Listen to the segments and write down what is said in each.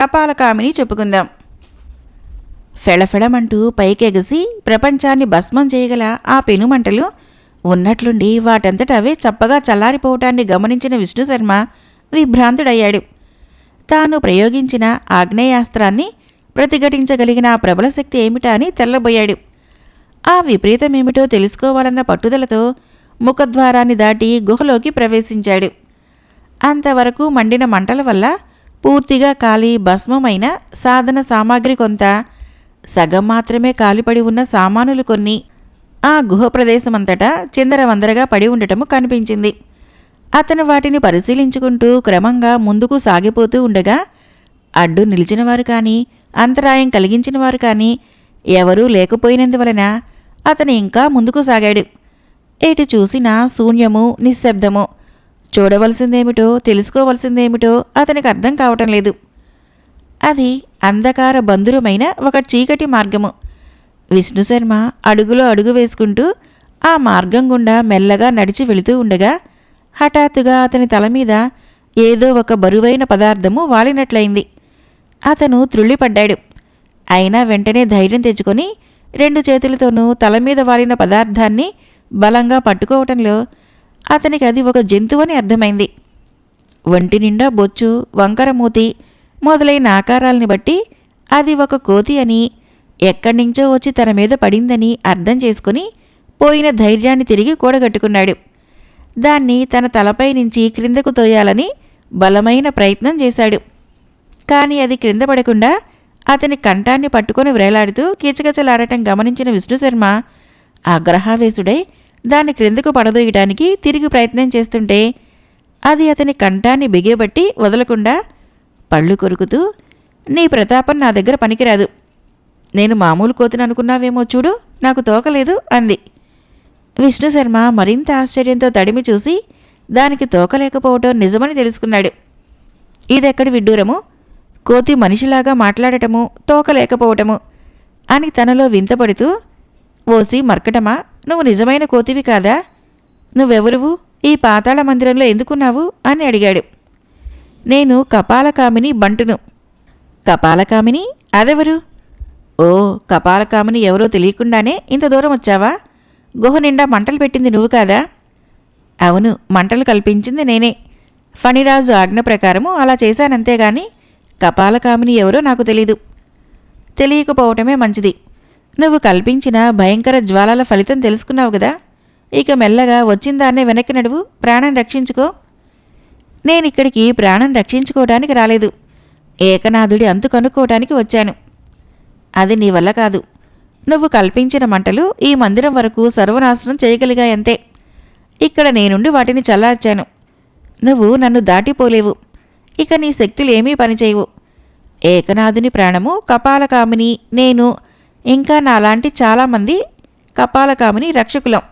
కపాలకామిని చెప్పుకుందాం. ఫెళఫెళమంటూ పైకెగసి ప్రపంచాన్ని భస్మం చేయగల ఆ పెనుమంటలు ఉన్నట్లుండి వాటంతట అవే చప్పగా చల్లారిపోవటాన్ని గమనించిన విష్ణుశర్మ విభ్రాంతుడయ్యాడు. తాను ప్రయోగించిన ఆగ్నేయాస్త్రాన్ని ప్రతిఘటించగలిగిన ఆ ప్రబల శక్తి ఏమిటా అని తెల్లబోయాడు. ఆ విపరీతమేమిటో తెలుసుకోవాలన్న పట్టుదలతో ముఖద్వారాన్ని దాటి గుహలోకి ప్రవేశించాడు. అంతవరకు మండిన మంటల వల్ల పూర్తిగా కాలి భస్మమైన సాధన సామాగ్రి కొంత, సగం మాత్రమే కాలిపడి ఉన్న సామానులు కొన్ని ఆ గుహ ప్రదేశమంతటా చిందరవందరగా పడి ఉండటము కనిపించింది. అతను వాటిని పరిశీలించుకుంటూ క్రమంగా ముందుకు సాగిపోతూ ఉండగా అడ్డు నిలిచినవారు కానీ అంతరాయం కలిగించినవారు కానీ ఎవరూ లేకపోయినందువలన అతను ఇంకా ముందుకు సాగాడు. ఎటు చూసినా శూన్యము, నిశ్శబ్దము. చూడవలసిందేమిటో తెలుసుకోవలసిందేమిటో అతనికి అర్థం కావటం లేదు. అది అంధకార బంధురమైన ఒక చీకటి మార్గము. విష్ణుశర్మ అడుగులో అడుగు వేసుకుంటూ ఆ మార్గం గుండా మెల్లగా నడిచి వెళుతూ ఉండగా హఠాత్తుగా అతని తల మీద ఏదో ఒక బరువైన పదార్థము వాలినట్లయింది. అతను త్రుళ్ళిపడ్డాడు. అయినా వెంటనే ధైర్యం తెచ్చుకొని 2 చేతులతోనూ తల మీద వాలిన పదార్థాన్ని బలంగా పట్టుకోవటంలో అతనికి అది ఒక జంతువని అర్థమైంది. ఒంటి నిండా బొచ్చు, వంకరమూతి మొదలైన ఆకారాల్ని బట్టి అది ఒక కోతి అని, ఎక్కడ్నించో వచ్చి తన మీద పడిందని అర్థం చేసుకుని పోయిన ధైర్యాన్ని తిరిగి కూడగట్టుకున్నాడు. దాన్ని తన తలపై నుంచి క్రిందకు తోయాలని బలమైన ప్రయత్నం చేశాడు. కాని అది క్రింద పడకుండా అతని కంఠాన్ని పట్టుకొని వ్రేలాడుతూ కిచకిచలాడటం గమనించిన విష్ణుశర్మ ఆగ్రహావేశుడై దాన్ని క్రిందకు పడదోయటానికి తిరిగి ప్రయత్నం చేస్తుంటే అది అతని కంఠాన్ని బిగేబట్టి వదలకుండా పళ్ళు కొరుకుతూ, నీ ప్రతాపం నా దగ్గర పనికిరాదు. నేను మామూలు కోతిని అనుకున్నావేమో చూడు, నాకు తోకలేదు అంది. విష్ణుశర్మ మరింత ఆశ్చర్యంతో తడిమి చూసి దానికి తోకలేకపోవటం నిజమని తెలుసుకున్నాడు. ఇదెక్కడి విడ్డూరము? కోతి మనిషిలాగా మాట్లాడటము, తోకలేకపోవటము అని తనలో వింతపడుతూ, ఓసి మర్కటమా, నువ్వు నిజమైన కోతివి కాదా? నువ్వెవరువు? ఈ పాతాళ మందిరంలో ఎందుకున్నావు అని అడిగాడు. నేను కపాలకామిని బంటును. కపాలకామిని? అదెవరు? ఓ, కపాలకామిని ఎవరో తెలియకుండానే ఇంత దూరం వచ్చావా? గుహ నిండా మంటలు పెట్టింది నువ్వు కాదా? అవును, మంటలు కల్పించింది నేనే. ఫణిరాజు ఆజ్ఞ ప్రకారము అలా చేశానంతేగాని కపాలకామిని ఎవరో నాకు తెలీదు. తెలియకపోవటమే మంచిది. నువ్వు కల్పించిన భయంకర జ్వాలల ఫలితం తెలుసుకున్నావు కదా. ఇక మెల్లగా వచ్చిందాన్నే వెనక్కి నడువు, ప్రాణం రక్షించుకో. నేనిక్కడికి ప్రాణం రక్షించుకోవడానికి రాలేదు. ఏకనాథుడి అంతు కనుక్కోవటానికి వచ్చాను. అది నీ వల్ల కాదు. నువ్వు కల్పించిన మంటలు ఈ మందిరం వరకు సర్వనాశనం చేయగలిగాయంతే. ఇక్కడ నేనుండి వాటిని చల్లార్చాను. నువ్వు నన్ను దాటిపోలేవు. ఇక నీ శక్తులేమీ పనిచేయవు. ఏకనాథుని ప్రాణము, కపాలకామిని, నేను, ఇంకా నాలాంటి చాలామంది కపాలకామిని రక్షకులం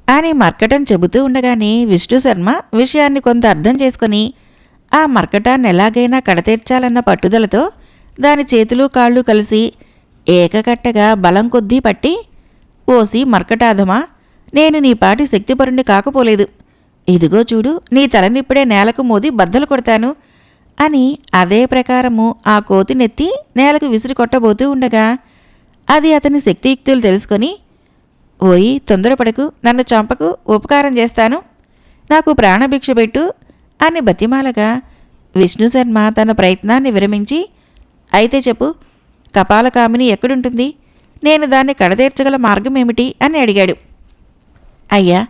అని మర్కటం చెబుతూ ఉండగానే విష్ణుశర్మ విషయాన్ని కొంత అర్థం చేసుకుని ఆ మర్కటాన్ని ఎలాగైనా కడతీర్చాలన్న పట్టుదలతో దాని చేతులు కాళ్ళు కలిసి ఏకకట్టగా బలం కొద్దీ పట్టి, ఓసి మర్కటాధమా, నేను నీ పాటి శక్తిపరుణ్ణి కాకపోలేదు. ఇదిగో చూడు, నీ తలనిప్పుడే నేలకు మోది బద్దలు కొడతాను అని అదే ప్రకారము ఆ కోతినెత్తి నేలకు విసిరి కొట్టబోతూ ఉండగా అది అతని శక్తియుక్తులు తెలుసుకొని, ఓయి తొందరపడకు, నన్ను చంపకు, ఉపకారం చేస్తాను, నాకు ప్రాణభిక్ష పెట్టు అని బతిమాలగా విష్ణుశర్మ తన ప్రయత్నాన్ని విరమించి, అయితే చెప్పు, కపాలకామిని ఎక్కడుంటుంది? నేను దాన్ని కడతీర్చగల మార్గం ఏమిటి అని అడిగాడు. అయ్యా,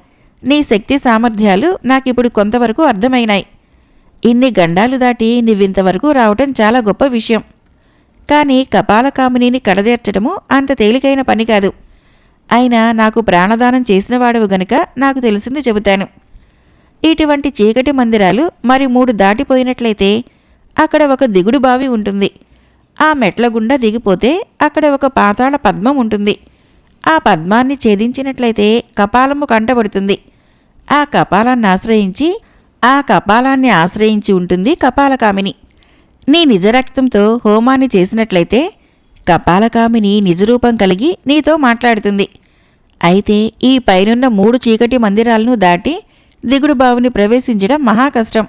నీ శక్తి సామర్థ్యాలు నాకిప్పుడు కొంతవరకు అర్థమైనాయి. ఇన్ని గండాలు దాటి నువ్వింతవరకు రావటం చాలా గొప్ప విషయం. కానీ కపాలకామినిని కడతీర్చడము అంత తేలికైన పని కాదు. అయినా నాకు ప్రాణదానం చేసినవాడవు గనుక నాకు తెలిసింది చెబుతాను. ఇటువంటి చీకటి మందిరాలు మరి 3 దాటిపోయినట్లయితే అక్కడ ఒక దిగుడు బావి ఉంటుంది. ఆ మెట్ల గుండా దిగిపోతే అక్కడ ఒక పాతాళ పద్మం ఉంటుంది. ఆ పద్మాన్ని ఛేదించినట్లయితే కపాలము కంటబడుతుంది. ఆ కపాలాన్ని ఆశ్రయించి ఉంటుంది కపాలకామిని. నీ నిజరక్తంతో హోమాన్ని చేసినట్లయితే కపాలకామిని నిజరూపం కలిగి నీతో మాట్లాడుతుంది. అయితే ఈ పైనున్న 3 చీకటి మందిరాలను దాటి దిగుడు బావిని ప్రవేశించడం మహాకష్టం.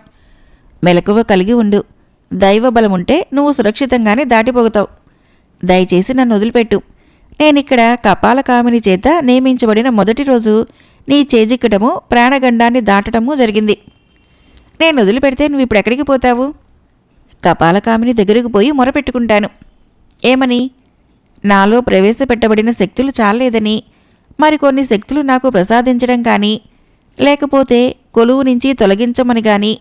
మెలకువ కలిగి ఉండు. దైవబలముంటే నువ్వు సురక్షితంగానే దాటిపోతావు. దయచేసి నన్ను వదిలిపెట్టు. నేనిక్కడ కపాలకామిని చేత నియమించబడిన మొదటి రోజు నీ చేజిక్కటము, ప్రాణగండాన్ని దాటటము జరిగింది. నేను వదిలిపెడితే నువ్వు ఇప్పుడెక్కడికి పోతావు? కపాలకామిని దగ్గరకు పోయి మొరపెట్టుకుంటాను. ఏమని? నాలో ప్రవేశపెట్టబడిన శక్తులు చాలేదని, మరికొన్ని శక్తులు నాకు ప్రసాదించడం కానీ, లేకపోతే కొలువు నుంచి తొలగించమని కానీ,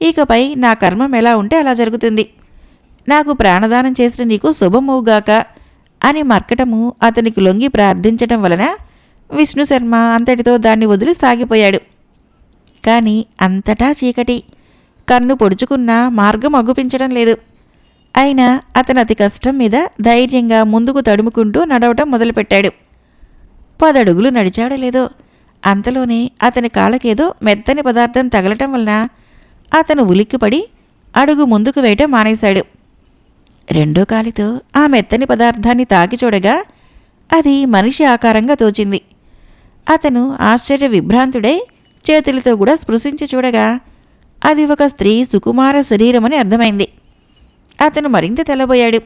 ఇకపై నా కర్మం ఎలా ఉంటే అలా జరుగుతుంది. నాకు ప్రాణదానం చేసిన నీకు శుభమవుగాక అని మర్కటము అతనికి లొంగి ప్రార్థించటం వలన విష్ణుశర్మ అంతటితో దాన్ని వదిలి సాగిపోయాడు. కాని అంతటా చీకటి. కన్ను పొడుచుకున్నా మార్గం అగుపించడం లేదు. అయినా అతను అతి కష్టం మీద ధైర్యంగా ముందుకు తడుముకుంటూ నడవటం మొదలుపెట్టాడు. 10 అడుగులు నడిచాడో లేదో అంతలోనే అతని కాళ్ళకేదో మెత్తని పదార్థం తగలటం వలన అతను ఉలిక్కిపడి అడుగు ముందుకు వేయటం మానేశాడు. రెండో కాలితో ఆ మెత్తని పదార్థాన్ని తాకి చూడగా అది మనిషి ఆకారంగా తోచింది. అతను ఆశ్చర్య విభ్రాంతుడై చేతులతో కూడా స్పృశించి చూడగా అది ఒక స్త్రీ సుకుమార శరీరమని అర్థమైంది. అతను మరింత తెల్లబోయాడు.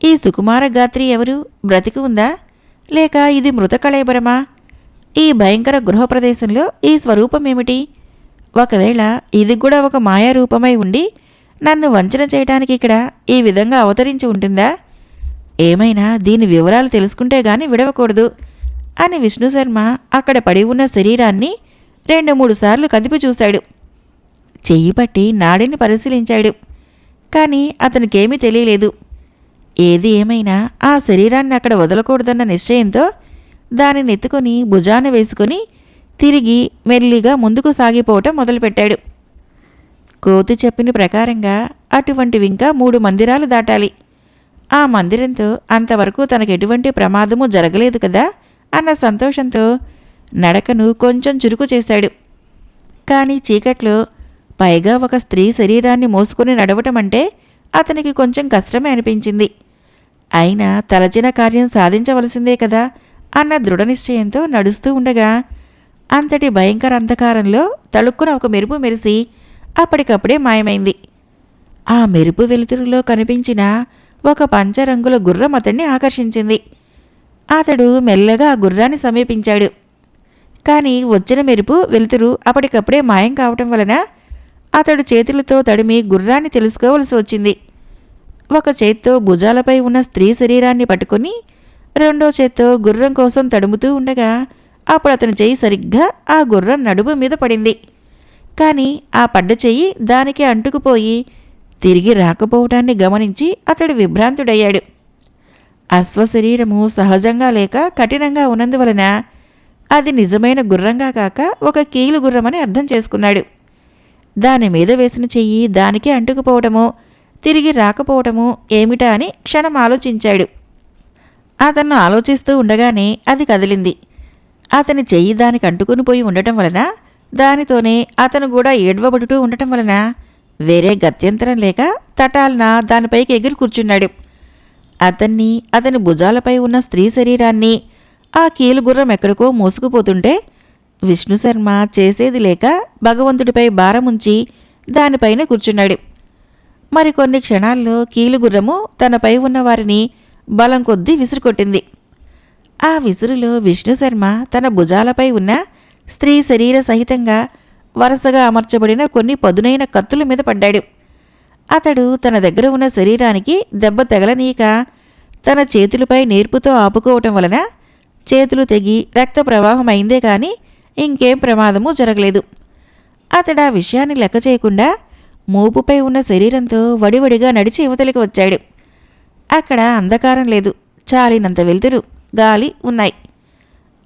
ఈ సుకుమార గాత్రి ఎవరు? బ్రతికి ఉందా, లేక ఇది మృతకళేబరమా? ఈ భయంకర గృహప్రదేశంలో ఈ స్వరూపమేమిటి? ఒకవేళ ఇది కూడా ఒక మాయారూపమై ఉండి నన్ను వంచన చేయడానికి ఇక్కడ ఈ విధంగా అవతరించి ఉంటుందా? ఏమైనా దీని వివరాలు తెలుసుకుంటే గాని విడవకూడదు అని విష్ణుశర్మ అక్కడ పడి ఉన్న శరీరాన్ని 2-3 సార్లు కదిపి చూశాడు. చెయ్యి పట్టి నాడిని పరిశీలించాడు. కానీ అతనికేమీ తెలియలేదు. ఏది ఏమైనా ఆ శరీరాన్ని అక్కడ వదలకూడదన్న నిశ్చయంతో దానిని ఎత్తుకొని భుజాన వేసుకొని తిరిగి మెల్లిగా ముందుకు సాగిపోవటం మొదలుపెట్టాడు. కోతి చెప్పిన ప్రకారంగా అటువంటివింకా 3 మందిరాలు దాటాలి. ఆ మందిరంతో అంతవరకు తనకెటువంటి ప్రమాదము జరగలేదు కదా అన్న సంతోషంతో నడకను కొంచెం చురుకు చేశాడు. కానీ చీకట్లో పైగా ఒక స్త్రీ శరీరాన్ని మోసుకుని నడవటం అంటే అతనికి కొంచెం కష్టమే అనిపించింది. అయినా తలచిన కార్యం సాధించవలసిందే కదా అన్న దృఢనిశ్చయంతో నడుస్తూ ఉండగా అంతటి భయంకర అంధకారంలో తళుక్కున ఒక మెరుపు మెరిసి అప్పటికప్పుడే మాయమైంది. ఆ మెరుపు వెలుతురులో కనిపించిన ఒక పంచరంగుల గుర్రం అతన్ని ఆకర్షించింది. అతడు మెల్లగా ఆ గుర్రాన్ని సమీపించాడు. కానీ వచ్చిన మెరుపు వెలుతురు అప్పటికప్పుడే మాయం కావటం వలన అతడు చేతులతో తడిమి గుర్రాన్ని తెలుసుకోవలసి వచ్చింది. ఒక చేత్తో భుజాలపై ఉన్న స్త్రీ శరీరాన్ని పట్టుకుని రెండో చేత్తో గుర్రం కోసం తడుముతూ ఉండగా అప్పుడు అతని చెయ్యి సరిగ్గా ఆ గుర్రం నడుము మీద పడింది. కానీ ఆ పడ్డ చెయ్యి దానికి అంటుకుపోయి తిరిగి రాకపోవటాన్ని గమనించి అతడు విభ్రాంతుడయ్యాడు. అశ్వశరీరము సహజంగా లేక కఠినంగా ఉన్నందువలన అది నిజమైన గుర్రంగా కాక ఒక కీలు గుర్రమని అర్థం చేసుకున్నాడు. దాని మీద వేసిన చెయ్యి దానికే అంటుకుపోవటమో తిరిగి రాకపోవటమో ఏమిటా అని క్షణం ఆలోచించాడు. అతను ఆలోచిస్తూ ఉండగానే అది కదిలింది. అతని చెయ్యి దానికి అంటుకుని పోయి ఉండటం వలన దానితోనే అతను కూడా ఏడ్వబడుతూ ఉండటం వలన వేరే గత్యంతరం లేక తటాలన దానిపైకి ఎగిరి కూర్చున్నాడు. అతని భుజాలపై ఉన్న స్త్రీ శరీరాన్ని ఆ కీలుగుర్రం ఎక్కడికో మోసుకుపోతుంటే విష్ణుశర్మ చేసేది లేక భగవంతుడిపై భారముంచి దానిపైన కూర్చున్నాడు. మరికొన్ని క్షణాల్లో కీలుగుర్రము తనపై ఉన్న వారిని బలం కొద్దీ విసురుకొట్టింది. ఆ విసురులో విష్ణుశర్మ తన భుజాలపై ఉన్న స్త్రీ శరీర సహితంగా వరుసగా అమర్చబడిన కొన్ని పదునైన కత్తుల మీద పడ్డాడు. అతడు తన దగ్గర ఉన్న శరీరానికి దెబ్బ తగలనీయక తన చేతులపై నేర్పుతో ఆపుకోవటం వలన చేతులు తెగి రక్త ప్రవాహం అయిందే కానీ ఇంకేం ప్రమాదమూ జరగలేదు. అతడు ఆ విషయాన్ని లెక్క చేయకుండా మోపుపై ఉన్న శరీరంతో వడివడిగా నడిచి యువతలికి వచ్చాడు. అక్కడ అంధకారం లేదు, చాలినంత వెలుతురు, గాలి ఉన్నాయి.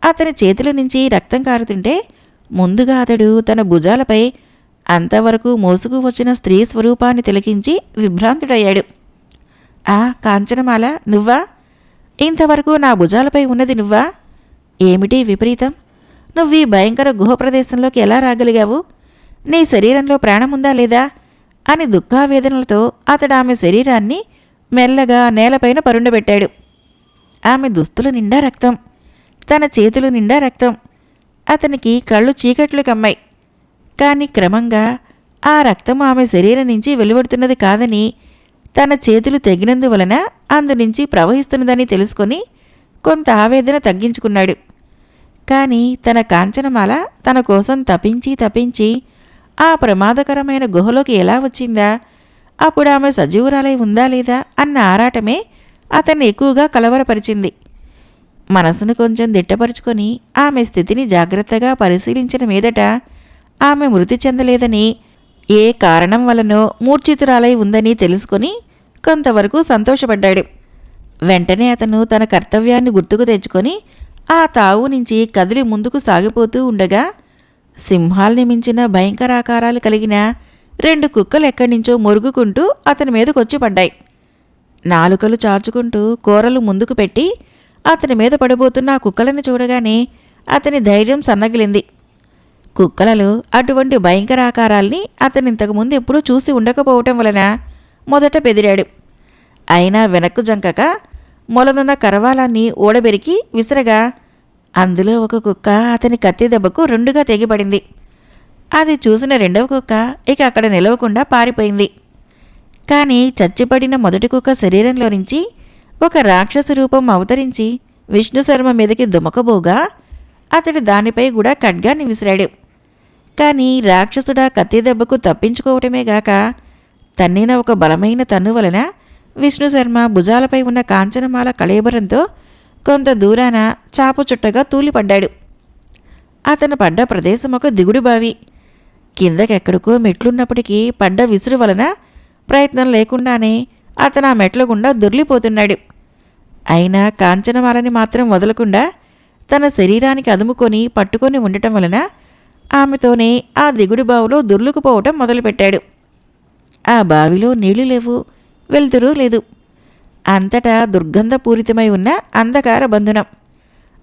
అతని చేతుల నుంచి రక్తం కారుతుంటే ముందుగా అతడు తన భుజాలపై అంతవరకు మోసుకు వచ్చిన స్త్రీ స్వరూపాన్ని తిలకించి విభ్రాంతుడయ్యాడు. ఆ కాంచనమాల, నువ్వా? ఇంతవరకు నా భుజాలపై ఉన్నది నువ్వా? ఏమిటి విపరీతం? నువ్వీ భయంకర గుహ ప్రదేశంలోకి ఎలా రాగలిగావు? నీ శరీరంలో ప్రాణముందా లేదా అని దుఃఖావేదనలతో అతడు ఆమె శరీరాన్ని మెల్లగా నేలపైన పరుండబెట్టాడు. ఆమె దుస్తుల నిండా రక్తం, తన చేతులు నిండా రక్తం. అతనికి కళ్ళు చీకట్లు కమ్మాయి. కాని క్రమంగా ఆ రక్తం ఆమె శరీరం నుంచి వెలువడుతున్నది కాదని, తన చేతులు తెగినందువలన అందునుంచి ప్రవహిస్తున్నదని తెలుసుకొని కొంత ఆవేదన తగ్గించుకున్నాడు. కాని తన కాంచనమాల తన కోసం తపించి తపించి ఆ ప్రమాదకరమైన గుహలోకి ఎలా వచ్చిందా, అప్పుడు ఆమె సజీవురాలై ఉందా లేదా అన్న ఆరాటమే అతన్ని ఎక్కువగా కలవరపరిచింది. మనసును కొంచెం దిట్టపరుచుకొని ఆమె స్థితిని జాగ్రత్తగా పరిశీలించిన మీదట ఆమె మృతి చెందలేదని, ఏ కారణం వలనో మూర్ఛితురాలై ఉందని తెలుసుకొని కొంతవరకు సంతోషపడ్డాడు. వెంటనే అతను తన కర్తవ్యాన్ని గుర్తుకు తెచ్చుకొని ఆ తావు నుంచి కదిలి ముందుకు సాగిపోతూ ఉండగా, సింహాల్ని మించిన భయంకరాకారాలు కలిగిన 2 కుక్కలు ఎక్కడి నుంచో మొరుగుకుంటూ అతని మీదకొచ్చి పడ్డాయి. నాలుకలు చాచుకుంటూ కూరలు ముందుకు పెట్టి అతని మీద పడబోతున్న ఆ కుక్కలను చూడగానే అతని ధైర్యం సన్నగిలింది. కుక్కలలో అటువంటి భయంకరాకారాల్ని అతను ఇంతకుముందు ఎప్పుడూ చూసి ఉండకపోవటం వలన మొదట బెదిరాడు. అయినా వెనక్కు జంకక మొలనున్న కరవాలాన్ని ఓడబెరికి విసరగా అందులో ఒక కుక్క అతని కత్తి దెబ్బకు 2గా తెగిపడింది. అది చూసిన 2వ కుక్క ఇక అక్కడ నిలవకుండా పారిపోయింది. కానీ చచ్చిపడిన మొదటి కుక్క శరీరంలో నుంచి ఒక రాక్షస రూపం అవతరించి విష్ణుశర్మ మీదకి దుమకబోగా అతడు దానిపై కూడా ఖడ్గాన్ని విసిరాడు. కానీ రాక్షసుడా కత్తి దెబ్బకు తప్పించుకోవటమే గాక తన్నిన ఒక బలమైన తన్ను వలన విష్ణుశర్మ భుజాలపై ఉన్న కాంచనమాల కళేబరంతో కొంత దూరాన చాపుచుట్టగా తూలిపడ్డాడు. అతను పడ్డ ప్రదేశం ఒక దిగుడు బావి. కిందకెక్కడికో మెట్లున్నప్పటికీ పడ్డ విసురు వలన ప్రయత్నం లేకుండానే అతను ఆ మెట్ల గుండా దొర్లిపోతున్నాడు. అయినా కాంచనమాలని మాత్రం వదలకుండా తన శరీరానికి అదుముకొని పట్టుకొని ఉండటం వలన ఆమెతోనే ఆ దిగుడు బావిలో దొర్లుకుపోవటం మొదలుపెట్టాడు. ఆ బావిలో నీళ్లు లేవు, వెలుతురు లేదు. అంతటా దుర్గంధపూరితమై ఉన్న అంధకార బంధనం.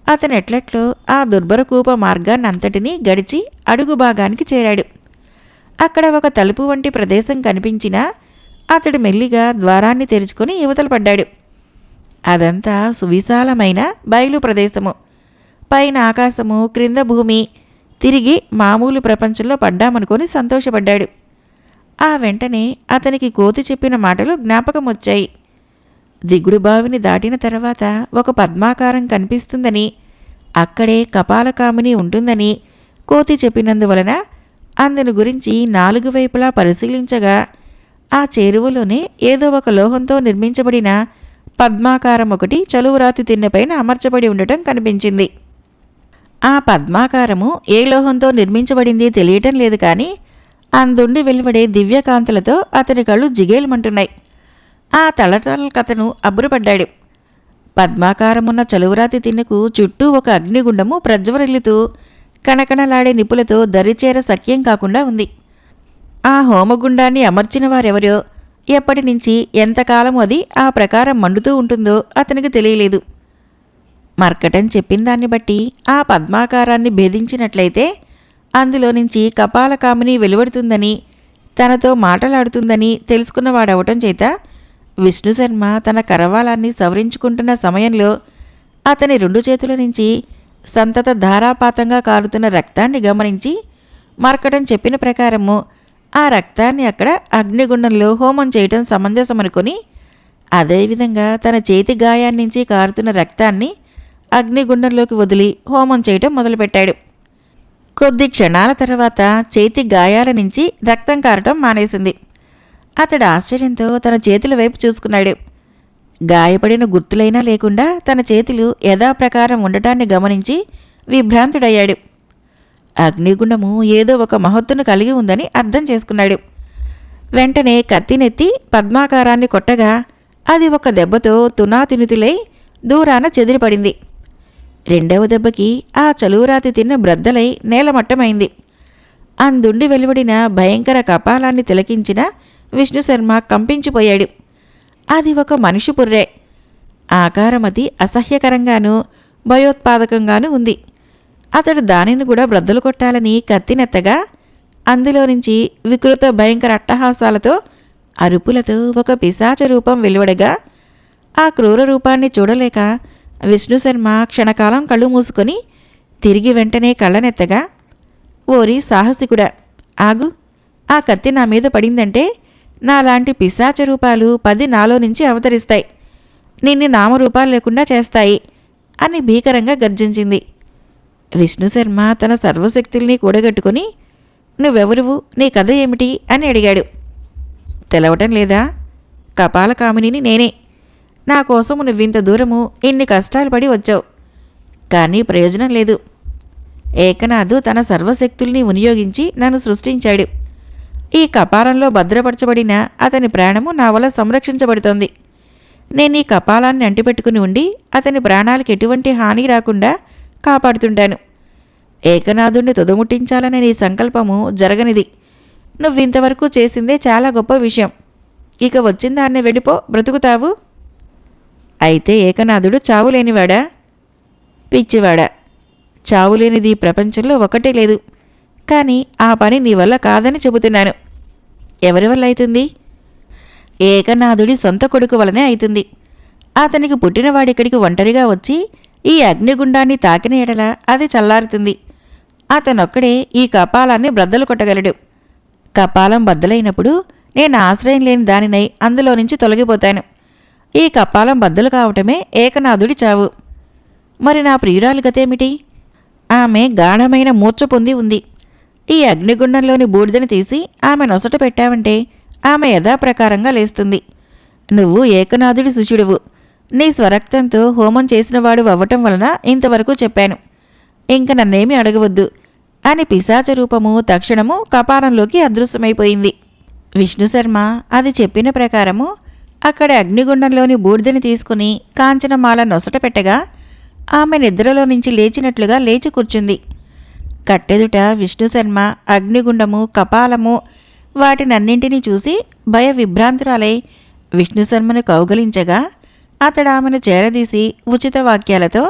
అతనెట్లట్లో ఆ దుర్భరకూప మార్గాన్నంతటినీ గడిచి అడుగు భాగానికి చేరాడు. అక్కడ ఒక తలుపు వంటి ప్రదేశం కనిపించినా అతడు మెల్లిగా ద్వారాన్ని తెరుచుకొని యువతల పడ్డాడు. అదంతా సువిశాలమైన బయలు ప్రదేశము. పైన ఆకాశము, క్రింద భూమి. తిరిగి మామూలు ప్రపంచంలో పడ్డామనుకొని సంతోషపడ్డాడు. ఆ వెంటనే అతనికి కోతి చెప్పిన మాటలు జ్ఞాపకం వచ్చాయి. దిగుడు బావిని దాటిన తర్వాత ఒక పద్మాకారం కనిపిస్తుందని, అక్కడే కపాలకామిని ఉంటుందని కోతి చెప్పినందువలన అందుని గురించి 4 వైపులా పరిశీలించగా ఆ చేరువలోనే ఏదో ఒక లోహంతో నిర్మించబడిన పద్మాకారం ఒకటి చలువరాతి తిన్నెపైన అమర్చబడి ఉండటం కనిపించింది. ఆ పద్మాకారము ఏ లోహంతో నిర్మించబడింది తెలియటం లేదు, కానీ అందుండి వెలువడే దివ్యకాంతులతో అతని కళ్ళు జిగేలుమంటున్నాయి. ఆ తళతళకతను అబ్బురపడ్డాడు. పద్మాకారమున్న చలువరాతి తిన్నెకు చుట్టూ ఒక అగ్నిగుండము ప్రజ్వరిల్లుతూ కణకణలాడే నిప్పులతో దరిచేర సఖ్యం కాకుండా ఉంది. ఆ హోమగుండాన్ని అమర్చిన వారెవరో, ఎప్పటినుంచి ఎంతకాలం అది ఆ ప్రకారం మండుతూ ఉంటుందో అతనికి తెలియలేదు. మర్కటం చెప్పిన దాన్ని బట్టి ఆ పద్మాకారాన్ని భేదించినట్లయితే అందులో నుంచి కపాలకామిని వెలువడుతుందని, తనతో మాటలాడుతుందని తెలుసుకున్నవాడవటం చేత విష్ణుశర్మ తన కరవాలాన్ని సవరించుకుంటున్న సమయంలో అతని 2 చేతుల నుంచి సంతత ధారాపాతంగా కారుతున్న రక్తాన్ని గమనించి మర్కటం చెప్పిన ప్రకారము ఆ రక్తాన్ని అక్కడ అగ్నిగుండంలో హోమం చేయటం సమంజసమనుకొని, అదేవిధంగా తన చేతి గాయాన్నించి కారుతున్న రక్తాన్ని అగ్నిగుండంలోకి వదిలి హోమం చేయటం మొదలుపెట్టాడు. కొద్ది క్షణాల తర్వాత చేతి గాయాల నుంచి రక్తం కారటం మానేసింది. అతడు ఆశ్చర్యంతో తన చేతుల వైపు చూసుకున్నాడు. గాయపడిన గుర్తులైనా లేకుండా తన చేతులు యథాప్రకారం ఉండటాన్ని గమనించి విభ్రాంతుడయ్యాడు. అగ్నిగుండము ఏదో ఒక మహత్తును కలిగి ఉందని అర్థం చేసుకున్నాడు. వెంటనే కత్తినెత్తి పద్మాకారాన్ని కొట్టగా అది ఒక దెబ్బతో తునాతినుతులై దూరాన చెదిరిపడింది. 2వ దెబ్బకి ఆ చలువరాతి తిన్న బ్రద్దలై నేలమట్టమైంది. అందుండి వెలువడిన భయంకర కపాలాన్ని తిలకించిన విష్ణుశర్మ కంపించిపోయాడు. అది ఒక మనిషి పుర్రే. ఆకారమతి అసహ్యకరంగానూ భయోత్పాదకంగానూ ఉంది. అతడు దానిని కూడా బ్రద్దలు కొట్టాలని కత్తినెత్తగా అందులో నుంచి వికృత భయంకర అట్టహాసాలతో అరుపులతో ఒక పిశాచ రూపం వెలువడగా ఆ క్రూర రూపాన్ని చూడలేక విష్ణుశర్మ క్షణకాలం కళ్ళు మూసుకొని తిరిగి వెంటనే కళ్ళనెత్తగా, ఓరి సాహసికుడా, ఆగు ఆ కత్తి నా మీద పడిందంటే నాలాంటి పిశాచ రూపాలు 10 నాలో నుంచి అవతరిస్తాయి, నిన్ను నామరూపాలు లేకుండా చేస్తాయి అని భీకరంగా గర్జించింది. విష్ణుశర్మ తన సర్వశక్తుల్ని కూడగట్టుకుని, నువ్వెవరువు, నీ కథ ఏమిటి అని అడిగాడు. తెలవటం లేదా? కపాలకామినిని నేనే. నా కోసం నువ్వింత దూరము ఇన్ని కష్టాలు పడి వచ్చావు, కానీ ప్రయోజనం లేదు. ఏకనాథు తన సర్వశక్తుల్ని వినియోగించి నన్ను సృష్టించాడు. ఈ కపాలంలో భద్రపరచబడిన అతని ప్రాణము నా వల్ల సంరక్షించబడుతోంది. నేను ఈ కపాలాన్ని అంటిపెట్టుకుని ఉండి అతని ప్రాణాలకు ఎటువంటి హాని రాకుండా కాపాడుతుంటాను. ఏకనాథుణ్ణి తుదముట్టించాలనే నీ సంకల్పము జరగనిది. నువ్వింతవరకు చేసిందే చాలా గొప్ప విషయం. ఇక వచ్చిందాన్ని వెళ్ళిపో, బ్రతుకుతావు. అయితే ఏకనాథుడు చావులేనివాడా? పిచ్చివాడా, చావులేనిది ప్రపంచంలో ఒకటే లేదు. కానీ ఆ పని నీ వల్ల కాదని చెబుతున్నాను. ఎవరి వల్ల అవుతుంది? ఏకనాథుడి సొంత కొడుకు వలనే అవుతుంది. అతనికి పుట్టినవాడిక్కడికి ఒంటరిగా వచ్చి ఈ అగ్నిగుండాన్ని తాకిన ఎడల అది చల్లారుతుంది. అతనొక్కడే ఈ కపాలాన్ని బ్రద్దలు కొట్టగలడు. కపాలం బద్దలైనప్పుడు నేను ఆశ్రయం లేని దానినై అందులో నుంచి తొలగిపోతాను. ఈ కపాలం బద్దలు కావటమే ఏకనాథుడి చావు. మరి నా ప్రియురాలు గతేమిటి? ఆమె గాఢమైన మూర్ఛ పొంది ఉంది. ఈ అగ్నిగుండంలోని బూడిదని తీసి ఆమె నొసట పెట్టావంటే ఆమె యథాప్రకారంగా లేస్తుంది. నువ్వు ఏకనాథుడి శిష్యుడువు. నీ స్వరక్తంతో హోమం చేసినవాడు అవ్వటం వలన ఇంతవరకు చెప్పాను. ఇంక నన్నేమీ అడగవద్దు అని పిశాచ రూపము తక్షణము కపాలంలోకి అదృశ్యమైపోయింది. విష్ణుశర్మ అది చెప్పిన ప్రకారము అక్కడ అగ్నిగుండంలోని బూడిదని తీసుకుని కాంచనమాల నొసట పెట్టగా ఆమె నిద్రలో నుంచి లేచినట్లుగా లేచి కూర్చుంది. కట్టెదుట విష్ణుశర్మ అగ్నిగుండము, కపాలము వాటినన్నింటినీ చూసి భయ విభ్రాంతురాలై విష్ణుశర్మను కౌగలించగా అతడు ఆమెను చేరదీసి ఉచిత వాక్యాలతో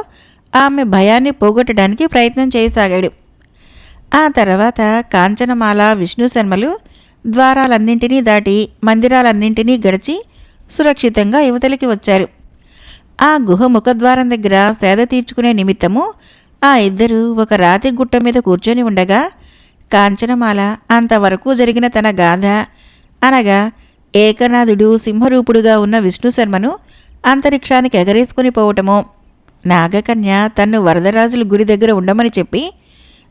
ఆమె భయాన్ని పోగొట్టడానికి ప్రయత్నం చేయసాగాడు. ఆ తర్వాత కాంచనమాల, విష్ణుశర్మలు ద్వారాలన్నింటినీ దాటి మందిరాలన్నింటినీ గడిచి సురక్షితంగా యువతలికి వచ్చారు. ఆ గుహ ముఖద్వారం దగ్గర సేద తీర్చుకునే నిమిత్తము ఆ ఇద్దరూ ఒక రాతి గుట్ట మీద కూర్చొని ఉండగా కాంచనమాల అంతవరకు జరిగిన తన గాథ, అనగా ఏకనాథుడు సింహరూపుడుగా ఉన్న విష్ణుశర్మను అంతరిక్షానికి ఎగరేసుకుని పోవటము, నాగకన్య తన్ను వరదరాజుల గురి దగ్గర ఉండమని చెప్పి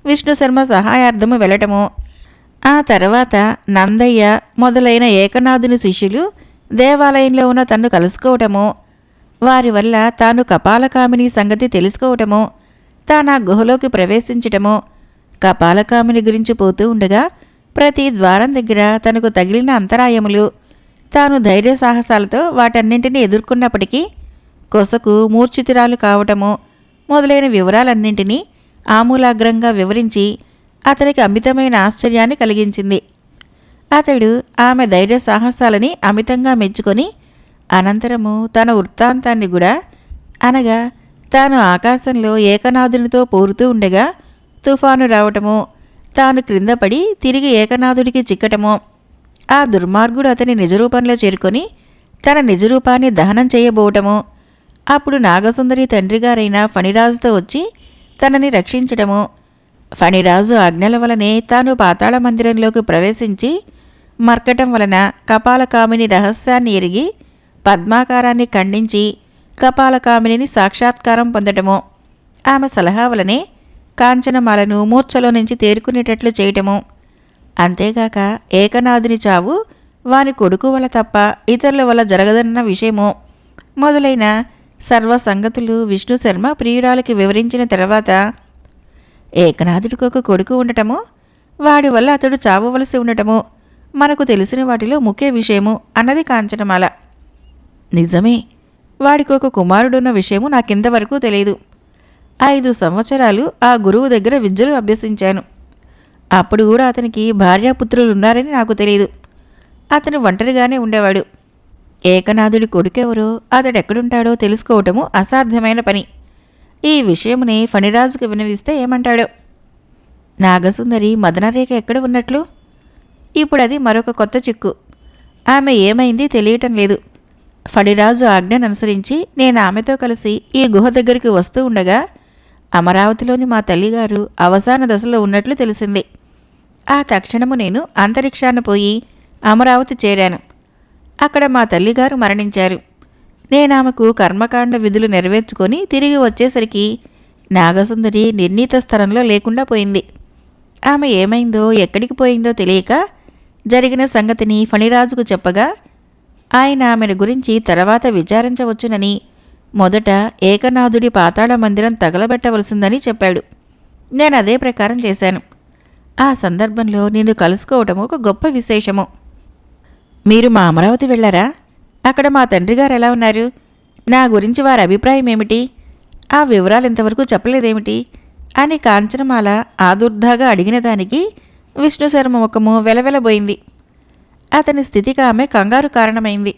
విష్ణుశర్మ సహాయార్థము వెళ్ళటము, ఆ తర్వాత నందయ్య మొదలైన ఏకనాథుని శిష్యులు దేవాలయంలో ఉన్న తన్ను కలుసుకోవటము, వారి వల్ల తాను కపాలకామిని సంగతి తెలుసుకోవటము, తాను ఆ గుహలోకి ప్రవేశించటము, కపాలకామిని గురించి పోతూ ఉండగా ప్రతి ద్వారం దగ్గర తనకు తగిలిన అంతరాయములు, తాను ధైర్య సాహసాలతో వాటన్నింటినీ ఎదుర్కొన్నప్పటికీ కొసకు మూర్ఛితురాలు కావటము మొదలైన వివరాలన్నింటినీ ఆమూలాగ్రంగా వివరించి అతనికి అమితమైన ఆశ్చర్యాన్ని కలిగించింది. అతడు ఆమె ధైర్య సాహసాలని అమితంగా మెచ్చుకొని అనంతరము తన వృత్తాంతాన్ని కూడా, అనగా తాను ఆకాశంలో ఏకనాథునితో పోరుతూ ఉండగా తుఫాను రావటము, తాను క్రిందపడి తిరిగి ఏకనాథుడికి చిక్కటము, ఆ దుర్మార్గుడు అతని నిజరూపంలో చేరుకొని తన నిజరూపాన్ని దహనం చేయబోవటము, అప్పుడు నాగసుందరి తండ్రిగారైన ఫణిరాజుతో వచ్చి తనని రక్షించటము, ఫణిరాజు ఆజ్ఞల వలనే తాను పాతాళ మందిరంలోకి ప్రవేశించి మర్కటం వలన కపాలకామిని రహస్యాన్ని ఎరిగి పద్మాకారాన్ని ఖండించి కపాలకామినిని సాక్షాత్కారం పొందటము, ఆమె సలహా వలనే కాంచనమాలను మూర్ఛలో నుంచి తేరుకునేటట్లు చేయటము, అంతేగాక ఏకనాథుని చావు వాని కొడుకు వల్ల తప్ప ఇతరుల వల్ల జరగదన్న విషయము మొదలైన సర్వ సంగతులు విష్ణుశర్మ ప్రియురాలికి వివరించిన తర్వాత, ఏకనాథుడికి ఒక కొడుకు ఉండటము, వాడి వల్ల అతడు చావవలసి ఉండటము మనకు తెలిసిన వాటిలో ముఖ్య విషయము అన్నది కాంచనమాల. నిజమే, వాడికి ఒక కుమారుడున్న విషయము నాకింతవరకు తెలియదు. 5 సంవత్సరాలు ఆ గురువు దగ్గర విద్యలు అభ్యసించాను. అప్పుడు కూడా అతనికి భార్యాపుత్రులు ఉన్నారని నాకు తెలియదు. అతను ఒంటరిగానే ఉండేవాడు. ఏకనాథుడి కొడుకెవరో అతడెక్కడుంటాడో తెలుసుకోవటము అసాధ్యమైన పని. ఈ విషయముని ఫణిరాజుకు వినవిస్తే ఏమంటాడో. నాగసుందరి మదనరేఖ ఎక్కడ ఉన్నట్లు? ఇప్పుడు అది మరొక కొత్త చిక్కు. ఆమె ఏమైంది తెలియటం లేదు. ఫణిరాజు ఆజ్ఞను అనుసరించి నేను ఆమెతో కలిసి ఈ గుహ దగ్గరికి వస్తూ ఉండగా అమరావతిలోని మా తల్లిగారు అవసాన దశలో ఉన్నట్లు తెలిసింది. ఆ తక్షణము నేను అంతరిక్షాన పోయి అమరావతి చేరాను. అక్కడ మా తల్లిగారు మరణించారు. నేనామెకు కర్మకాండ విధులు నెరవేర్చుకొని తిరిగి వచ్చేసరికి నాగసుందరి నిర్ణీత స్థలంలో లేకుండా పోయింది. ఆమె ఏమైందో ఎక్కడికి పోయిందో తెలియక జరిగిన సంగతిని ఫణిరాజుకు చెప్పగా ఆయన ఆమెను గురించి తర్వాత విచారించవచ్చునని మొదట ఏకనాథుడి పాతాళ మందిరం తగలబెట్టవలసిందని చెప్పాడు. నేనదే ప్రకారం చేశాను. ఆ సందర్భంలో నిన్ను కలుసుకోవటం ఒక గొప్ప విశేషము. మీరు మా అమరావతి వెళ్ళారా? అక్కడ మా తండ్రిగారు ఎలా ఉన్నారు? నా గురించి వారి అభిప్రాయం ఏమిటి? ఆ వివరాలు ఇంతవరకు చెప్పలేదేమిటి అని కాంచనమాల ఆదుర్దాగా అడిగిన దానికి విష్ణుశర్మ ముఖము వెలవెలబోయింది. అతని స్థితికి ఆమె కంగారు కారణమైంది.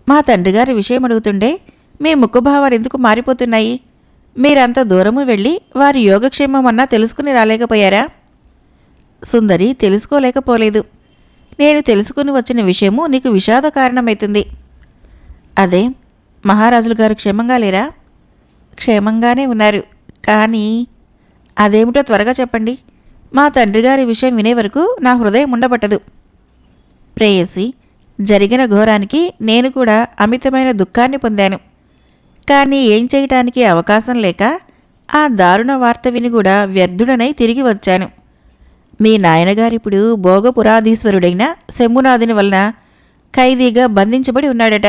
మా తండ్రిగారి విషయం అడుగుతుండే మీ ముఖభావాలు ఎందుకు మారిపోతున్నాయి? మీరంత దూరము వెళ్ళి వారి యోగక్షేమమన్నా తెలుసుకుని రాలేకపోయారా? సుందరి తెలుసుకోలేకపోలేదు. నేను తెలుసుకుని వచ్చిన విషయము నీకు విషాద కారణమవుతుంది. అదే, మహారాజులు గారు క్షేమంగా లేరా? క్షేమంగానే ఉన్నారు. కానీ అదేమిటో త్వరగా చెప్పండి. మా తండ్రిగారి విషయం వినే వరకు నా హృదయం ఉండబట్టదు. ప్రేయసి, జరిగిన ఘోరానికి నేను కూడా అమితమైన దుఃఖాన్ని పొందాను. కానీ ఏం చేయటానికి అవకాశం లేక ఆ దారుణ వార్త విని కూడా వ్యర్థుడనై తిరిగి వచ్చాను. మీ నాయనగారిప్పుడు భోగపురాధీశ్వరుడైన శంభునాథుని వలన ఖైదీగా బంధించబడి ఉన్నాడట.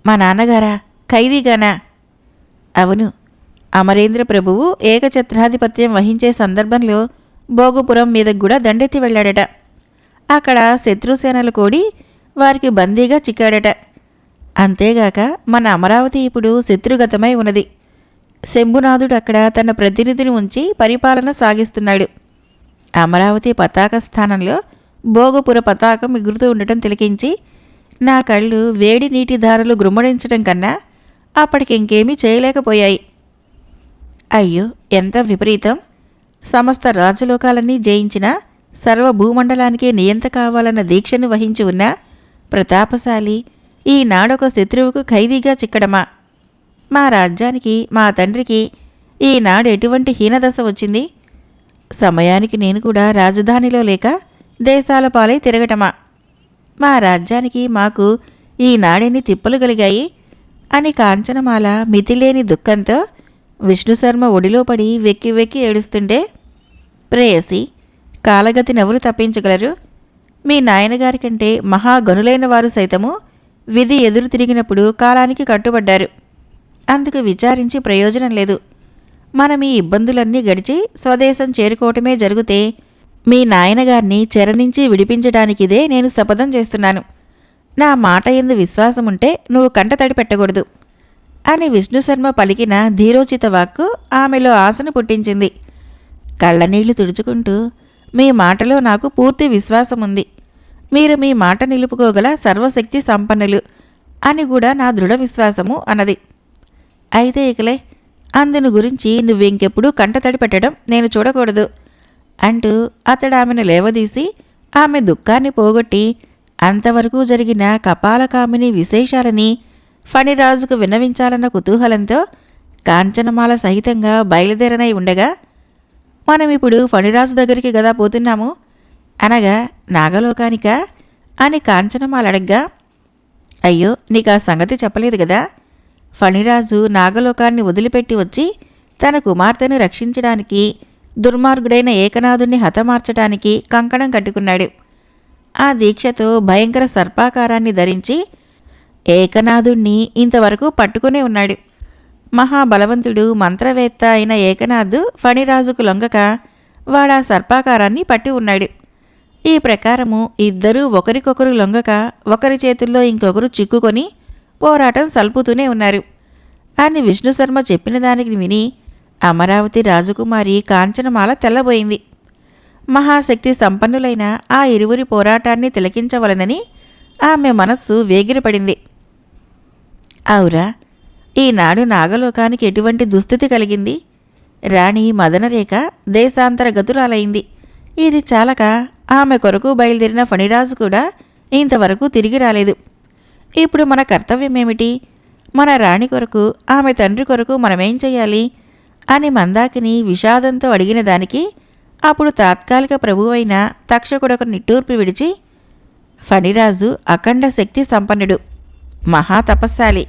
మా నాన్నగారా? ఖైదీగానా? అవును. అమరేంద్ర ప్రభువు ఏకఛత్రాధిపత్యం వహించే సందర్భంలో భోగపురం మీదకు కూడా దండెత్తి వెళ్ళాడట. అక్కడ శత్రుసేనలు కూడి వారికి బందీగా చిక్కాడట. అంతేగాక మన అమరావతి ఇప్పుడు శత్రుగతమై ఉన్నది. శంభునాథుడు అక్కడ తన ప్రతినిధిని ఉంచి పరిపాలన సాగిస్తున్నాడు. అమరావతి పతాక స్థానంలో భోగపుర పతాకం ఎగురుతూ ఉండటం తిలకించి నా కళ్ళు వేడి నీటి ధారలు గ్రుమ్మడించడం కన్నా అప్పటికి ఇంకేమీ చేయలేకపోయాయి. అయ్యో, ఎంత విపరీతం! సమస్త రాజలోకాలన్నీ జయించిన సర్వభూమండలానికి నియంత కావాలన్న దీక్షను వహించి ఉన్న ప్రతాపశాలి ఈనాడొక శత్రువుకు ఖైదీగా చిక్కడమా? మా రాజ్యానికి, మా తండ్రికి ఈనాడు ఎటువంటి హీనదశ వచ్చింది? సమయానికి నేను కూడా రాజధానిలో లేక దేశాల పాలై తిరగటమా? మా రాజ్యానికి, మాకు ఈనాడెన్ని తిప్పలు కలిగాయి అని కాంచనమాల మితిలేని దుఃఖంతో విష్ణుశర్మ ఒడిలో పడి వెక్కి వెక్కి ఏడుస్తుంటే, ప్రేయసి, కాలగతినెవరు తప్పించగలరు? మీ నాయనగారి కంటే మహాగనులైన వారు సైతము విధి ఎదురు తిరిగినప్పుడు కాలానికి కట్టుబడ్డారు. అందుకు విచారించి ప్రయోజనం లేదు. మనం ఈ ఇబ్బందులన్నీ గడిచి స్వదేశం చేరుకోవటమే జరిగితే మీ నాయనగారిని చెర నుంచి విడిపించడానికిదే నేను శపథం చేస్తున్నాను. నా మాట యందు విశ్వాసముంటే నువ్వు కంటతడి పెట్టకూడదు అని విష్ణుశర్మ పలికిన ధీరోచిత వాక్కు ఆమెలో ఆశను పుట్టించింది. కళ్ళనీళ్లు తుడుచుకుంటూ, మీ మాటలో నాకు పూర్తి విశ్వాసముంది. మీరు మీ మాట నిలుపుకోగల సర్వశక్తి సంపన్నులు అని కూడా నా దృఢ విశ్వాసము అన్నది. అయితే ఇకలే, అందును గురించి నువ్వింకెప్పుడూ కంటతడి పెట్టడం నేను చూడకూడదు అంటూ అతడు ఆమెను లేవదీసి ఆమె దుఃఖాన్ని పోగొట్టి అంతవరకు జరిగిన కపాలకామిని విశేషాలని ఫణిరాజుకు విన్నవించాలన్న కుతూహలంతో కాంచనమాల సహితంగా బయలుదేరనై ఉండగా, మనమిప్పుడు ఫణిరాజు దగ్గరికి గదా పోతున్నాము అనగా, నాగలోకానికా అని కాంచనమాల అడగ్గా, అయ్యో, నీకు ఆ సంగతి చెప్పలేదు కదా. ఫణిరాజు నాగలోకాన్ని వదిలిపెట్టి వచ్చి తన కుమార్తెను రక్షించడానికి, దుర్మార్గుడైన ఏకనాథుణ్ణి హతమార్చడానికి కంకణం కట్టుకున్నాడు. ఆ దీక్షతో భయంకర సర్పాకారాన్ని ధరించి ఏకనాథుణ్ణి ఇంతవరకు పట్టుకునే ఉన్నాడు. మహాబలవంతుడు మంత్రవేత్త అయిన ఏకనాథు ఫణిరాజుకు లొంగక వాడా సర్పాకారాన్ని పట్టి ఉన్నాడు. ఈ ప్రకారము ఇద్దరూ ఒకరికొకరు లొంగక ఒకరి చేతుల్లో ఇంకొకరు చిక్కుకొని పోరాటం సల్పుతూనే ఉన్నారు అని విష్ణుశర్మ చెప్పిన దానికి విని అమరావతి రాజకుమారి కాంచనమాల తెల్లబోయింది. మహాశక్తి సంపన్నులైన ఆ ఇరువురి పోరాటాన్ని తిలకించవలనని ఆమె మనస్సు వేగిరపడింది. అవురా, ఈనాడు నాగలోకానికి ఎటువంటి దుస్థితి కలిగింది? రాణి మదనరేఖ దేశాంతరగతురాలైంది. ఇది చాలక ఆమె కొరకు బయలుదేరిన ఫణిరాజు కూడా ఇంతవరకు తిరిగి రాలేదు. ఇప్పుడు మన కర్తవ్యమేమిటి? మన రాణి కొరకు, ఆమె తండ్రి కొరకు మనమేం చెయ్యాలి అని మందాకిని విషాదంతో అడిగిన దానికి అప్పుడు తాత్కాలిక ప్రభువైన తక్షకుడొక నిట్టూర్పు విడిచి, ఫణిరాజు అఖండ శక్తి సంపన్నుడు, మహాతపస్శాలి.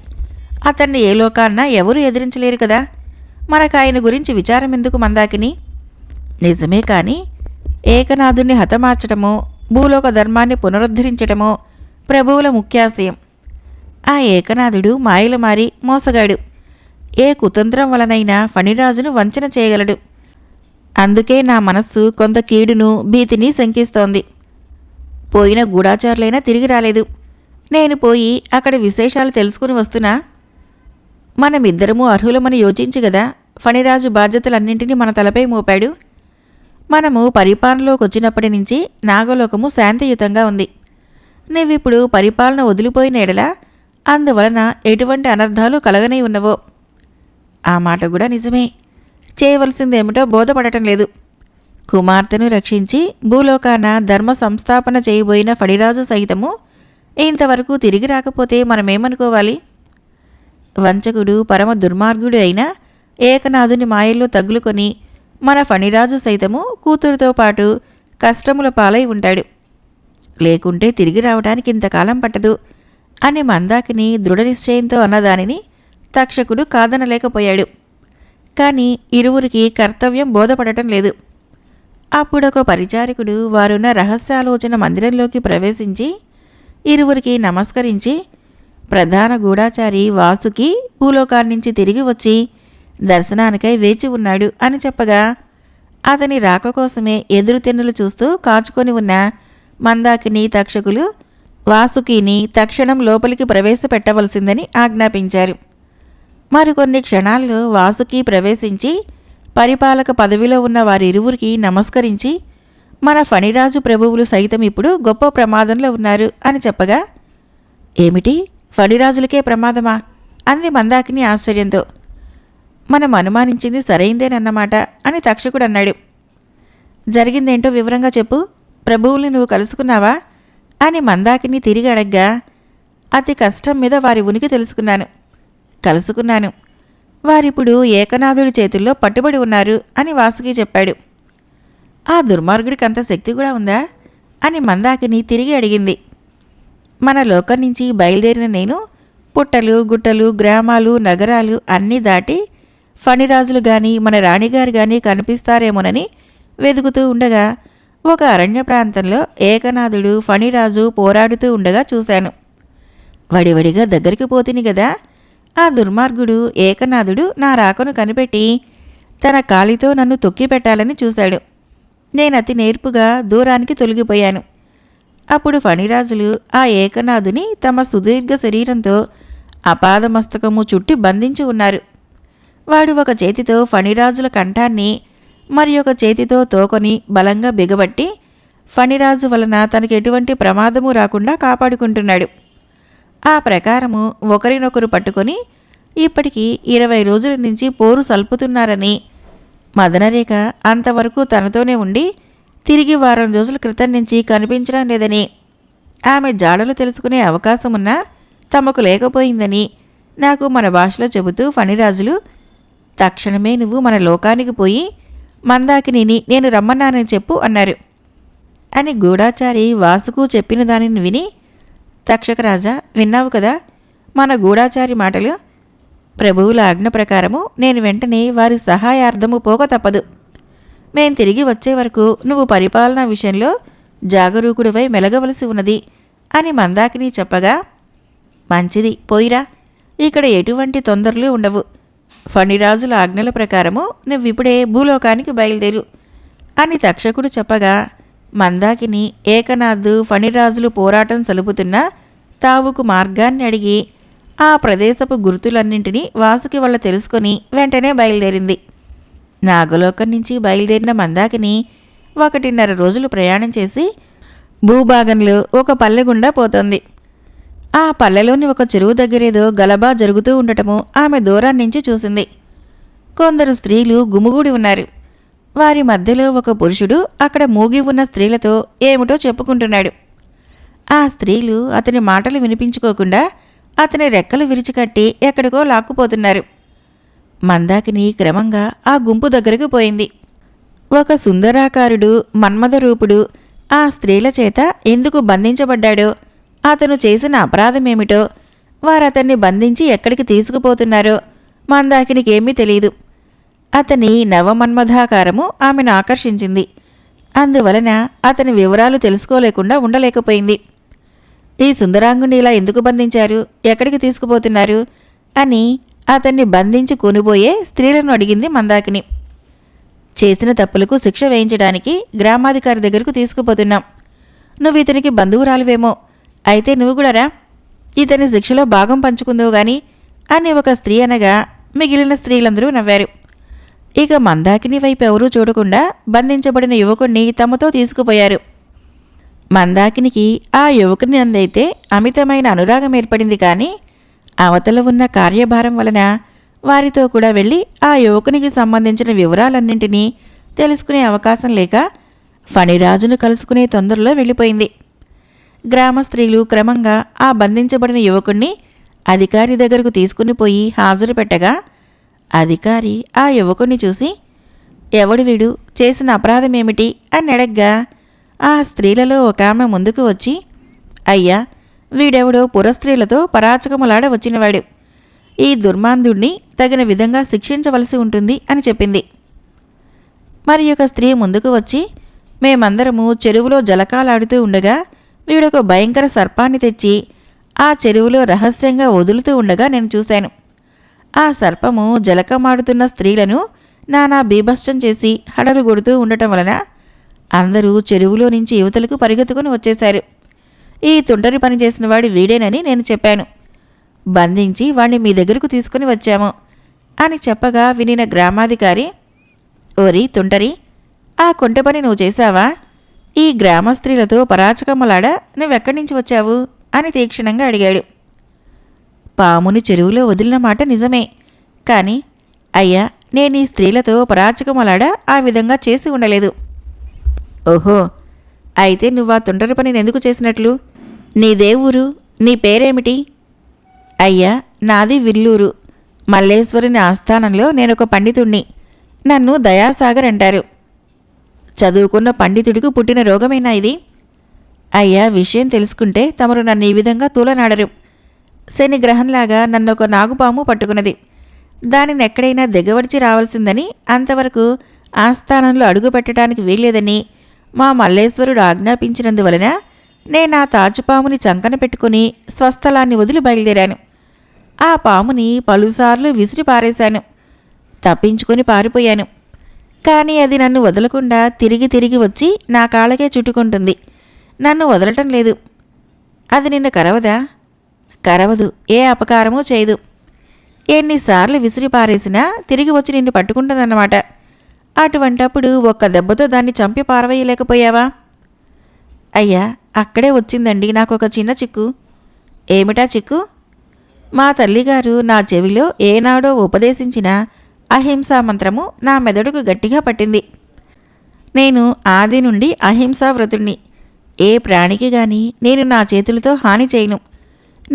అతన్ని ఏ లోకాన్నా ఎవరూ ఎదిరించలేరు కదా. మనకాయన గురించి విచారమెందుకు మందాకిని? నిజమే కాని ఏకనాథుణ్ణి హతమార్చటమో భూలోక ధర్మాన్ని పునరుద్ధరించటమో ప్రభువుల ముఖ్యాశయం. ఆ ఏకనాథుడు మాయలు మారి మోసగాడు. ఏ కుతంత్రం వలనైనా ఫణిరాజును వంచన చేయగలడు. అందుకే నా మనస్సు కొంత కీడును భీతిని శంకిస్తోంది. పోయిన గూఢాచారులైనా తిరిగి రాలేదు. నేను పోయి అక్కడ విశేషాలు తెలుసుకుని వస్తున్నా. మనమిద్దరము అర్హులమని యోచించి గదా ఫణిరాజు బాధ్యతలన్నింటినీ మన తలపై మోపాడు. మనము పరిపాలనలోకి వచ్చినప్పటి నుంచి నాగలోకము శాంతియుతంగా ఉంది. నువ్విప్పుడు పరిపాలన వదిలిపోయిన ఎడల అందువలన ఎటువంటి అనర్థాలు కలగనే ఉన్నవో. ఆ మాట కూడా నిజమే. చేయవలసిందేమిటో బోధపడటం లేదు. కుమార్తెను రక్షించి భూలోకాన ధర్మ సంస్థాపన చేయబోయిన ఫణిరాజు సైతము ఇంతవరకు తిరిగి రాకపోతే మనమేమనుకోవాలి? వంచకుడు పరమ దుర్మార్గుడు అయిన ఏకనాథుని మాయల్లో తగులుకొని మన ఫణిరాజు సైతము కూతురుతో పాటు కష్టముల పాలై ఉంటాడు. లేకుంటే తిరిగి రావడానికి ఇంతకాలం పట్టదు అని మందాకిని దృఢనిశ్చయంతో అన్నదానిని తక్షకుడు కాదనలేకపోయాడు. కాని ఇరువురికి కర్తవ్యం బోధపడటం లేదు. అప్పుడొక పరిచారికుడు వారున్న రహస్యాలోచన మందిరంలోకి ప్రవేశించి ఇరువురికి నమస్కరించి, ప్రధాన గూఢాచారి వాసుకి భూలోకాన్నించి తిరిగి వచ్చి దర్శనానికై వేచి ఉన్నాడు అని చెప్పగా, అతని రాక కోసమే ఎదురుతెన్నులు చూస్తూ కాచుకొని ఉన్న మందాకిని తక్షకులు వాసుకిని తక్షణం లోపలికి ప్రవేశపెట్టవలసిందని ఆజ్ఞాపించారు. మరికొన్ని క్షణాల్లో వాసుకి ప్రవేశించి పరిపాలక పదవిలో ఉన్న వారిరువురికి నమస్కరించి, మన ఫణిరాజు ప్రభువులు సైతం ఇప్పుడు గొప్ప ప్రమాదంలో ఉన్నారు అని చెప్పగా, ఏమిటి, ఫణిరాజులకే ప్రమాదమా? అంది మందాకిని ఆశ్చర్యంతో. మనం అనుమానించింది సరైందేనన్నమాట అని తక్షకుడు అన్నాడు. జరిగిందేంటో వివరంగా చెప్పు. ప్రభువుల్ని నువ్వు కలుసుకున్నావా అని మందాకిని తిరిగి అడగ్గా, అతి కష్టం మీద వారి ఉనికి తెలుసుకున్నాను. కలుసుకున్నాను. వారిప్పుడు ఏకనాథుడి చేతుల్లో పట్టుబడి ఉన్నారు అని వాసుకి చెప్పాడు. ఆ దుర్మార్గుడికి అంత శక్తి కూడా ఉందా అని మందాకిని తిరిగి అడిగింది. మన లోకం నుంచి బయలుదేరిన నేను పుట్టలు గుట్టలు గ్రామాలు నగరాలు అన్నీ దాటి ఫణిరాజులు గాని మన రాణిగారు గాని కనిపిస్తారేమోనని వెదుకుతూ ఉండగా ఒక అరణ్య ప్రాంతంలో ఏకనాథుడు ఫణిరాజు పోరాడుతూ ఉండగా చూశాను. వడివడిగా దగ్గరికి పోతిని గదా. ఆ దుర్మార్గుడు ఏకనాథుడు నా రాకను కనిపెట్టి తన కాలితో నన్ను తొక్కిపెట్టాలని చూశాడు. నేనతి నేర్పుగా దూరానికి తొలగిపోయాను. అప్పుడు ఫణిరాజులు ఆ ఏకనాథుని తమ సుదీర్ఘ శరీరంతో అపాదమస్తకము చుట్టి బంధించి ఉన్నారు. వాడు ఒక చేతితో ఫణిరాజుల కంఠాన్ని మరి ఒక చేతితో తోకొని బలంగా బిగబట్టి ఫణిరాజు వలన తనకు ఎటువంటి ప్రమాదము రాకుండా కాపాడుకుంటున్నాడు. ఆ ప్రకారము ఒకరినొకరు పట్టుకొని ఇప్పటికీ 20 రోజుల నుంచి పోరు సల్పుతున్నారని, మదనరేఖ అంతవరకు తనతోనే ఉండి తిరిగి వారం రోజుల క్రితం నుంచి కనిపించడం లేదని, ఆమె జాడలు తెలుసుకునే అవకాశమున్నా తమకు లేకపోయిందని నాకు మన భాషలో చెబుతూ ఫణిరాజులు, తక్షణమే నువ్వు మన లోకానికి పోయి మందాకిని నేను రమ్మన్నానని చెప్పు అన్నారు అని గూఢాచారి వాసుకు చెప్పిన దానిని విని, తక్షకరాజా, విన్నావు కదా మన గూఢాచారి మాటలు. ప్రభువుల ఆజ్ఞ ప్రకారము నేను వెంటనే వారి సహాయార్థము పోక తప్పదు. మేం తిరిగి వచ్చే వరకు నువ్వు పరిపాలనా విషయంలో జాగరూకుడివై మెలగవలసి ఉన్నది అని మందాకిని చెప్పగా, మంచిది, పోయిరా, ఇక్కడ ఎటువంటి తొందరలు ఉండవు. ఫణిరాజుల ఆజ్ఞల ప్రకారము నువ్విప్పుడే భూలోకానికి బయలుదేరు అని తక్షకుడు చెప్పగా, మందాకిని ఏకనాథు ఫణిరాజులు పోరాటం సలుపుతున్న తావుకు మార్గాన్ని అడిగి ఆ ప్రదేశపు గుర్తులన్నింటినీ వాసుకి వల్ల తెలుసుకొని వెంటనే బయలుదేరింది. నాగలోకం నుంచి బయలుదేరిన మందాకిని 1.5 రోజులు ప్రయాణం చేసి భూభాగంలో ఒక పల్లె గుండా పోతోంది. ఆ పల్లెలోని ఒక చెరువు దగ్గరేదో గలబా జరుగుతూ ఉండటము ఆమె దూరాన్నించి చూసింది. కొందరు స్త్రీలు గుమిగూడి ఉన్నారు. వారి మధ్యలో ఒక పురుషుడు అక్కడ మూగి ఉన్న స్త్రీలతో ఏమిటో చెప్పుకుంటున్నాడు. ఆ స్త్రీలు అతని మాటలు వినిపించుకోకుండా అతని రెక్కలు విరిచికట్టి ఎక్కడికో లాక్కుపోతున్నారు. మందాకిని క్రమంగా ఆ గుంపు దగ్గరకు పోయింది. ఒక సుందరాకారుడు మన్మథరూపుడు ఆ స్త్రీల చేత ఎందుకు బంధించబడ్డాడో, అతను చేసిన అపరాధమేమిటో, వారతన్ని బంధించి ఎక్కడికి తీసుకుపోతున్నారో మందాకినికేమీ తెలీదు. అతని నవమన్మథాకారము ఆమెను ఆకర్షించింది. అందువలన అతని వివరాలు తెలుసుకోలేకుండా ఉండలేకపోయింది. ఈ సుందరాంగుని ఇలా ఎందుకు బంధించారు, ఎక్కడికి తీసుకుపోతున్నారు అని అతన్ని బంధించి కొనిపోయే స్త్రీలను అడిగింది మందాకిని. చేసిన తప్పులకు శిక్ష వేయించడానికి గ్రామాధికారి దగ్గరకు తీసుకుపోతున్నాం. నువ్వు ఇతనికి బంధువురాలువేమో, అయితే నువ్వు కూడా రా, ఇతని శిక్షలో భాగం పంచుకుందువు గాని అని ఒక స్త్రీ అనగా మిగిలిన స్త్రీలందరూ నవ్వారు. ఇక మందాకిని వైపు ఎవరూ చూడకుండా బంధించబడిన యువకుణ్ణి తమతో తీసుకుపోయారు. మందాకినికి ఆ యువకుని అందైతే అమితమైన అనురాగం ఏర్పడింది. కానీ అవతల ఉన్న కార్యభారం వలన వారితో కూడా వెళ్ళి ఆ యువకునికి సంబంధించిన వివరాలన్నింటినీ తెలుసుకునే అవకాశం లేక ఫణిరాజును కలుసుకునే తొందరలో వెళ్ళిపోయింది. గ్రామ స్త్రీలు క్రమంగా ఆ బంధించబడిన యువకుణ్ణి అధికారి దగ్గరకు తీసుకుని పోయి హాజరు పెట్టగా అధికారి ఆ యువకుణ్ణి చూసి, ఎవడు వీడు, చేసిన అపరాధమేమిటి అని అడగ్గా ఆ స్త్రీలలో ఒక ఆమె ముందుకు వచ్చి, అయ్యా, వీడెవడో పురస్త్రీలతో పరాచకములాడ వచ్చినవాడు. ఈ దుర్మాంధుణ్ణి తగిన విధంగా శిక్షించవలసి ఉంటుంది అని చెప్పింది. మరి ఒక స్త్రీ ముందుకు వచ్చి, మేమందరము చెరువులో జలకాలాడుతూ ఉండగా వీడొక భయంకర సర్పాన్ని తెచ్చి ఆ చెరువులో రహస్యంగా వదులుతూ ఉండగా నేను చూశాను. ఆ సర్పము జలకమాడుతున్న స్త్రీలను నానా బీభత్సం చేసి హడలు కొడుతూ ఉండటం వలన అందరూ చెరువులో నుంచి యువతలకు పరిగెత్తుకుని వచ్చేశారు. ఈ తుంటరి పని చేసిన వాడు వీడేనని నేను చెప్పాను. బంధించి వాణ్ణి మీ దగ్గరకు తీసుకుని వచ్చాము అని చెప్పగా వినిన గ్రామాధికారి, ఓరి తుంటరి, ఆ కొంట పని నువ్వు చేశావా? ఈ గ్రామ స్త్రీలతో పరాచకమ్మలాడ నువ్వెక్కడి నుంచి వచ్చావు అని తీక్షణంగా అడిగాడు. పాముని చెరువులో వదిలిన మాట నిజమే, కానీ అయ్యా, నేను ఈ స్త్రీలతో పరాచకమలాడ ఆ విధంగా చేసి ఉండలేదు. ఓహో, అయితే నువ్వు ఆ తుంటరి పనిని ఎందుకు చేసినట్లు? నీదే ఊరు, నీ పేరేమిటి? అయ్యా, నాది విల్లూరు. మల్లేశ్వరుని ఆస్థానంలో నేనొక పండితుణ్ణి. నన్ను దయాసాగర్ అంటారు. చదువుకున్న పండితుడికి పుట్టిన రోగమేనా ఇది? అయ్యా, విషయం తెలుసుకుంటే తమరు నన్ను ఈ విధంగా తూలనాడరు. శని గ్రహంలాగా నన్నొక నాగుపాము పట్టుకున్నది. దానిని ఎక్కడైనా దిగవడిచి రావాల్సిందని, అంతవరకు ఆస్థానంలో అడుగు పెట్టడానికి వీల్లేదని మా మల్లేశ్వరుడు ఆజ్ఞాపించినందువలన నేను ఆ తాచుపాముని చంకన పెట్టుకుని స్వస్థలాన్ని వదిలి బయలుదేరాను. ఆ పాముని పలుసార్లు విసిరి పారేశాను. తప్పించుకొని పారిపోయాను. కానీ అది నన్ను వదలకుండా తిరిగి తిరిగి వచ్చి నా కాళ్ళకే చుట్టుకుంటుంది. నన్ను వదలటం లేదు. అది నిన్ను కరవదా? కరవదు, ఏ అపకారమూ చేయదు. ఎన్నిసార్లు విసిరి పారేసినా తిరిగి వచ్చి నిన్ను పట్టుకుంటుందన్నమాట. అటువంటప్పుడు ఒక్క దెబ్బతో దాన్ని చంపి పారవేయలేకపోయావా? అయ్యా, అక్కడే వచ్చిందండి నాకొక చిన్న చిక్కు. ఏమిటా చిక్కు? మా తల్లిగారు నా చెవిలో ఏనాడో ఉపదేశించిన అహింసా మంత్రము నా మెదడుకు గట్టిగా పట్టింది. నేను ఆది నుండి అహింసా వ్రతుణ్ణి. ఏ ప్రాణికి గాని నేను నా చేతులతో హాని చేయను.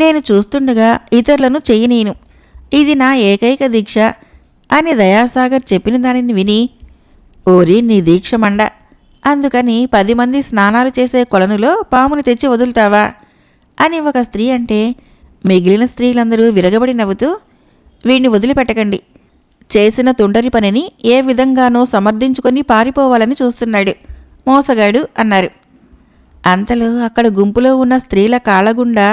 నేను చూస్తుండగా ఇతరులను చెయ్యనీను. ఇది నా ఏకైక దీక్ష అని దయాసాగర్ చెప్పిన దానిని విని, ఓరి నీ దీక్ష మండ, అందుకని 10 మంది స్నానాలు చేసే కొలనులో పాముని తెచ్చి వదులుతావా అని ఒక స్త్రీ అంటే మిగిలిన స్త్రీలందరూ విరగబడి నవ్వుతూ, వీణ్ణి వదిలిపెట్టకండి, చేసిన తుంటరి పనిని ఏ విధంగానో సమర్థించుకొని పారిపోవాలని చూస్తున్నాడు, మోసగాడు అన్నారు. అంతలో అక్కడ గుంపులో ఉన్న స్త్రీల కాళ్ళగుండా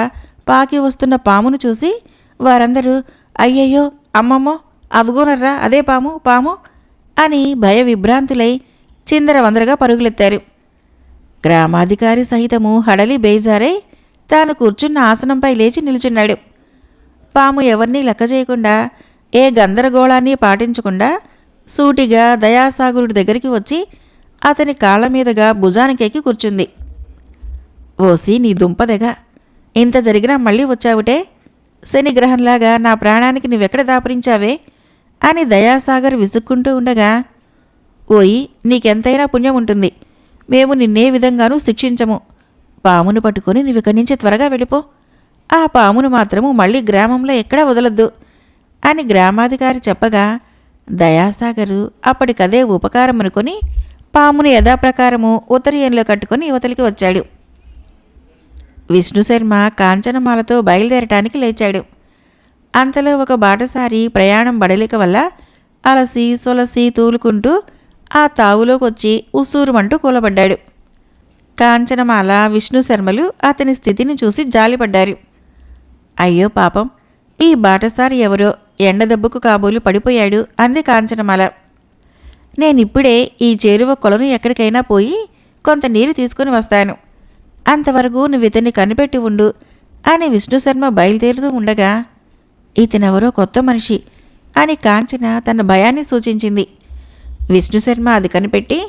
పాకి వస్తున్న పామును చూసి వారందరూ, అయ్యయ్యో, అమ్మమ్మో, అవగోనర్రా, అదే పాము పాము అని భయ విభ్రాంతులై చిందరవందరగా పరుగులెత్తారు. గ్రామాధికారి సహితము హడలి బేజారై తాను కూర్చున్న ఆసనంపై లేచి నిల్చున్నాడు. పాము ఎవరినీ లెక్క చేయకుండా, ఏ గందరగోళాన్ని పాటించకుండా సూటిగా దయాసాగరుడి దగ్గరికి వచ్చి అతని కాళ్ల మీదుగా భుజానికెక్కి కూర్చుంది. ఓసి నీ దుంపదెగ, ఇంత జరిగినా మళ్ళీ వచ్చావుటే, శనిగ్రహంలాగా నా ప్రాణానికి నువ్వెక్కడ దాపురించావే అని దయాసాగర్ విసుక్కుంటూ ఉండగా, ఓయి, నీకెంతైనా పుణ్యం ఉంటుంది, మేము నిన్నే విధంగానూ శిక్షించము. పామును పట్టుకొని నువ్విక్కడి నుంచి త్వరగా వెళ్ళిపో. ఆ పామును మాత్రము మళ్ళీ గ్రామంలో ఎక్కడా వదలొద్దు అని గ్రామాధికారి చెప్పగా దయాసాగరు అప్పటికదే ఉపకారం అనుకొని పామును యథాప్రకారము ఉత్తరీయంలో కట్టుకొని యువతలికి వచ్చాడు. విష్ణుశర్మ కాంచనమాలతో బయలుదేరటానికి లేచాడు. అంతలో ఒక బాటసారి ప్రయాణం బడలిక వల్ల అలసి సొలసి తూలుకుంటూ ఆ తావులోకొచ్చి ఉసూరుమంటూ కూలబడ్డాడు. కాంచనమాల విష్ణుశర్మలు అతని స్థితిని చూసి జాలిపడ్డారు. అయ్యో పాపం, ఈ బాటసారి ఎవరో ఎండదెబ్బకు కాబోలు పడిపోయాడు అంది కాంచనమాల. నేనిప్పుడే ఈ చేరువ కొలను ఎక్కడికైనా పోయి కొంత నీరు తీసుకుని వస్తాను, అంతవరకు నువ్వు ఇతన్ని కనిపెట్టి ఉండు అని విష్ణుశర్మ బయలుదేరుతూ ఉండగా, ఇతనెవరో కొత్త మనిషి అని కాంచన తన భయాన్ని సూచించింది. విష్ణుశర్మ అది కనిపెట్టి,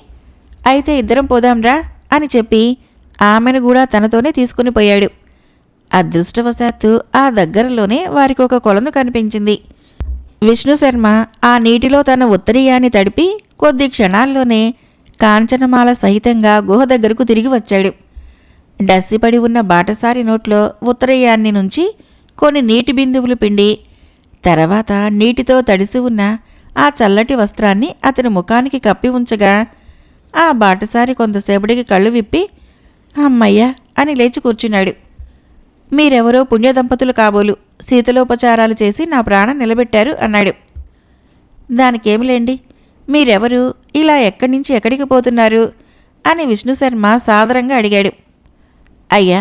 అయితే ఇద్దరం పోదాంరా అని చెప్పి ఆమెను కూడా తనతోనే తీసుకుని పోయాడు. అదృష్టవశాత్తు ఆ దగ్గరలోనే వారికి ఒక కొలను కనిపించింది. విష్ణుశర్మ ఆ నీటిలో తన ఉత్తరీయాన్ని తడిపి కొద్ది క్షణాల్లోనే కాంచనమాల సహితంగా గుహ దగ్గరకు తిరిగి వచ్చాడు. డస్సిపడి ఉన్న బాటసారి నోట్లో ఉత్తరీయాన్ని నుంచి కొన్ని నీటి బిందువులు పిండి తర్వాత నీటితో తడిసి ఉన్న ఆ చల్లటి వస్త్రాన్ని అతని ముఖానికి కప్పి ఉంచగా ఆ బాటసారి కొంతసేపటికి కళ్ళు విప్పి అమ్మయ్య అని లేచి కూర్చున్నాడు. మీరెవరో పుణ్యదంపతులు కాబోలు శీతలోపచారాలు చేసి నా ప్రాణం నిలబెట్టారు అన్నాడు. దానికేమిలేండి, మీరెవరు, ఇలా ఎక్కడి నుంచి ఎక్కడికి పోతున్నారు అని విష్ణుశర్మ సాదరంగా అడిగాడు. అయ్యా,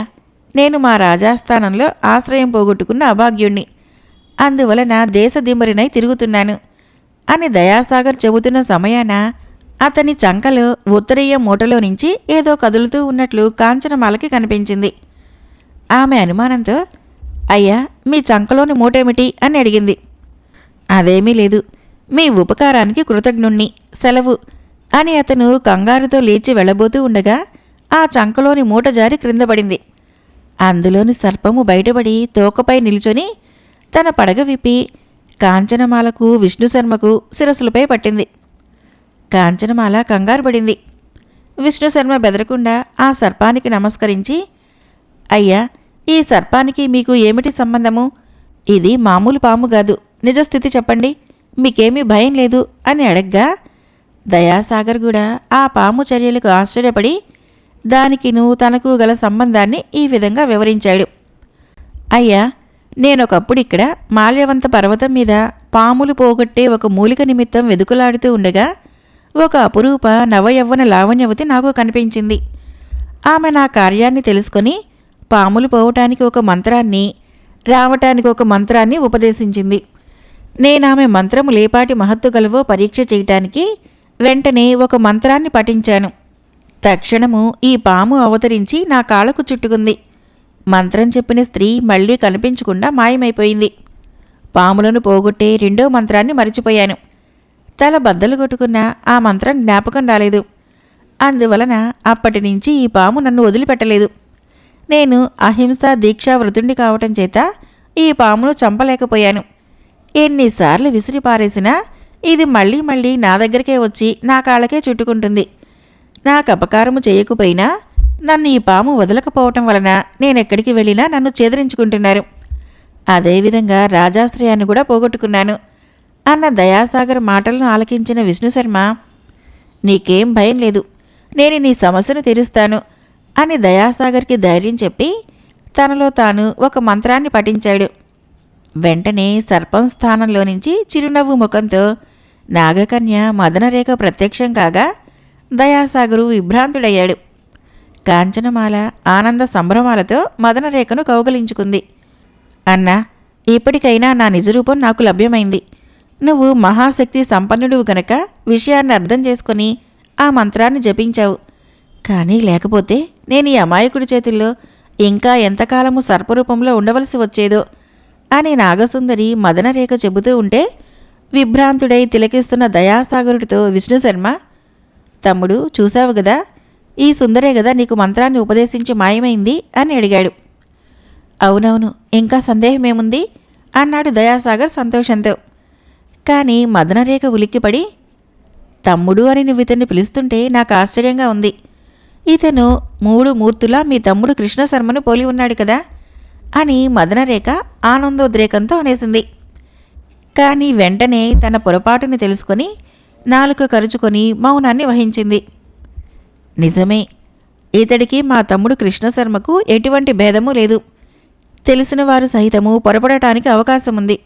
నేను మా రాజాస్థానంలో ఆశ్రయం పోగొట్టుకున్న అభాగ్యుణ్ణి, అందువలన దేశదిమ్మరినై తిరుగుతున్నాను అని దయాసాగర్ చెబుతున్న సమయాన అతని చంకలో ఉత్తరీయ మూటలో నుంచి ఏదో కదులుతూ ఉన్నట్లు కాంచనమాలకి కనిపించింది. ఆమె అనుమానంతో, అయ్యా, మీ చంకలోని మూటేమిటి అని అడిగింది. అదేమీ లేదు, మీ ఉపకారానికి కృతజ్ఞుణ్ణి, సెలవు అని అతను కంగారుతో లేచి వెళ్ళబోతూ ఉండగా ఆ చంకలోని మూట జారి క్రిందపడింది. అందులోని సర్పము బయటపడి తోకపై నిల్చొని తన పడగ విప్పి కాంచనమాలకు విష్ణుశర్మకు శిరస్సులపై పట్టింది. కాంచనమాల కంగారు పడింది. విష్ణుశర్మ బెదరకుండా ఆ సర్పానికి నమస్కరించి, అయ్యా, ఈ సర్పానికి మీకు ఏమిటి సంబంధము? ఇది మామూలు పాము కాదు, నిజస్థితి చెప్పండి, మీకేమీ భయం లేదు అని అడగ్గా దయాసాగర్ కూడా ఆ పాము చర్యలకు ఆశ్చర్యపడి దానికిను తనకు గల సంబంధాన్ని ఈ విధంగా వివరించాడు. అయ్యా, నేనొకప్పుడిక్కడ మాల్యవంత పర్వతం మీద పాములు పోగొట్టే ఒక మూలిక నిమిత్తం వెదుకులాడుతూ ఉండగా ఒక అపురూప నవయవ్వన లావణ్యవతి నాకు కనిపించింది. ఆమె నా కార్యాన్ని తెలుసుకొని పాములు పోవటానికి ఒక మంత్రాన్ని, రావటానికి ఒక మంత్రాన్ని ఉపదేశించింది. నేనామె మంత్రము లేపాటి మహత్తు గలవో పరీక్ష చేయటానికి వెంటనే ఒక మంత్రాన్ని పఠించాను. తక్షణము ఈ పాము అవతరించి నా కాళ్ళకు చుట్టుకుంది. మంత్రం చెప్పిన స్త్రీ మళ్లీ కనిపించకుండా మాయమైపోయింది. పాములను పోగొట్టే రెండో మంత్రాన్ని మరిచిపోయాను. తల బద్దలు కొట్టుకున్న ఆ మంత్రం జ్ఞాపకం రాలేదు. అందువలన అప్పటి నుంచి ఈ పాము నన్ను వదిలిపెట్టలేదు. నేను అహింసా దీక్షా వృతుణ్ణి కావటం చేత ఈ పామును చంపలేకపోయాను. ఎన్నిసార్లు విసిరి పారేసినా ఇది మళ్ళీ మళ్ళీ నా దగ్గరికే వచ్చి నా కాళ్ళకే చుట్టుకుంటుంది. నాకు అపకారము చేయకపోయినా నన్ను ఈ పాము వదలకపోవటం వలన నేనెక్కడికి వెళ్ళినా నన్ను చేదరించుకుంటున్నారు. అదేవిధంగా రాజాశ్రయాన్ని కూడా పోగొట్టుకున్నాను అన్న దయాసాగర్ మాటలను ఆలకించిన విష్ణుశర్మ, నీకేం భయం లేదు, నేను నీ సమస్యను తీరుస్తాను అని దయాసాగర్కి ధైర్యం చెప్పి తనలో తాను ఒక మంత్రాన్ని పఠించాడు. వెంటనే సర్పం స్థానంలో నుంచి చిరునవ్వు ముఖంతో నాగకన్య మదనరేఖ ప్రత్యక్షం కాగా దయాసాగరు విభ్రాంతుడయ్యాడు. కాంచనమాల ఆనంద సంభ్రమాలతో మదనరేఖను కౌగలించుకుంది. అన్నా, ఇప్పటికైనా నా నిజరూపం నాకు లభ్యమైంది. నువ్వు మహాశక్తి సంపన్నుడువు గనక విషయాన్ని అర్థం చేసుకుని ఆ మంత్రాన్ని జపించావు. కానీ లేకపోతే నేను ఈ అమాయకుడి చేతుల్లో ఇంకా ఎంతకాలము సర్పరూపంలో ఉండవలసి వచ్చేదో అని నాగసుందరి మదనరేఖ చెబుతూ ఉంటే విభ్రాంతుడై తిలకిస్తున్న దయాసాగరుడితో విష్ణుశర్మ, తమ్ముడు, చూశావు గదా, ఈ సుందరే గదా నీకు మంత్రాన్ని ఉపదేశించి మాయమైంది అని అడిగాడు. అవునవును, ఇంకా సందేహమేముంది అన్నాడు దయాసాగర్ సంతోషంతో. కానీ మదనరేఖ ఉలిక్కిపడి, తమ్ముడు అని నువ్వు ఇతన్ని పిలుస్తుంటే నాకు ఆశ్చర్యంగా ఉంది. ఇతను 3 మూర్తులా మీ తమ్ముడు కృష్ణశర్మను పోలి ఉన్నాడు కదా అని మదనరేఖ ఆనందోద్రేకంతో అనేసింది. కానీ వెంటనే తన పొరపాటుని తెలుసుకొని నాలుక కరుచుకొని మౌనాన్ని వహించింది. నిజమే. ఇతడికి మా తమ్ముడు కృష్ణశర్మకు ఎటువంటి భేదమూ లేదు. తెలిసిన వారు సహితము పొరపడటానికి అవకాశముంది.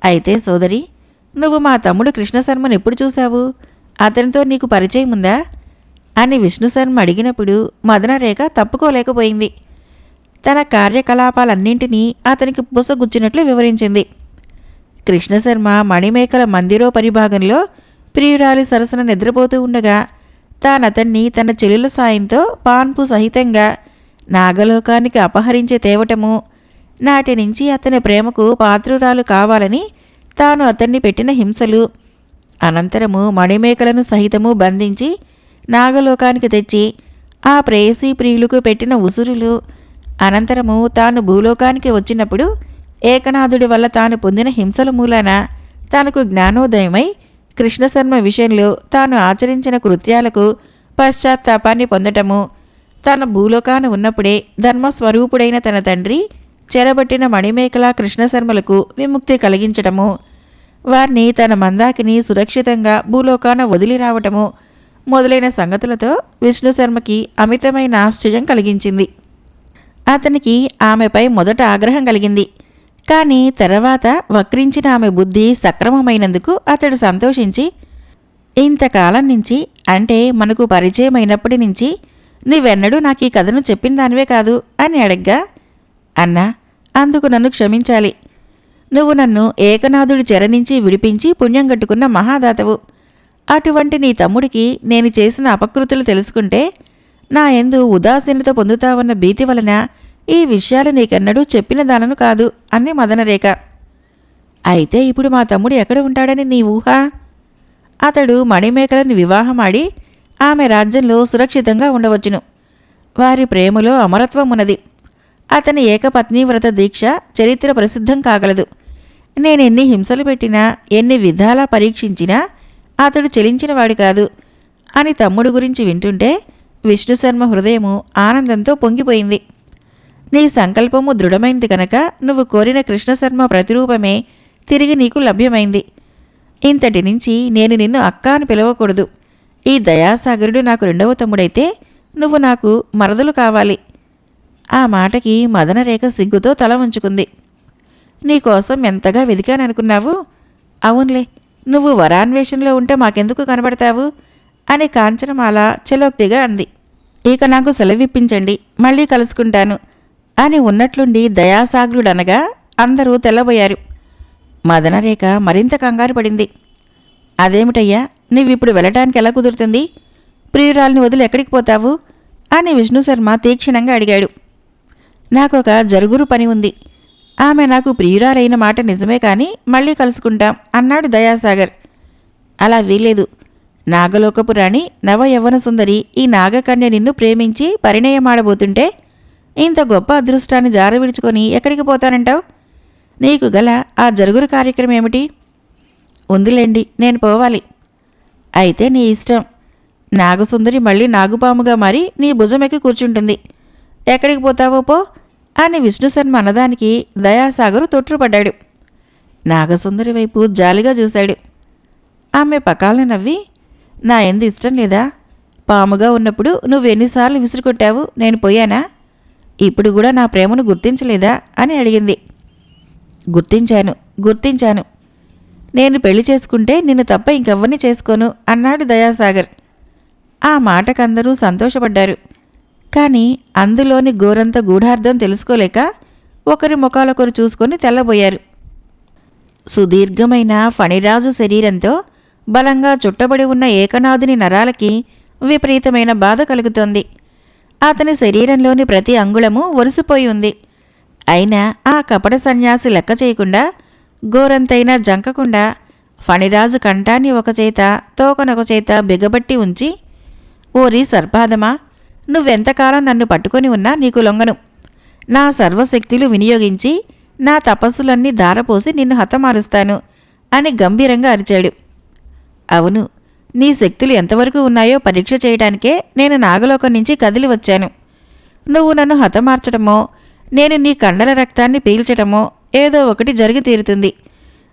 అయితే సోదరి, నువ్వు మా తమ్ముడు కృష్ణశర్మను ఎప్పుడు చూశావు? అతనితో నీకు పరిచయం ఉందా అని విష్ణుశర్మ అడిగినప్పుడు మదనరేఖ తప్పుకోలేకపోయింది. తన కార్యకలాపాలన్నింటినీ అతనికి పూసగుచ్చినట్లు వివరించింది. కృష్ణశర్మ మణిమేకల మందిరో పరిభాగంలో ప్రియురాలి సరసన నిద్రపోతూ ఉండగా తానతన్ని తన చెల్లెల సాయంతో పాన్పు సహితంగా నాగలోకానికి అపహరించి తేవటము, నాటి నుంచి అతని ప్రేమకు పాత్రురాలు కావాలని తాను అతన్ని పెట్టిన హింసలు, అనంతరము మణిమేకలను సహితము బంధించి నాగలోకానికి తెచ్చి ఆ ప్రేయసీ ప్రియులకు పెట్టిన ఉసురులు, అనంతరము తాను భూలోకానికి వచ్చినప్పుడు ఏకనాథుడి వల్ల తాను పొందిన హింసల మూలాన తనకు జ్ఞానోదయమై కృష్ణశర్మ విషయంలో తాను ఆచరించిన కృత్యాలకు పశ్చాత్తాపాన్ని పొందటము, తన భూలోకాన ఉన్నప్పుడే ధర్మస్వరూపుడైన తన తండ్రి చెరబట్టిన మణిమేకల కృష్ణశర్మలకు విముక్తి కలిగించటము, వారిని తన మందాకిని సురక్షితంగా భూలోకాన వదిలి రావటము మొదలైన సంగతులతో విష్ణుశర్మకి అమితమైన ఆశ్చర్యం కలిగించింది. అతనికి ఆమెపై మొదట ఆగ్రహం కలిగింది. కానీ తర్వాత వక్రించిన ఆమె బుద్ధి సక్రమమైనందుకు అతడు సంతోషించి, ఇంతకాలం నుంచి, అంటే మనకు పరిచయమైనప్పటి నుంచి నీవెన్నడూ నాకు ఈ కథను చెప్పిన దానివే కాదు అని అడగ్గా, అన్నా, అందుకు నన్ను క్షమించాలి. నువ్వు నన్ను ఏకనాథుడి చెర నుంచి విడిపించి పుణ్యం కట్టుకున్న మహాదాతవు. అటువంటి నీ తమ్ముడికి నేను చేసిన అపకృతులు తెలుసుకుంటే నా యందు ఉదాసీనత పొందుతావన్న భీతి వలన ఈ విషయాలు నీకెన్నడూ చెప్పిన దానను కాదు అంది మదనరేఖ. అయితే ఇప్పుడు మా తమ్ముడు ఎక్కడ ఉంటాడని నీ ఊహ? అతడు మణిమేకలను వివాహమాడి ఆమె రాజ్యంలో సురక్షితంగా ఉండవచ్చును. వారి ప్రేమలో అమరత్వం ఉన్నది. అతని ఏకపత్నీవ్రత దీక్ష చరిత్ర ప్రసిద్ధం కాగలదు. నేనెన్ని హింసలు పెట్టినా, ఎన్ని విధాలా పరీక్షించినా అతడు చెలించినవాడి కాదు అని తమ్ముడు గురించి వింటుంటే విష్ణుశర్మ హృదయము ఆనందంతో పొంగిపోయింది. నీ సంకల్పము దృఢమైంది కనుక నువ్వు కోరిన కృష్ణశర్మ ప్రతిరూపమే తిరిగి నీకు లభ్యమైంది. ఇంతటి నుంచి నేను నిన్ను అక్క అని పిలవకూడదు. ఈ దయాసాగరుడు నాకు రెండవ తమ్ముడైతే నువ్వు నాకు మరదలు కావాలి. ఆ మాటకి మదనరేఖ సిగ్గుతో తల ఉంచుకుంది. నీకోసం ఎంతగా వెదికాననుకున్నావు? అవునులే, నువ్వు వరాన్వేషణలో ఉంటే మాకెందుకు కనబడతావు అని కాంచనమాల చెలోక్తిగా అంది. ఇక నాకు సెలవిప్పించండి, మళ్ళీ కలుసుకుంటాను అని ఉన్నట్లుండి దయాసాగరుడనగా అందరూ తెల్లబోయారు. మదనరేఖ మరింత కంగారు పడింది. అదేమిటయ్యా, నువ్విప్పుడు వెళ్ళటానికి ఎలా కుదురుతుంది? ప్రియురాల్ని వదిలి ఎక్కడికి పోతావు అని విష్ణుశర్మ తీక్షణంగా అడిగాడు. నాకొక జరుగురు పని ఉంది. ఆమె నాకు ప్రియురాలైన మాట నిజమే కానీ మళ్ళీ కలుసుకుంటాం అన్నాడు దయాసాగర్. అలా వీలేదు. నాగలోకపు రాణి నవయవ్వన సుందరి ఈ నాగకన్య నిన్ను ప్రేమించి పరిణయమాడబోతుంటే ఇంత గొప్ప అదృష్టాన్ని జారవిడుచుకొని ఎక్కడికి పోతానంటావు? నీకు గల ఆ జరుగురు కార్యక్రమం ఏమిటి? ఉందిలేండి, నేను పోవాలి. అయితే నీ ఇష్టం. నాగసుందరి మళ్ళీ నాగుపాముగా మారి నీ భుజమెక్కి కూర్చుంటుంది. ఎక్కడికి పోతావో పో అని విష్ణుశర్మ అన్నదానికి దయాసాగరు తొట్టుపడ్డాడు. నాగసుందరి వైపు జాలిగా చూశాడు. ఆమె పకాలను నవ్వి, నా ఎందు ఇష్టం లేదా? పాముగా ఉన్నప్పుడు నువ్వెన్నిసార్లు విసిరికొట్టావు, నేను పోయానా? ఇప్పుడు కూడా నా ప్రేమను గుర్తించలేదా అని అడిగింది. గుర్తించాను. నేను పెళ్లి చేసుకుంటే నిన్ను తప్ప ఇంకెవ్వరిని చేసుకోను అన్నాడు దయాసాగర్. ఆ మాటకందరూ సంతోషపడ్డారు. కానీ అందులోని గోరంత గూఢార్థం తెలుసుకోలేక ఒకరి ముఖాలొకరు చూసుకొని తెల్లబోయారు. సుదీర్ఘమైన ఫణిరాజు శరీరంతో బలంగా చుట్టబడి ఉన్న ఏకనాథుని నరాలకి విపరీతమైన బాధ కలుగుతోంది. అతని శరీరంలోని ప్రతి అంగుళము ఒరిసిపోయి ఉంది. అయినా ఆ కపట సన్యాసి లెక్క చేయకుండా, గోరంతైనా జంకకుండా ఫణిరాజు కంఠాన్ని ఒక చేత తోకనొక చేత బిగబట్టి ఉంచి, ఓరి సర్పాదమా, నువ్వెంతకాలం నన్ను పట్టుకొని ఉన్నా నీకు లొంగను. నా సర్వశక్తులు వినియోగించి నా తపస్సులన్నీ ధారపోసి నిన్ను హతమారుస్తాను అని గంభీరంగా అరిచాడు. అవును, నీ శక్తులు ఎంతవరకు ఉన్నాయో పరీక్ష చేయడానికే నేను నాగలోకం నుంచి కదిలి వచ్చాను. నువ్వు నన్ను హతమార్చడమో, నేను నీ కండల రక్తాన్ని పీల్చటమో ఏదో ఒకటి జరిగి తీరుతుంది.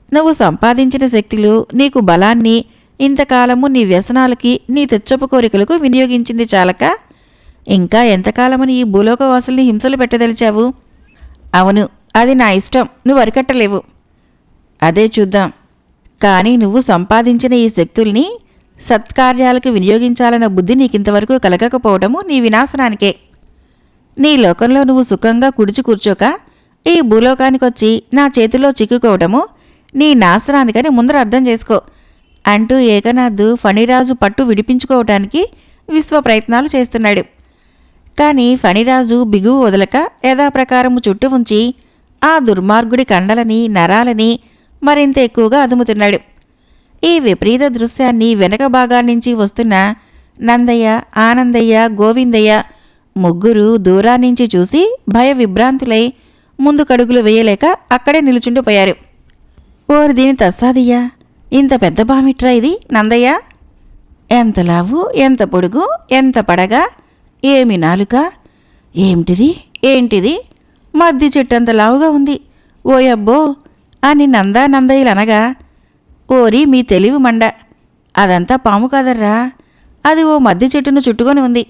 నువ్వు సంపాదించిన శక్తులు నీకు బలాన్ని, ఇంతకాలము నీ వ్యసనాలకి, నీ తెచ్చపు కోరికలకు వినియోగించింది చాలక ఇంకా ఎంతకాలమని ఈ భూలోకవాసుల్ని హింసలు పెట్టదలిచావు? అవును, అది నా ఇష్టం, నువ్వు అరికట్టలేవు. అదే చూద్దాం. కానీ నువ్వు సంపాదించిన ఈ శక్తుల్ని సత్కార్యాలకు వినియోగించాలన్న బుద్ధి నీకింతవరకు కలగకపోవడము నీ వినాశనానికే. నీ లోకంలో నువ్వు సుఖంగా కుడిచి కూర్చోక ఈ భూలోకానికొచ్చి నా చేతిలో చిక్కుకోవటము నీ నాశనానికని ముందర అర్థం చేసుకో అంటూ ఏకనాథ్ ఫణిరాజు పట్టు విడిపించుకోవటానికి విశ్వ ప్రయత్నాలు చేస్తున్నాడు. కానీ ఫణిరాజు బిగువు వదలక యథాప్రకారము చుట్టూ ఉంచి ఆ దుర్మార్గుడి కండలని, నరాలని మరింత ఎక్కువగా అదుముతున్నాడు. ఈ విపరీత దృశ్యాన్ని వెనక భాగాన్నించి వస్తున్న నందయ్య, ఆనందయ్య, గోవిందయ్య ముగ్గురు దూరాన్నించి చూసి భయ విభ్రాంతులై ముందు కడుగులు వేయలేక అక్కడే నిలుచుండిపోయారు. ఓరి దీని తస్సాదియ్యా, ఇంత పెద్ద బామిట్రా ఇది నందయ్య. ఎంత లావు, ఎంత పొడుగు, ఎంత పడగా, ఏమి నాలుక, ఏమిటిది ఏంటిది, మద్ది చెట్టంత లావుగా ఉంది, ఓయబ్బో అని నందయ్యలనగా, ఓరి మీ తెలివి మండ, అదంతా పాము కాదర్రా, అది ఓ మద్ది చెట్టును చుట్టుకొని ఉంది,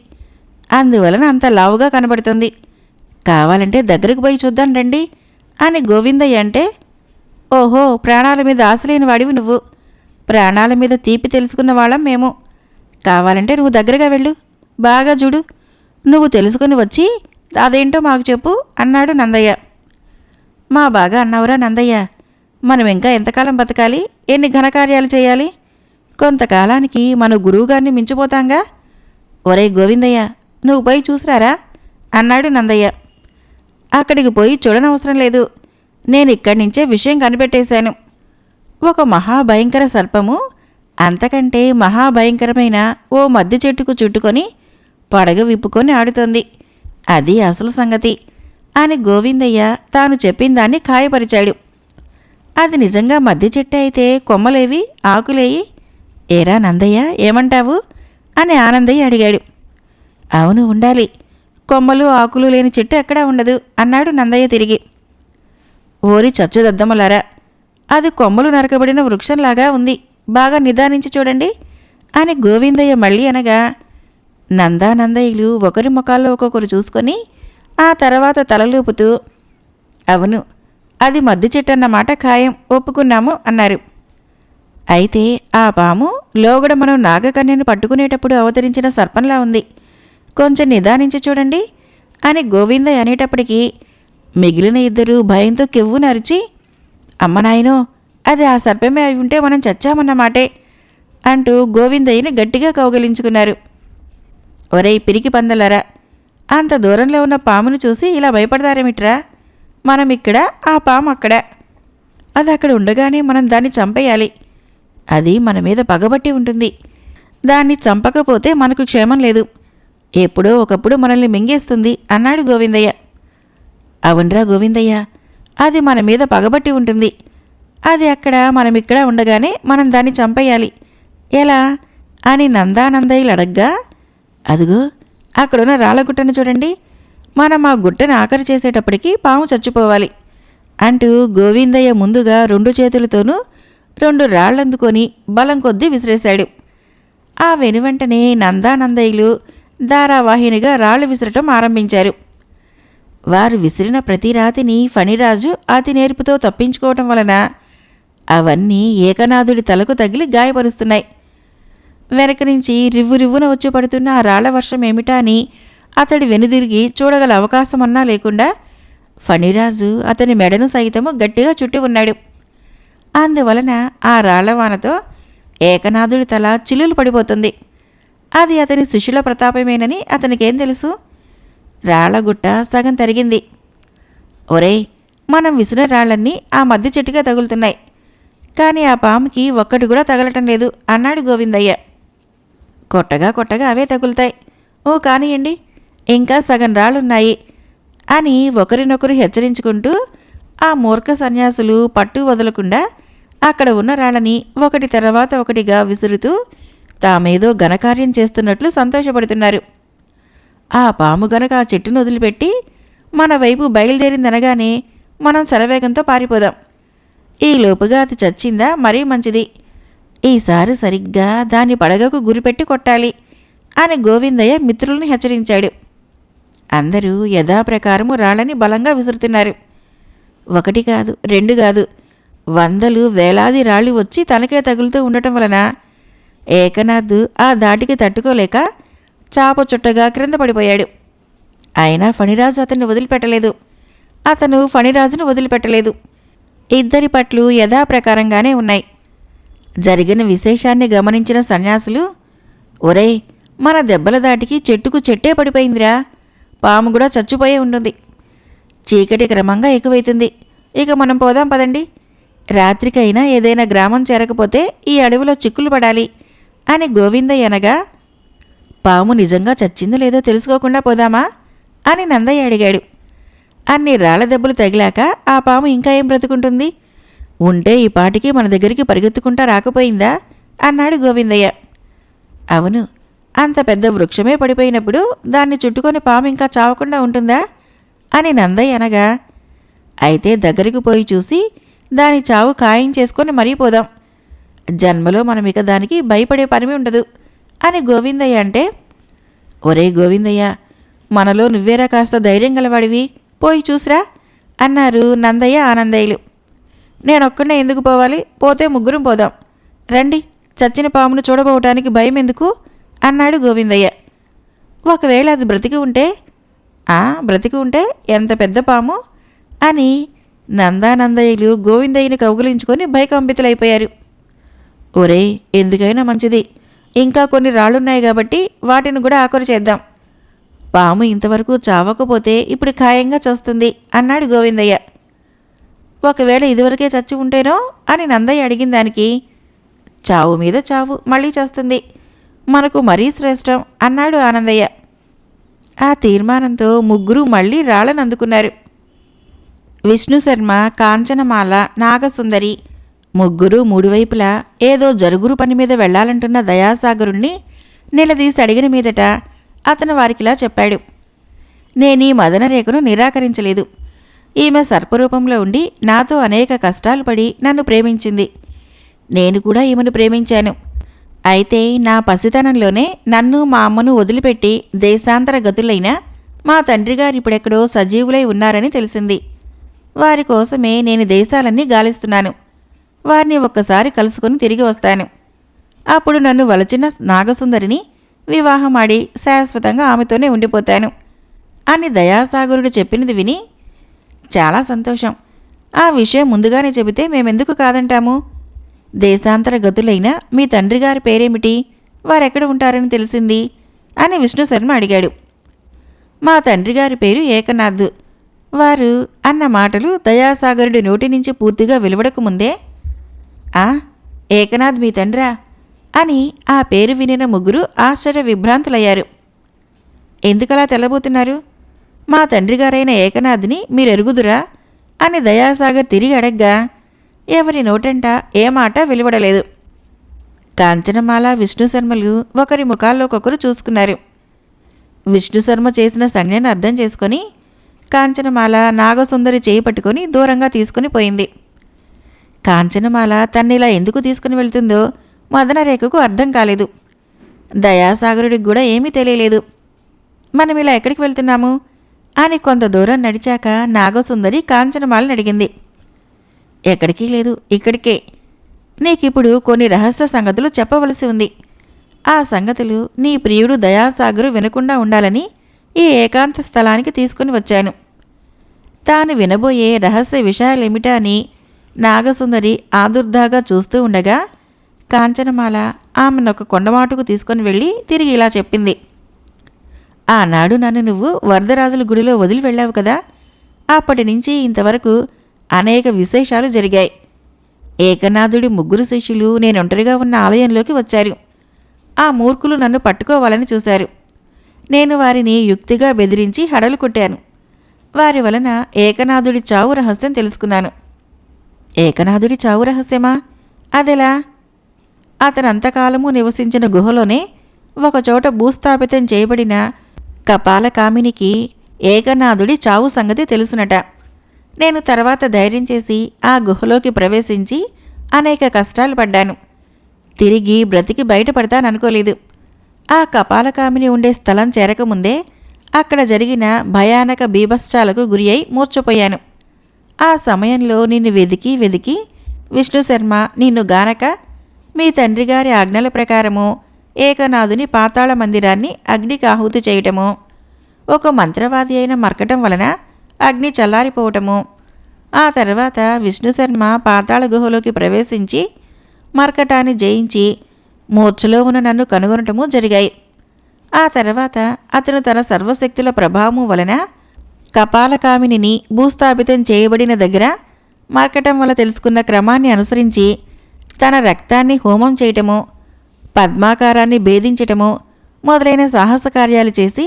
అందువలన అంత లావుగా కనబడుతుంది. కావాలంటే దగ్గరకు పోయి చూద్దాం రండి అని గోవిందయ్య అంటే, ఓహో, ప్రాణాల మీద ఆశలేని వాడివి నువ్వు, ప్రాణాల మీద తీపి తెలుసుకున్న వాళ్ళం మేము. కావాలంటే నువ్వు దగ్గరగా వెళ్ళు, బాగా చూడు, నువ్వు తెలుసుకుని వచ్చి అదేంటో మాకు చెప్పు అన్నాడు నందయ్య. మా బాగా అన్నావురా నందయ్య, మనం ఇంకా ఎంతకాలం బతకాలి, ఎన్ని ఘనకార్యాలు చేయాలి, కొంతకాలానికి మన గురువుగారిని మించిపోతాంగా. ఒరే గోవిందయ్య, నువ్వు పోయి చూసిరారా అన్నాడు నందయ్య. అక్కడికి పోయి చూడనవసరం లేదు, నేను ఇక్కడి నుంచే విషయం కనిపెట్టేశాను. ఒక మహాభయంకర సర్పము అంతకంటే మహాభయంకరమైన ఓ మద్ది చెట్టుకు చుట్టుకొని పడగ విప్పుకొని ఆడుతోంది, అది అసలు సంగతి అని గోవిందయ్య తాను చెప్పిన దాన్ని ఖాయపరిచాడు. అది నిజంగా మద్ది చెట్టు అయితే కొమ్మలేవి, ఆకులేయి? ఏరా నందయ్య, ఏమంటావు అని ఆనందయ్య అడిగాడు. అవును, ఉండాలి, కొమ్మలు ఆకులు లేని చెట్టు ఎక్కడా ఉండదు అన్నాడు నందయ్య తిరిగి. ఓరి చచ్చుదద్దమలారా, అది కొమ్మలు నరకబడిన వృక్షంలాగా ఉంది, బాగా నిదానించి చూడండి అని గోవిందయ్య మళ్ళీ అనగా, నందయ్యలు ఒకరి ముఖాల్లో ఒక్కొక్కరు చూసుకొని ఆ తర్వాత తలలూపుతూ, అవును, అది మద్ది చెట్టు అన్నమాట ఖాయం, ఒప్పుకున్నాము అన్నారు. అయితే ఆ పాము లోగడ మనం నాగకన్యను పట్టుకునేటప్పుడు అవతరించిన సర్పంలా ఉంది, కొంచెం నిదానించి చూడండి అని గోవిందయ్య అనేటప్పటికీ మిగిలిన ఇద్దరు భయంతో కెవ్వు నరిచి, అమ్మ నాయనో, అది ఆ సర్పమే అయి ఉంటే మనం చచ్చామన్నమాటే అంటూ గోవిందయ్యని గట్టిగా కౌగిలించుకున్నారు. ఒరేయ్ పిరికి పందలరా, అంత దూరంలో ఉన్న పామును చూసి ఇలా భయపడతారేమిట్రా, మనం ఇక్కడ, ఆ పాము అక్కడ, అది అక్కడ ఉండగానే మనం దాన్ని చంపేయాలి, అది మన మీద పగబట్టి ఉంటుంది, దాన్ని చంపకపోతే మనకు క్షేమం లేదు, ఎప్పుడో ఒకప్పుడు మనల్ని మింగేస్తుంది అన్నాడు గోవిందయ్య. అవునరా గోవిందయ్య, అది మన మీద పగబట్టి ఉంటుంది, అది అక్కడ మనమిక్కడ ఉండగానే మనం దాన్ని చంపేయాలి, ఎలా అని నందయ్యలు అడగ్గా, అదిగో అక్కడున్న రాళ్ళగుట్టను చూడండి, మనం ఆ గుట్టను ఆఖరి చేసేటప్పటికి పాము చచ్చిపోవాలి అంటూ గోవిందయ్య ముందుగా 2 చేతులతోనూ 2 రాళ్లందుకొని బలం కొద్దీ విసిరేశాడు. ఆ వెనువెంటనే నందయ్యలు ధారావాహినిగా రాళ్లు విసరటం ఆరంభించారు. వారు విసిరిన ప్రతి రాతిని ఫణిరాజు అతి నేర్పుతో తప్పించుకోవటం వలన అవన్నీ ఏకనాథుడి తలకు తగిలి గాయపరుస్తున్నాయి. వెనక నుంచి రివ్వున వచ్చి పడుతున్న ఆ రాళ్ల వర్షం ఏమిటా అని అతడి వెనుదిరిగి చూడగల అవకాశమన్నా లేకుండా ఫణిరాజు అతని మెడను సైతము గట్టిగా చుట్టి ఉన్నాడు. అందువలన ఆ రాళ్లవానతో ఏకనాథుడి తల చిల్లులు పడిపోతుంది. అది అతని శిష్యుల ప్రతాపమేనని అతనికేం తెలుసు? రాళ్లగుట్ట సగం తరిగింది. ఒరేయ్, మనం విసిన రాళ్లన్నీ ఆ మధ్య చెట్టుగా తగులుతున్నాయి, కానీ ఆ పాముకి ఒక్కటి కూడా తగలటం లేదు అన్నాడు గోవిందయ్య. కొట్టగా అవే తగులుతాయి, ఓ కానియండి, ఇంకా సగం రాళ్ళున్నాయి అని ఒకరినొకరు హెచ్చరించుకుంటూ ఆ మూర్ఖ సన్యాసులు పట్టు వదలకుండా అక్కడ ఉన్న రాళ్ళని ఒకటి తర్వాత ఒకటిగా విసురుతూ తామేదో ఘనకార్యం చేస్తున్నట్లు సంతోషపడుతున్నారు. ఆ పాము గనక ఆ చెట్టును వదిలిపెట్టి మన వైపు బయలుదేరిందనగానే మనం శరవేగంతో పారిపోదాం. ఈ లోపుగా అది చచ్చిందా మరీ మంచిది. ఈసారి సరిగ్గా దాని పడగకు గురిపెట్టి కొట్టాలి అని గోవిందయ్య మిత్రులను హెచ్చరించాడు. అందరూ యథాప్రకారము రాళ్ళని బలంగా విసురుతున్నారు. 1 కాదు 2 కాదు, వందలు వేలాది రాళ్ళు వచ్చి తనకే తగులుతూ ఉండటం వలన ఏకనాథ్ ఆ దాటికి తట్టుకోలేక చాప చుట్టగా క్రింద పడిపోయాడు. అయినా ఫణిరాజు అతన్ని వదిలిపెట్టలేదు, అతను ఫణిరాజును వదిలిపెట్టలేదు. ఇద్దరి పట్లు యథాప్రకారంగానే ఉన్నాయి. జరిగిన విశేషాన్ని గమనించిన సన్యాసులు, ఒరేయ్, మన దెబ్బల దాటికి చెట్టుకు చెట్టే పడిపోయిందిరా, పాము కూడా చచ్చిపోయే ఉంటుంది. చీకటి క్రమంగా ఎక్కువైతుంది, ఇక మనం పోదాం పదండి. రాత్రికైనా ఏదైనా గ్రామం చేరకపోతే ఈ అడవిలో చిక్కులు పడాలి అని గోవిందయ్య అనగా, పాము నిజంగా చచ్చిందో లేదో తెలుసుకోకుండా పోదామా అని నందయ్య అడిగాడు. అన్ని రాళ్ల దెబ్బలు తగిలాక ఆ పాము ఇంకా ఏం బ్రతుకుంటుంది? ఉంటే ఈ పాటికి మన దగ్గరికి పరిగెత్తుకుంటా రాకపోయిందా అన్నాడు గోవిందయ్య. అవును, అంత పెద్ద వృక్షమే పడిపోయినప్పుడు దాన్ని చుట్టుకొని పాము ఇంకా చావకుండా ఉంటుందా అని నందయ్య అనగా, అయితే దగ్గరికి పోయి చూసి దాని చావు ఖాయం చేసుకొని మరీ పోదాం. జన్మలో మనం ఇక దానికి భయపడే పని ఉండదు అని గోవిందయ్య అంటే, ఒరే గోవిందయ్య, మనలో నువ్వేరా కాస్త ధైర్యం గలవాడివి, పోయి చూసిరా అన్నారు నందయ్య ఆనందయ్యలు. నేనొక్కడే ఎందుకు పోవాలి, పోతే ముగ్గురం పోదాం, రండి. చచ్చిన పామును చూడబోవటానికి భయం ఎందుకు అన్నాడు గోవిందయ్య. ఒకవేళ అది బ్రతికి ఉంటే, బ్రతికి ఉంటే ఎంత పెద్ద పాము అని నందానందయ్యలు గోవిందయ్యని కౌగులించుకొని భయకంపితులైపోయారు. ఒరే, ఎందుకైనా మంచిది, ఇంకా కొన్ని రాళ్లున్నాయి కాబట్టి వాటిని కూడా ఆఖరు చేద్దాం. పాము ఇంతవరకు చావకపోతే ఇప్పుడు ఖాయంగా చస్తుంది అన్నాడు గోవిందయ్య. ఒకవేళ ఇదివరకే చచ్చి ఉంటేనో అని నందయ్య అడిగిన దానికి, చావు మీద చావు, మళ్ళీ చేస్తుంది, మనకు మరీ శ్రేష్టం అన్నాడు ఆనందయ్య. ఆ తీర్మానంతో ముగ్గురు మళ్ళీ రాళ్లను అందుకున్నారు. విష్ణుశర్మ, కాంచనమాల, నాగసుందరి ముగ్గురు 3 వైపులా ఏదో జరుగురు పని మీద వెళ్లాలంటున్న దయాసాగరుణ్ణి నిలదీసి అడిగిన మీదట అతను వారికిలా చెప్పాడు. నేనీ మదనరేఖను నిరాకరించలేదు. ఈమె సర్పరూపంలో ఉండి నాతో అనేక కష్టాలు పడి నన్ను ప్రేమించింది. నేను కూడా ఈమెను ప్రేమించాను. అయితే నా పసితనంలోనే నన్ను మా అమ్మను వదిలిపెట్టి దేశాంతర గతులైన మా తండ్రిగారిప్పుడెక్కడో సజీవులై ఉన్నారని తెలిసింది. వారి కోసమే నేను దేశాలన్నీ గాలిస్తున్నాను. వారిని ఒక్కసారి కలుసుకొని తిరిగి వస్తాను. అప్పుడు నన్ను వలచిన నాగసుందరిని వివాహమాడి శాశ్వతంగా ఆమెతోనే ఉండిపోతాను అని దయాసాగరుడు చెప్పినది విని, చాలా సంతోషం, ఆ విషయం ముందుగానే చెబితే మేమెందుకు కాదంటాము? దేశాంతర గతులైన మీ తండ్రిగారి పేరేమిటి, వారెక్కడ ఉంటారని తెలిసింది అని విష్ణుశర్మ అడిగాడు. మా తండ్రిగారి పేరు ఏకనాథ్. వారు అన్న మాటలు దయాసాగరుడి నోటి నుంచి పూర్తిగా వెలువడకముందే, ఏకనాథ్ మీ తండ్రా అని ఆ పేరు వినిన ముగ్గురు ఆశ్చర్య విభ్రాంతులయ్యారు. ఎందుకలా తెల్లబోతున్నారు? మా తండ్రిగారైన ఏకనాథ్ని మీరెరుగుదురా అని దయాసాగర్ తిరిగి అడగ్గా ఎవరి నోటంట ఏ మాట వెలువడలేదు. కాంచనమాల, విష్ణుశర్మలు ఒకరి ముఖాల్లోకొకరు చూసుకున్నారు. విష్ణుశర్మ చేసిన సంజ్ఞను అర్థం చేసుకొని కాంచనమాల నాగసుందరి చేయి పట్టుకొని దూరంగా తీసుకుని పోయింది. కాంచనమాల తన్నిలా ఎందుకు తీసుకుని వెళ్తుందో మదనరేఖకు అర్థం కాలేదు. దయాసాగరుడికి కూడా ఏమీ తెలియలేదు. మనం ఇలా ఎక్కడికి వెళ్తున్నాము అని కొంత దూరం నడిచాక నాగసుందరి కాంచనమాలని అడిగింది. ఎక్కడికి లేదు, ఇక్కడికే. నీకిప్పుడు కొన్ని రహస్య సంగతులు చెప్పవలసి ఉంది. ఆ సంగతులు నీ ప్రియుడు దయాసాగరు వినకుండా ఉండాలని ఈ ఏకాంత స్థలానికి తీసుకుని వచ్చాను. తాను వినబోయే రహస్య విషయాలేమిటా అని నాగసుందరి ఆదుర్దాగా చూస్తూ ఉండగా కాంచనమాల ఆమెనొక కొండమాటుకు తీసుకొని వెళ్ళి తిరిగి ఇలా చెప్పింది. ఆనాడు నన్ను నువ్వు వరదరాజుల గుడిలో వదిలి వెళ్ళావు కదా, అప్పటి నుంచి ఇంతవరకు అనేక విశేషాలు జరిగాయి. ఏకనాథుడి 3 శిష్యులు నేనొంటరిగా ఉన్న ఆలయంలోకి వచ్చారు. ఆ మూర్ఖులు నన్ను పట్టుకోవాలని చూశారు. నేను వారిని యుక్తిగా బెదిరించి హడలు కొట్టాను. వారి వలన ఏకనాథుడి చావు రహస్యం తెలుసుకున్నాను. ఏకనాథుడి చావు రహస్యమా? అదెలా? అతనంతకాలము నివసించిన గుహలోనే ఒకచోట భూస్థాపితం చేయబడిన కపాలకామినికి ఏకనాథుడి చావు సంగతి తెలుసునట. నేను తర్వాత ధైర్యం చేసి ఆ గుహలోకి ప్రవేశించి అనేక కష్టాలు పడ్డాను. తిరిగి బ్రతికి బయటపడతాననుకోలేదు. ఆ కపాలకామిని ఉండే స్థలం చేరకముందే అక్కడ జరిగిన భయానక బీభత్సాలకు గురి అయి మూర్ఛపోయాను. ఆ సమయంలో నిన్ను వెదికి వెదికి విష్ణుశర్మ నిన్ను గానక మీ తండ్రిగారి ఆజ్ఞల ప్రకారము ఏకనాథుని పాతాళ మందిరాన్ని అగ్నికి ఆహుతి చేయటము, ఒక మంత్రవాది అయిన మర్కటం వలన అగ్ని చల్లారిపోవటము, ఆ తర్వాత విష్ణుశర్మ పాతాళ గుహలోకి ప్రవేశించి మర్కటాన్ని జయించి మూర్ఛలో ఉన్న నన్ను కనుగొనటము జరిగాయి. ఆ తర్వాత అతను తన సర్వశక్తుల ప్రభావము వలన కపాలకామినిని భూస్థాపితం చేయబడిన దగ్గర మర్కటం వల్ల తెలుసుకున్న క్రమాన్ని అనుసరించి తన రక్తాన్ని హోమం చేయటము, పద్మాకారాన్ని భేదించటము మొదలైన సాహస కార్యాలు చేసి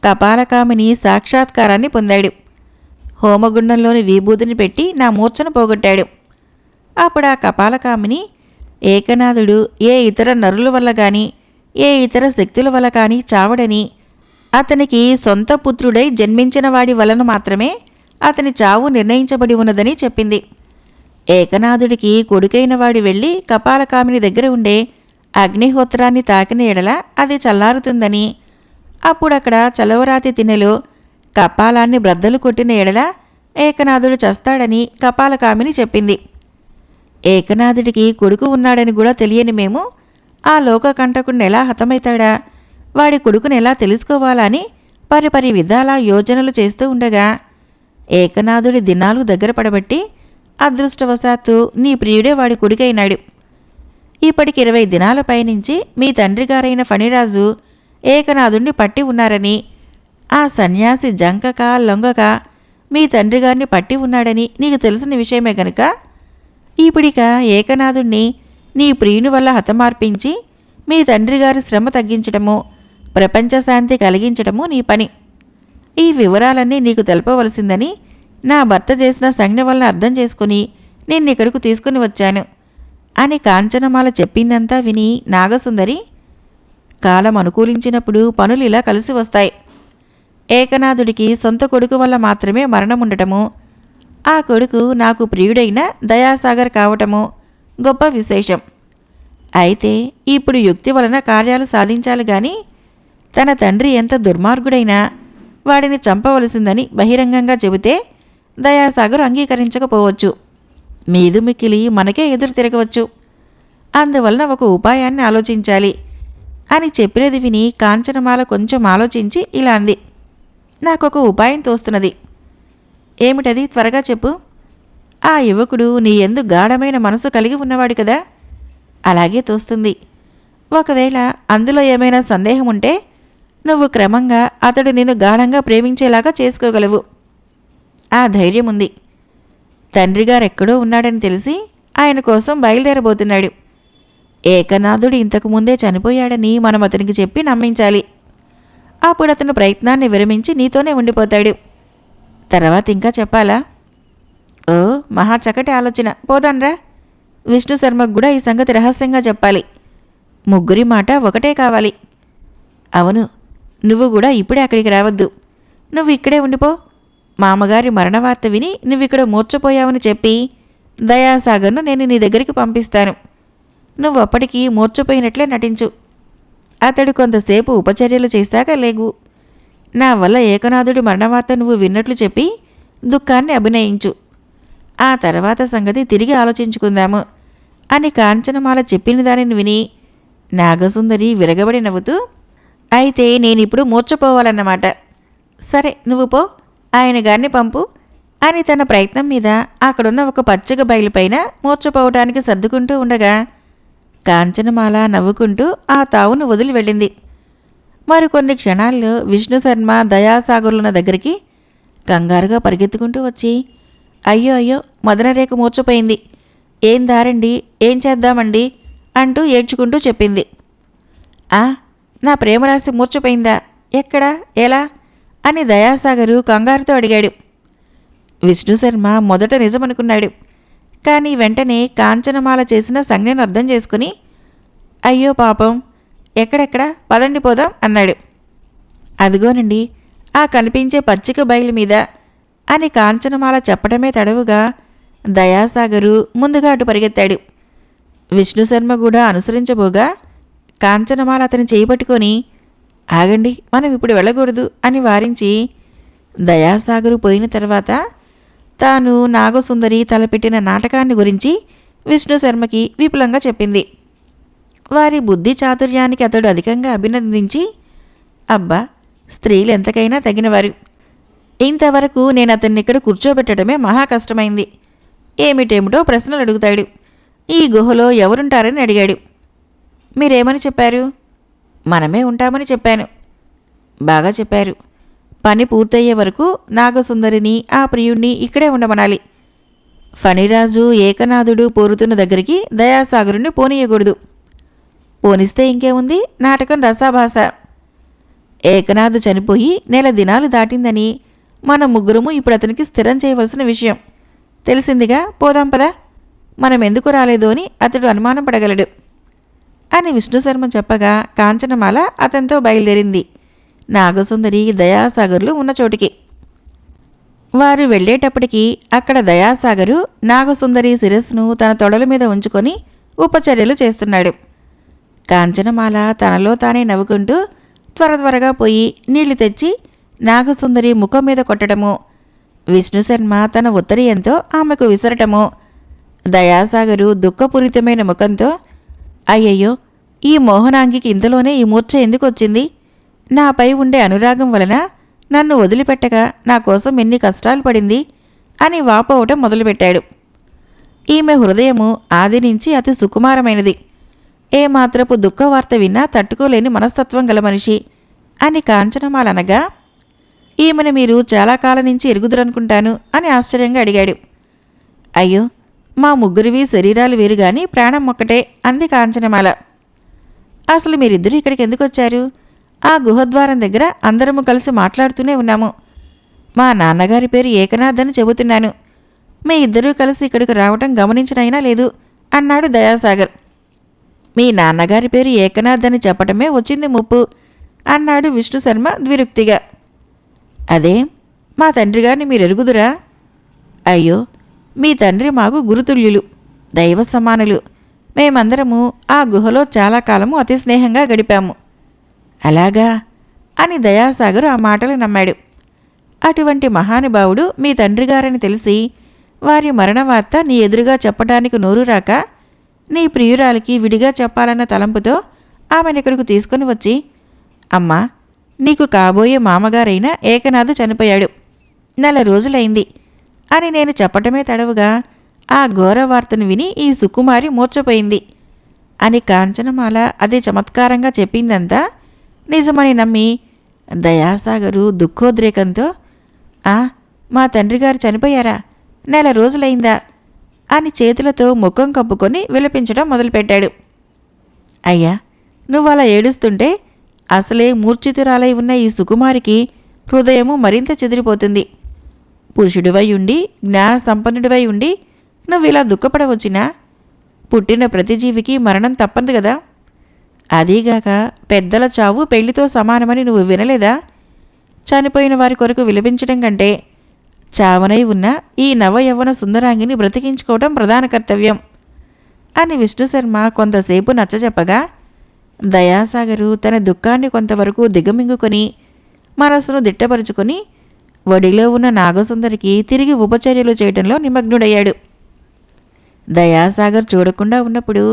కపాలకామిని సాక్షాత్కారాన్ని పొందాడు. హోమగుండంలోని విభూతిని పెట్టి నా మూర్ఛను పోగొట్టాడు. అప్పుడు ఆ కపాలకామిని ఏకనాథుడు ఏ ఇతర నరుల వల్ల గాని ఏ ఇతర శక్తుల వల్ల కానీ చావడని, అతనికి సొంత పుత్రుడై జన్మించిన వాడి వలన మాత్రమే అతని చావు నిర్ణయించబడి ఉన్నదని చెప్పింది. ఏకనాథుడికి కొడుకైన వాడి వెళ్ళి కపాలకామిని దగ్గర ఉండే అగ్నిహోత్రాన్ని తాకిన ఎడల అది చల్లారుతుందని, అప్పుడక్కడ చలవరాతి తిన్నెలో కపాలాన్ని బ్రద్దలు కొట్టిన ఎడల ఏకనాథుడు చస్తాడని కపాలకామిని చెప్పింది. ఏకనాథుడికి కొడుకు ఉన్నాడని కూడా తెలియని మేము ఆ లోకకంటకుడిని ఎలా హతమవుతాడా, వాడి కొడుకుని ఎలా తెలుసుకోవాలని పరిపరి విధాల యోజనలు చేస్తూ ఉండగా ఏకనాథుడి దినాలు దగ్గర పడబట్టి అదృష్టవశాత్తు నీ ప్రియుడే వాడి కొడుకైనాడు. ఇప్పటికి 20 దినాల పైనుంచి మీ తండ్రి గారైన ఫణిరాజు ఏకనాథుణ్ణి పట్టి ఉన్నారని, ఆ సన్యాసి జంకక లొంగక మీ తండ్రి గారిని పట్టి ఉన్నాడని నీకు తెలిసిన విషయమే గనుక ఇప్పుడిక ఏకనాథుణ్ణి నీ ప్రియుని వల్ల హతమార్పించి మీ తండ్రి గారి శ్రమ తగ్గించటము, ప్రపంచ శాంతి కలిగించటము నీ పని. ఈ వివరాలన్నీ నీకు తెలపవలసిందని నా భర్త చేసిన సంజ్ఞ వల్ల అర్థం చేసుకుని నిన్నిక్కడకు తీసుకుని వచ్చాను అని కాంచనమాల చెప్పిందంతా విని నాగసుందరి, కాలం అనుకూలించినప్పుడు పనులు ఇలా కలిసి వస్తాయి. ఏకనాథుడికి సొంత కొడుకు వల్ల మాత్రమే మరణముండటము, ఆ కొడుకు నాకు ప్రియుడైన దయాసాగర్ కావటము గొప్ప విశేషం. అయితే ఇప్పుడు యుక్తి వలన కార్యాలు సాధించాలి గాని తన తండ్రి ఎంత దుర్మార్గుడైనా వాడిని చంపవలసిందని బహిరంగంగా చెబితే దయాసాగర్ అంగీకరించకపోవచ్చు. మీదు మిక్కిలి మనకే ఎదురు తిరగవచ్చు. అందువలన ఒక ఉపాయాన్ని ఆలోచించాలి అని చెప్పినది విని కాంచనమాల కొంచెం ఆలోచించి ఇలా అంది. నాకొక ఉపాయం తోస్తున్నది. ఏమిటది? త్వరగా చెప్పు. ఆ యువకుడు నీ యందు గాఢమైన మనసు కలిగి ఉన్నవాడు కదా? అలాగే తోస్తుంది. ఒకవేళ అందులో ఏమైనా సందేహం ఉంటే నువ్వు క్రమంగా అతడు నిన్ను గాఢంగా ప్రేమించేలాగా చేసుకోగలవు. ఆ ధైర్యం ఉంది. తండ్రిగారెక్కడో ఉన్నాడని తెలిసి ఆయన కోసం బయలుదేరబోతున్నాడు. ఏకనాథుడు ఇంతకుముందే చనిపోయాడని మనం అతనికి చెప్పి నమ్మించాలి. అప్పుడు అతను ప్రయత్నాన్ని విరమించి నీతోనే ఉండిపోతాడు. తర్వాత ఇంకా చెప్పాలా? ఓ, మహా చక్కటి ఆలోచన. పోదాన్రా. విష్ణుశర్మకు కూడా ఈ సంగతి రహస్యంగా చెప్పాలి. ముగ్గురి మాట ఒకటే కావాలి. అవును, నువ్వు కూడా ఇప్పుడే అక్కడికి రావద్దు. నువ్వు ఇక్కడే ఉండిపో. మామగారి మరణవార్త విని నువ్విక్కడ మూర్ఛపోయావని చెప్పి దయాసాగర్ను నేను నీ దగ్గరికి పంపిస్తాను. నువ్వు అప్పటికి మూర్ఛపోయినట్లే నటించు. అతడు కొంతసేపు ఉపచర్యలు చేశాక లేగు. నా వల్ల ఏకనాథుడి మరణవార్త నువ్వు విన్నట్లు చెప్పి దుఃఖాన్ని అభినయించు. ఆ తర్వాత సంగతి తిరిగి ఆలోచించుకుందాము అని కాంచనమాల చెప్పిన దానిని విని నాగసుందరి విరగబడి నవ్వుతూ, అయితే నేనిప్పుడు మూర్ఛపోవాలన్నమాట. సరే, నువ్వు పో, ఆయన గారిని పంపు అని తన ప్రయత్నం మీద అక్కడున్న ఒక పచ్చగ బయలుపైన మూర్ఛపోవటానికి సర్దుకుంటూ ఉండగా కాంచనమాల నవ్వుకుంటూ ఆ తావును వదిలి వెళ్ళింది. మరికొన్ని క్షణాల్లో విష్ణుశర్మ దయాసాగరులున్న దగ్గరికి కంగారుగా పరిగెత్తుకుంటూ వచ్చి, అయ్యో అయ్యో, మదనరేఖ మూర్ఛపోయింది. ఏం దారండి, ఏం చేద్దామండి అంటూ ఏడ్చుకుంటూ చెప్పింది. నా ప్రేమరాశి మూర్ఛపోయిందా? ఎక్కడా? ఎలా? అని దయాసాగరు కంగారుతో అడిగాడు. విష్ణుశర్మ మొదట నిజమనుకున్నాడు. కానీ వెంటనే కాంచనమాల చేసిన సంజ్ఞను అర్థం చేసుకుని, అయ్యో పాపం, ఎక్కడెక్కడ, పదండి పోదాం అన్నాడు. అదిగోనండి ఆ కనిపించే పచ్చిక బయలు మీద అని కాంచనమాల చెప్పడమే తడవుగా దయాసాగరు ముందుగా అటు పరిగెత్తాడు. విష్ణుశర్మ కూడా అనుసరించబోగా కాంచనమాల అతని చేయిపట్టుకొని, ఆగండి, మనం ఇప్పుడు వెళ్ళకూడదు అని వారించి, దయాసాగరు పోయిన తర్వాత తాను నాగసుందరి తలపెట్టిన నాటకాన్ని గురించి విష్ణుశర్మకి విపులంగా చెప్పింది. వారి బుద్ధి చాతుర్యానికి అతడు అధికంగా అభినందించి, అబ్బా, స్త్రీలు ఎంతకైనా తగినవారు. ఇంతవరకు నేను అతన్ని ఇక్కడ కూర్చోబెట్టడమే మహా కష్టమైంది. ఏమిటేమిటో ప్రశ్నలు అడుగుతాడు. ఈ గుహలో ఎవరుంటారని అడిగాడు. మీరేమని చెప్పారు? మనమే ఉంటామని చెప్పాను. బాగా చెప్పారు. పని పూర్తయ్యే వరకు నాగసుందరిని ఆ ప్రియుణ్ణి ఇక్కడే ఉండమనాలి. ఫణిరాజు ఏకనాథుడు పోరుతున్న దగ్గరికి దయాసాగరుణ్ణి పోనీయకూడదు. పోనిస్తే ఇంకేముంది, నాటకం రసాభాస. ఏకనాథ్ చనిపోయి 1 దినాలు దాటిందని మన ముగ్గురము ఇప్పుడు అతనికి స్థిరం చేయవలసిన విషయం తెలిసిందిగా. పోదాం పదా, మనం ఎందుకు రాలేదు అని అతడు అనుమానం పడగలడు అని విష్ణుశర్మ చెప్పగా కాంచనమాల అతనితో బయలుదేరింది నాగసుందరి దయాసాగర్లు ఉన్న చోటికి. వారు వెళ్ళేటప్పటికి అక్కడ దయాసాగరు నాగసుందరి శిరస్సును తన తొడల మీద ఉంచుకొని ఉపచర్యలు చేస్తున్నాడు. కాంచనమాల తనలో తానే నవ్వుకుంటూ త్వరగా పోయి నీళ్లు తెచ్చి నాగసుందరి ముఖం మీద కొట్టడము, విష్ణుశర్మ తన ఉత్తరీయంతో ఆమెకు విసరటము, దయాసాగరు దుఃఖపూరితమైన ముఖంతో, అయ్యయ్యో, ఈ మోహనాంగికి ఇంతలోనే ఈ మూర్ఛ ఎందుకు వచ్చింది? నాపై ఉండే అనురాగం వలన నన్ను వదిలిపెట్టగా నా కోసం ఎన్ని కష్టాలు పడింది అని వాపోవటం మొదలుపెట్టాడు. ఈమె హృదయము ఆది నుంచి అతి సుకుమారమైనది. ఏమాత్రపు దుఃఖవార్త విన్నా తట్టుకోలేని మనస్తత్వం గల మనిషి అని కాంచనమాలనగా, ఈమెను మీరు చాలా కాలం నుంచి ఎరుగుదురనుకుంటాను అని ఆశ్చర్యంగా అడిగాడు. అయ్యో, మా ముగ్గురివి శరీరాలు వేరుగాని ప్రాణం ఒక్కటే అంది కాంచనమాల. అసలు మీరిద్దరూ ఇక్కడికి ఎందుకు వచ్చారు? ఆ గుహద్వారం దగ్గర అందరము కలిసి మాట్లాడుతూనే ఉన్నాము. మా నాన్నగారి పేరు ఏకనాథ్ అని చెబుతున్నాను. మీ ఇద్దరూ కలిసి ఇక్కడికి రావటం గమనించనైనా లేదు అన్నాడు దయాసాగర్. మీ నాన్నగారి పేరు ఏకనాథ్ అని చెప్పటమే వచ్చింది ముప్పు అన్నాడు విష్ణుశర్మ ద్విరుక్తిగా. అదే, మా తండ్రిగారిని మీరు ఎరుగుదురా? అయ్యో, మీ తండ్రి మాకు గురుతుల్యులు, దైవ సమానులు. మేమందరము ఆ గుహలో చాలా కాలము అతి స్నేహంగా గడిపాము. అలాగా అని దయాసాగరు ఆ మాటలు నమ్మాడు. అటువంటి మహానుభావుడు మీ తండ్రిగారని తెలిసి వారి మరణవార్త నీ ఎదురుగా చెప్పడానికి నోరు రాక నీ ప్రియురాలికి విడిగా చెప్పాలన్న తలంపుతో ఆమెనిక్కడికి తీసుకుని వచ్చి, అమ్మా, నీకు కాబోయే మామగారైన ఏకనాథ్ చనిపోయాడు, 4 రోజులైంది అని నేను చెప్పటమే తడవుగా ఆ ఘోర వార్తను విని ఈ సుకుమారి మూర్ఛపోయింది అని కాంచనమాల అదే చమత్కారంగా చెప్పిందంతా నిజమని నమ్మి దయాసాగరు దుఃఖోద్రేకంతో, మా తండ్రిగారు చనిపోయారా? 4 రోజులైందా అని చేతులతో ముఖం కప్పుకొని విలపించడం మొదలుపెట్టాడు. అయ్యా, నువ్వలా ఏడుస్తుంటే అసలే మూర్ఛితురాలై ఉన్న ఈ సుకుమారికి హృదయము మరింత చెదిరిపోతుంది. పురుషుడివై ఉండి జ్ఞాన సంపన్నుడివై ఉండి నువ్విలా దుఃఖపడవచ్చినా పుట్టిన ప్రతి జీవికి మరణం తప్పదు కదా. అదీగాక పెద్దల చావు పెళ్లితో సమానమని నువ్వు వినలేదా? చనిపోయిన వారి కొరకు విలపించడం కంటే చావనై ఉన్న ఈ నవయవ్వన సుందరాంగిని బ్రతికించుకోవటం ప్రధాన కర్తవ్యం అని విష్ణుశర్మ కొంతసేపు నచ్చజెప్పగా దయాసాగరు తన దుఃఖాన్ని కొంతవరకు దిగమింగుకొని మనసును దిట్టపరుచుకొని వడిలో ఉన్న నాగసుందరికి తిరిగి ఉపచర్యలు చేయటంలో నిమగ్నుడయ్యాడు. దయాసాగర్ చూడకుండా ఉన్నప్పుడు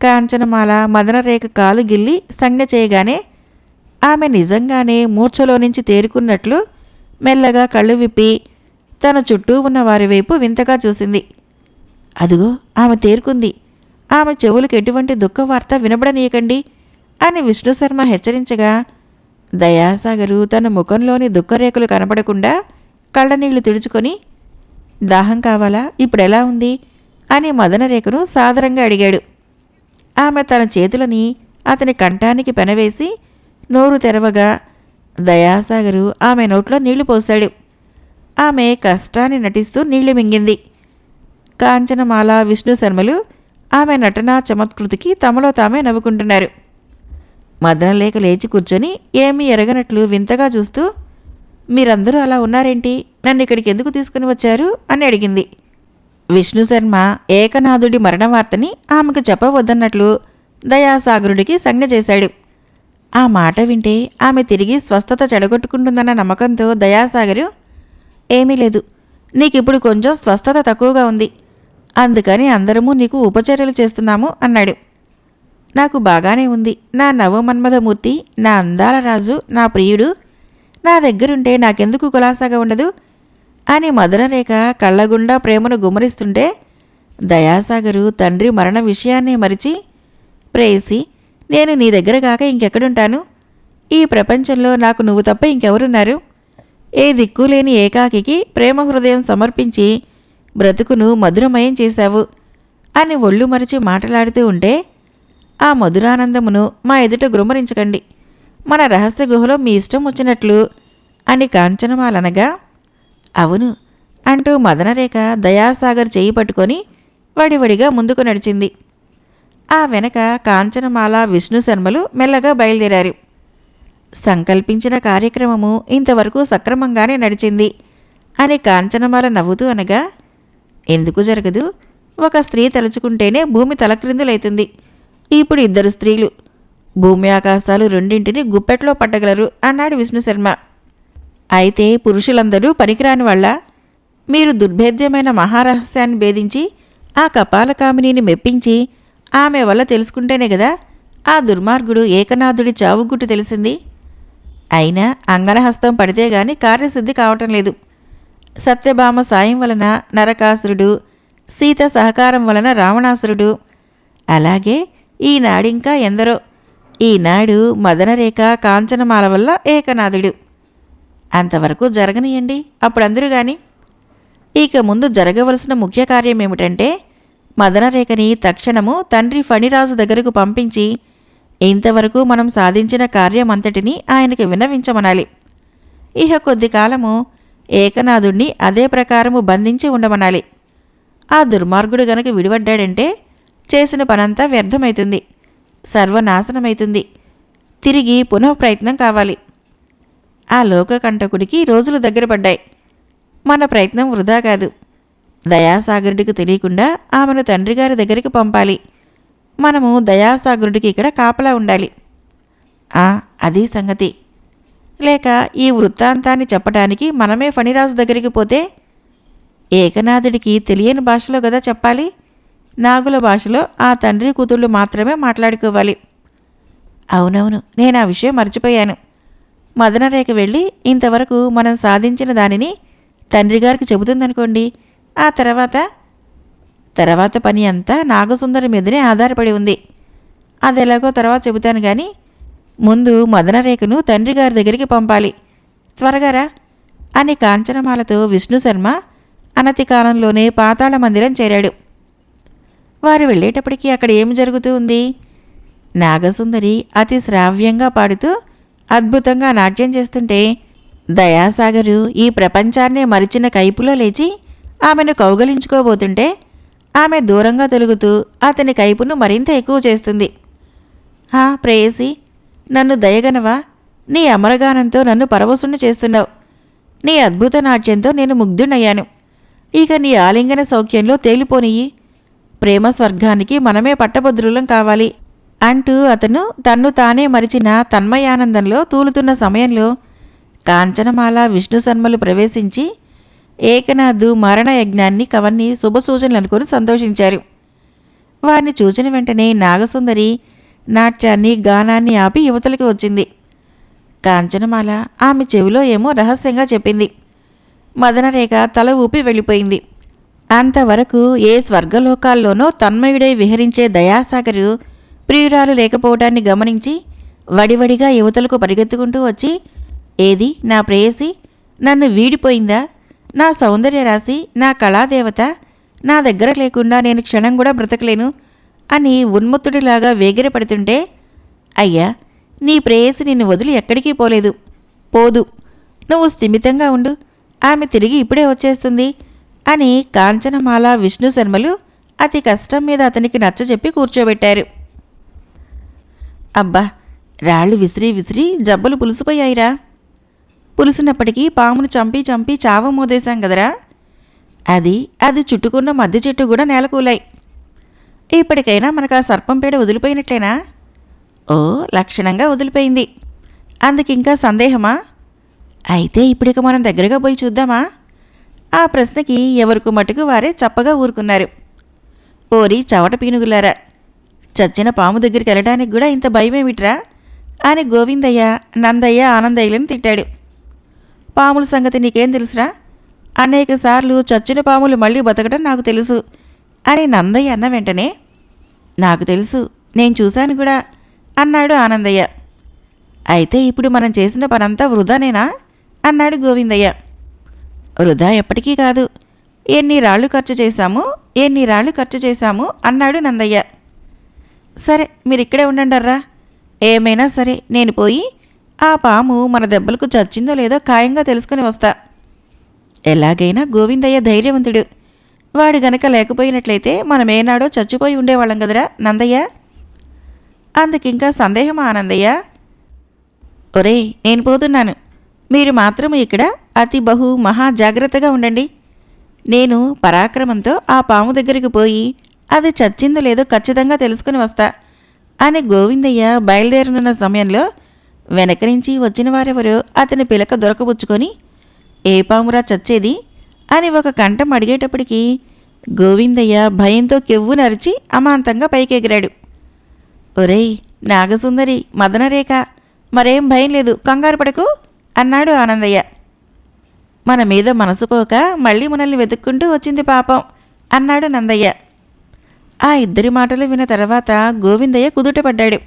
కాంచనమాల మదనరేఖ కాలు గిల్లి సంజ్ఞ చేయగానే ఆమె నిజంగానే మూర్ఛలో నుంచి తేరుకున్నట్లు మెల్లగా కళ్ళు విప్పి తన చుట్టూ ఉన్న వారి వైపు వింతగా చూసింది. అదుగో, ఆమె తేరుకుంది. ఆమె చెవులకు ఎటువంటి దుఃఖవార్త వినబడనీయకండి అని విష్ణుశర్మ హెచ్చరించగా దయాసాగరు తన ముఖంలోని దుఃఖరేఖలు కనపడకుండా కళ్ళనీళ్లు తుడుచుకొని, దాహం కావాలా, ఇప్పుడెలా ఉంది అని మదనరేఖను సాదరంగా అడిగాడు. ఆమె తన చేతులని అతని కంఠానికి పెనవేసి నోరు తెరవగా దయాసాగరు ఆమె నోట్లో నీళ్లు పోశాడు. ఆమె కష్టాన్ని నటిస్తూ నీళ్లు మింగింది. కాంచనమాల విష్ణుశర్మలు ఆమె నటనా చమత్కృతికి తమలో తామే నవ్వుకుంటున్నారు. మదనలేఖ లేచి కూర్చొని ఏమీ ఎరగనట్లు వింతగా చూస్తూ, మీరందరూ అలా ఉన్నారేంటి? నన్ను ఇక్కడికి ఎందుకు తీసుకుని వచ్చారు అని అడిగింది. విష్ణుశర్మ ఏకనాథుడి మరణవార్తని ఆమెకు చెప్పవద్దన్నట్లు దయాసాగరుడికి సంజ్ఞ చేశాడు. ఆ మాట వింటే ఆమె తిరిగి స్వస్థత చెడగొట్టుకుంటుందన్న నమ్మకంతో దయాసాగరు, ఏమీ లేదు, నీకిప్పుడు కొంచెం స్వస్థత తక్కువగా ఉంది, అందుకని అందరము నీకు ఉపచర్యలు చేస్తున్నాము అన్నాడు. నాకు బాగానే ఉంది. నా నవమన్మథమూర్తి, నా అందాల రాజు, నా ప్రియుడు నా దగ్గరుంటే నాకెందుకు కులాసాగా ఉండదు అని మదనరేఖ కళ్ళగుండా ప్రేమను గుమ్మరిస్తుంటే దయాసాగరు తండ్రి మరణ విషయాన్నే మరిచి, ప్రేయసి, నేను నీ దగ్గర కాక ఇంకెక్కడుంటాను? ఈ ప్రపంచంలో నాకు నువ్వు తప్ప ఇంకెవరున్నారు? ఏ దిక్కులేని ఏకాకికి ప్రేమ హృదయం సమర్పించి బ్రతుకును మధురమయం చేశావు అని ఒళ్ళు మరిచి మాట్లాడుతూ ఉంటే, ఆ మధురానందమును మా ఎదుట గుమ్మరించకండి, మన రహస్య గుహలో మీ ఇష్టం వచ్చినట్లు అని కాంచనమాలనగా, అవును అంటూ మదనరేఖ దయాసాగర్ చేయి పట్టుకొని వడివడిగా ముందుకు నడిచింది. ఆ వెనక కాంచనమాల విష్ణుశర్మలు మెల్లగా బయలుదేరారు. సంకల్పించిన కార్యక్రమము ఇంతవరకు సక్రమంగానే నడిచింది అని కాంచనమాల నవ్వుతూ అనగా, ఎందుకు జరగదు? ఒక స్త్రీ తలుచుకుంటేనే భూమి తలక్రిందులైతుంది. ఇప్పుడు 2 స్త్రీలు భూమి ఆకాశాలు రెండింటిని గుప్పెట్లో పట్టగలరు అన్నాడు విష్ణుశర్మ. అయితే పురుషులందరూ పనికిరాని వాళ్ళ? మీరు దుర్భేద్యమైన మహారహస్యాన్ని భేదించి ఆ కపాలకామినిని మెప్పించి ఆమె వల్ల తెలుసుకుంటేనే కదా ఆ దుర్మార్గుడు ఏకనాథుడి చావుగుట్టు తెలిసింది. అయినా అంగనహస్తం పడితే గాని కార్యసిద్ధి కావటం లేదు. సత్యభామ సాయం వలన నరకాసురుడు, సీత సహకారం వలన రావణాసురుడు, అలాగే ఈనాడింకా ఎందరో. ఈనాడు మదనరేఖ కాంచనమాల వల్ల ఏకనాథుడు. అంతవరకు జరగనియండి, అప్పుడందరూ గాని. ఇక ముందు జరగవలసిన ముఖ్య కార్యం ఏమిటంటే మదనరేఖని తక్షణము తండ్రి ఫణిరాజు దగ్గరకు పంపించి ఇంతవరకు మనం సాధించిన కార్యమంతటినీ ఆయనకి విన్నవించమనాలి. ఇహ కొద్ది కాలము ఏకనాథుణ్ణి అదే ప్రకారము బంధించి ఉండమనాలి. ఆ దుర్మార్గుడు గనక విడిపడ్డాడంటే చేసిన పనంతా వ్యర్థమైతుంది, సర్వనాశనమైతుంది. తిరిగి పునఃప్రయత్నం కావాలి. ఆ లోకకంటకుడికి రోజులు దగ్గర పడ్డాయి. మన ప్రయత్నం వృధా కాదు. దయాసాగరుడికి తెలియకుండా ఆమెను తండ్రిగారి దగ్గరికి పంపాలి. మనము దయాసాగరుడికి ఇక్కడ కాపలా ఉండాలి. అదీ సంగతి. లేక ఈ వృత్తాంతాన్ని చెప్పటానికి మనమే ఫణిరాజు దగ్గరికి పోతే ఏకనాథుడికి తెలియని భాషలో కదా చెప్పాలి. నాగుల భాషలో ఆ తండ్రి కూతుళ్ళు మాత్రమే మాట్లాడుకోవాలి. అవునవును, నేను ఆ విషయం మర్చిపోయాను. మదనరేఖ వెళ్ళి ఇంతవరకు మనం సాధించిన దానిని తండ్రిగారికి చెబుతుందనుకోండి. ఆ తర్వాత పని అంతా నాగసుందరి మీదనే ఆధారపడి ఉంది. అదెలాగో తర్వాత చెబుతాను గాని ముందు మదనరేఖను తండ్రిగారి దగ్గరికి పంపాలి. త్వరగా రా అని కాంచనమాలతో విష్ణుశర్మ అనతి కాలంలోనే పాతాళ మందిరం చేరాడు. వారు వెళ్ళేటప్పటికీ అక్కడ ఏమి జరుగుతూ ఉంది? నాగసుందరి అతి శ్రావ్యంగా పాడుతూ అద్భుతంగా నాట్యం చేస్తుంటే దయాసాగరు ఈ ప్రపంచాన్నే మరిచిన కైపులో లేచి ఆమెను కౌగలించుకోబోతుంటే ఆమె దూరంగా తొలుగుతూ అతని కైపును మరింత ఎక్కువ చేస్తుంది. ప్రేయసి, నన్ను దయగనవా? నీ అమరగానంతో నన్ను పరవశుణ్ణి చేస్తున్నావు. నీ అద్భుత నాట్యంతో నేను ముగ్ధునయ్యాను. ఇక నీ ఆలింగన సౌఖ్యంలో తేలిపోనియ్యి. ప్రేమ స్వర్గానికి మనమే పట్టభద్రులం కావాలి అంటూ అతను తన్ను తానే మరిచిన తన్మయానందంలో తూలుతున్న సమయంలో కాంచనమాల విష్ణుశర్మలు ప్రవేశించి ఏకనాథు మరణ యజ్ఞాన్ని కవన్ని శుభసూచనలు అనుకుని సంతోషించారు. వారిని చూచిన వెంటనే నాగసుందరి నాట్యాన్ని గానాన్ని ఆపి యువతలకి వచ్చింది. కాంచనమాల ఆమె చెవిలో ఏమో రహస్యంగా చెప్పింది. మదనరేఖ తల ఊపి వెళ్ళిపోయింది. అంతవరకు ఏ స్వర్గలోకాల్లోనో తన్మయుడై విహరించే దయాసాగరు ప్రియురాలు లేకపోవటాన్ని గమనించి వడివడిగా యువతలకు పరిగెత్తుకుంటూ వచ్చి, ఏది నా ప్రేయసి? నన్ను వీడిపోయిందా? నా సౌందర్య రాశి, నా కళాదేవత నా దగ్గర లేకుండా నేను క్షణం కూడా బ్రతకలేను అని ఉన్మత్తుడిలాగా వేగిరపడుతుంటే, అయ్యా, నీ ప్రేయసి నిన్ను వదిలి ఎక్కడికి పోలేదు, పోదు, నువ్వు స్థిమితంగా ఉండు, ఆమె తిరిగి ఇప్పుడే వచ్చేస్తుంది అని కాంచనమాల విష్ణుశర్మలు అతి కష్టం మీద అతనికి నచ్చజెప్పి కూర్చోబెట్టారు. అబ్బా, రాళ్ళు విసిరి విసిరి జబ్బలు పులిసిపోయాయిరా. పులిసినప్పటికీ పామును చంపి చావ మోదేశాం కదరా. అది చుట్టుకున్న మధ్య చెట్టు కూడా నేలకూలాయి. ఇప్పటికైనా మనకు ఆ సర్పం పేడ వదిలిపోయినట్లేనా? ఓ, లక్షణంగా వదిలిపోయింది. అందుకింకా సందేహమా? అయితే ఇప్పుడిక మనం దగ్గరగా పోయి చూద్దామా? ఆ ప్రశ్నకి ఎవరికి మటుకు వారే చప్పగా ఊరుకున్నారు. ఓరి చవట పీనుగులారా, చచ్చిన పాము దగ్గరికి వెళ్ళడానికి కూడా ఇంత భయమేమిట్రా అని గోవిందయ్య, నందయ్య, ఆనందయ్యలను తిట్టాడు. పాముల సంగతి నీకేం తెలుసురా? అనేక సార్లు చచ్చిన పాములు మళ్ళీ బతకడం నాకు తెలుసు అని నందయ్య అన్న వెంటనే, నాకు తెలుసు, నేను చూశాను కూడా అన్నాడు ఆనందయ్య. అయితే ఇప్పుడు మనం చేసిన పనంతా వృధానేనా అన్నాడు గోవిందయ్య. వృధా ఎప్పటికీ కాదు. ఎన్ని రాళ్ళు ఖర్చు చేశాము అన్నాడు నందయ్య. సరే, మీరిక్కడే ఉండండర్రా. ఏమైనా సరే నేను పోయి ఆ పాము మన దెబ్బలకు చచ్చిందో లేదో ఖాయంగా తెలుసుకుని వస్తా. ఎలాగైనా గోవిందయ్య ధైర్యవంతుడు. వాడు గనక లేకపోయినట్లయితే మనమేనాడో చచ్చిపోయి ఉండేవాళ్ళం కదరా నందయ్య. అందుకింకా సందేహమా ఆనందయ్య? ఒరేయ్, నేను పోతున్నాను. మీరు మాత్రము ఇక్కడ అతి మహా జాగ్రత్తగా ఉండండి. నేను పరాక్రమంతో ఆ పాము దగ్గరికి పోయి అది చచ్చిందో లేదో ఖచ్చితంగా తెలుసుకుని వస్తా అని గోవిందయ్య బయలుదేరనున్న సమయంలో వెనక నుంచి వచ్చిన వారెవరో అతని పిలక దొరకబుచ్చుకొని, ఏ పామురా చచ్చేది అని ఒక కంఠం అడిగేటప్పటికీ గోవిందయ్య భయంతో కెవ్వు నరిచి అమాంతంగా పైకెగిరాడు. ఒరేయ్ నాగసుందరి, మదనరేఖ, మరేం భయం లేదు, కంగారు పడకు అన్నాడు ఆనందయ్య. మన మీద మనసు పోక మళ్ళీ మనల్ని వెతుక్కుంటూ వచ్చింది పాపం అన్నాడు నందయ్య. ఆ ఇద్దరి మాటలు విన్న తర్వాత గోవిందయ్య కుదుటపడ్డాడు.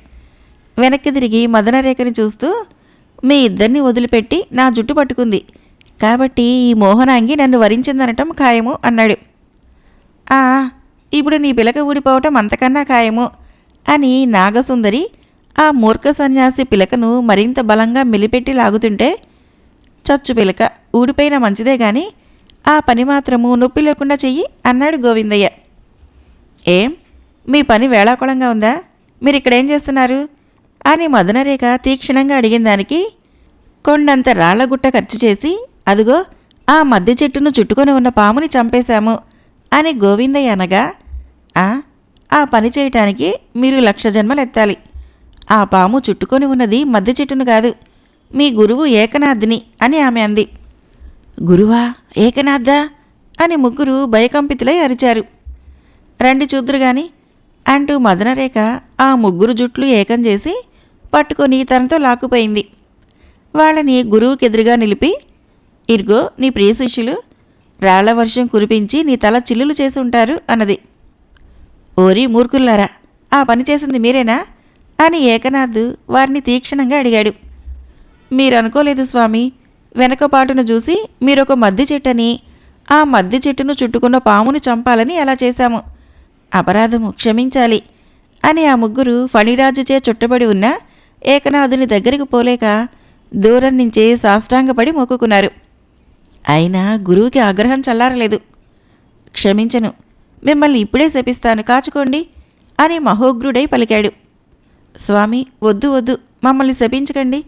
వెనక్కి తిరిగి మదనరేఖని చూస్తూ, మీ ఇద్దరిని వదిలిపెట్టి నా జుట్టు పట్టుకుంది కాబట్టి ఈ మోహనాంగి నన్ను వరించిందనటం ఖాయము అన్నాడు. ఇప్పుడు నీ పిలక ఊడిపోవటం అంతకన్నా ఖాయము అని నాగసుందరి ఆ మూర్ఖ సన్యాసి పిలకను మరింత బలంగా మెలిపెట్టి లాగుతుంటే, చచ్చు పిలక ఊడిపోయినా మంచిదే గాని ఆ పని మాత్రము నొప్పి లేకుండా చెయ్యి అన్నాడు గోవిందయ్య. ఏం, మీ పని వేళాకోళంగా ఉందా? మీరిక్కడేం చేస్తున్నారు అని మదనరేఖ తీక్షణంగా అడిగిన దానికి, కొండంత రాళ్లగుట్ట ఖర్చు చేసి అదిగో ఆ మధ్య చెట్టును చుట్టుకొని ఉన్న పాముని చంపేశాము అని గోవిందయ్య అనగా, ఆ పని చేయటానికి మీరు 1,00,000 జన్మలెత్తాలి. ఆ పాము చుట్టుకొని ఉన్నది మధ్య చెట్టును కాదు, మీ గురువు ఏకనాథ్ని అని ఆమె అంది. గురువా, ఏకనాథా అని ముగ్గురు భయకంపితులై అరిచారు. రండి చూద్దురు గాని అంటూ మదనరేఖ ఆ ముగ్గురు జుట్లు ఏకం చేసి పట్టుకొని తనతో లాక్కుపోయింది. వాళ్ళని గురువుకెదురుగా నిలిపి, ఇర్గో నీ ప్రియ శిష్యులు, రాళ్ల వర్షం కురిపించి నీ తల చిల్లులు చేసి ఉంటారు అన్నది. ఓరి మూర్ఖుల్లారా, ఆ పని చేసింది మీరేనా అని ఏకనాథ్ వారిని తీక్షణంగా అడిగాడు. మీరనుకోలేదు స్వామి, వెనకపాటును చూసి మీరొక మద్ది చెట్టని, ఆ మద్ది చెట్టును చుట్టుకున్న పాముని చంపాలని అలా చేశాము. అపరాధము క్షమించాలి అని ఆ ముగ్గురు ఫణిరాజుచే చుట్టబడి ఉన్న ఏకనాథుని దగ్గరికి పోలేక దూరం నుంచే సాష్టాంగపడి మొక్కుకున్నారు. అయినా గురువుకి ఆగ్రహం చల్లారలేదు. క్షమించను, మిమ్మల్ని ఇప్పుడే శపిస్తాను, కాచుకోండి అని మహోగ్రుడై పలికాడు. స్వామి, వద్దు వద్దు, మమ్మల్ని శపించకండి.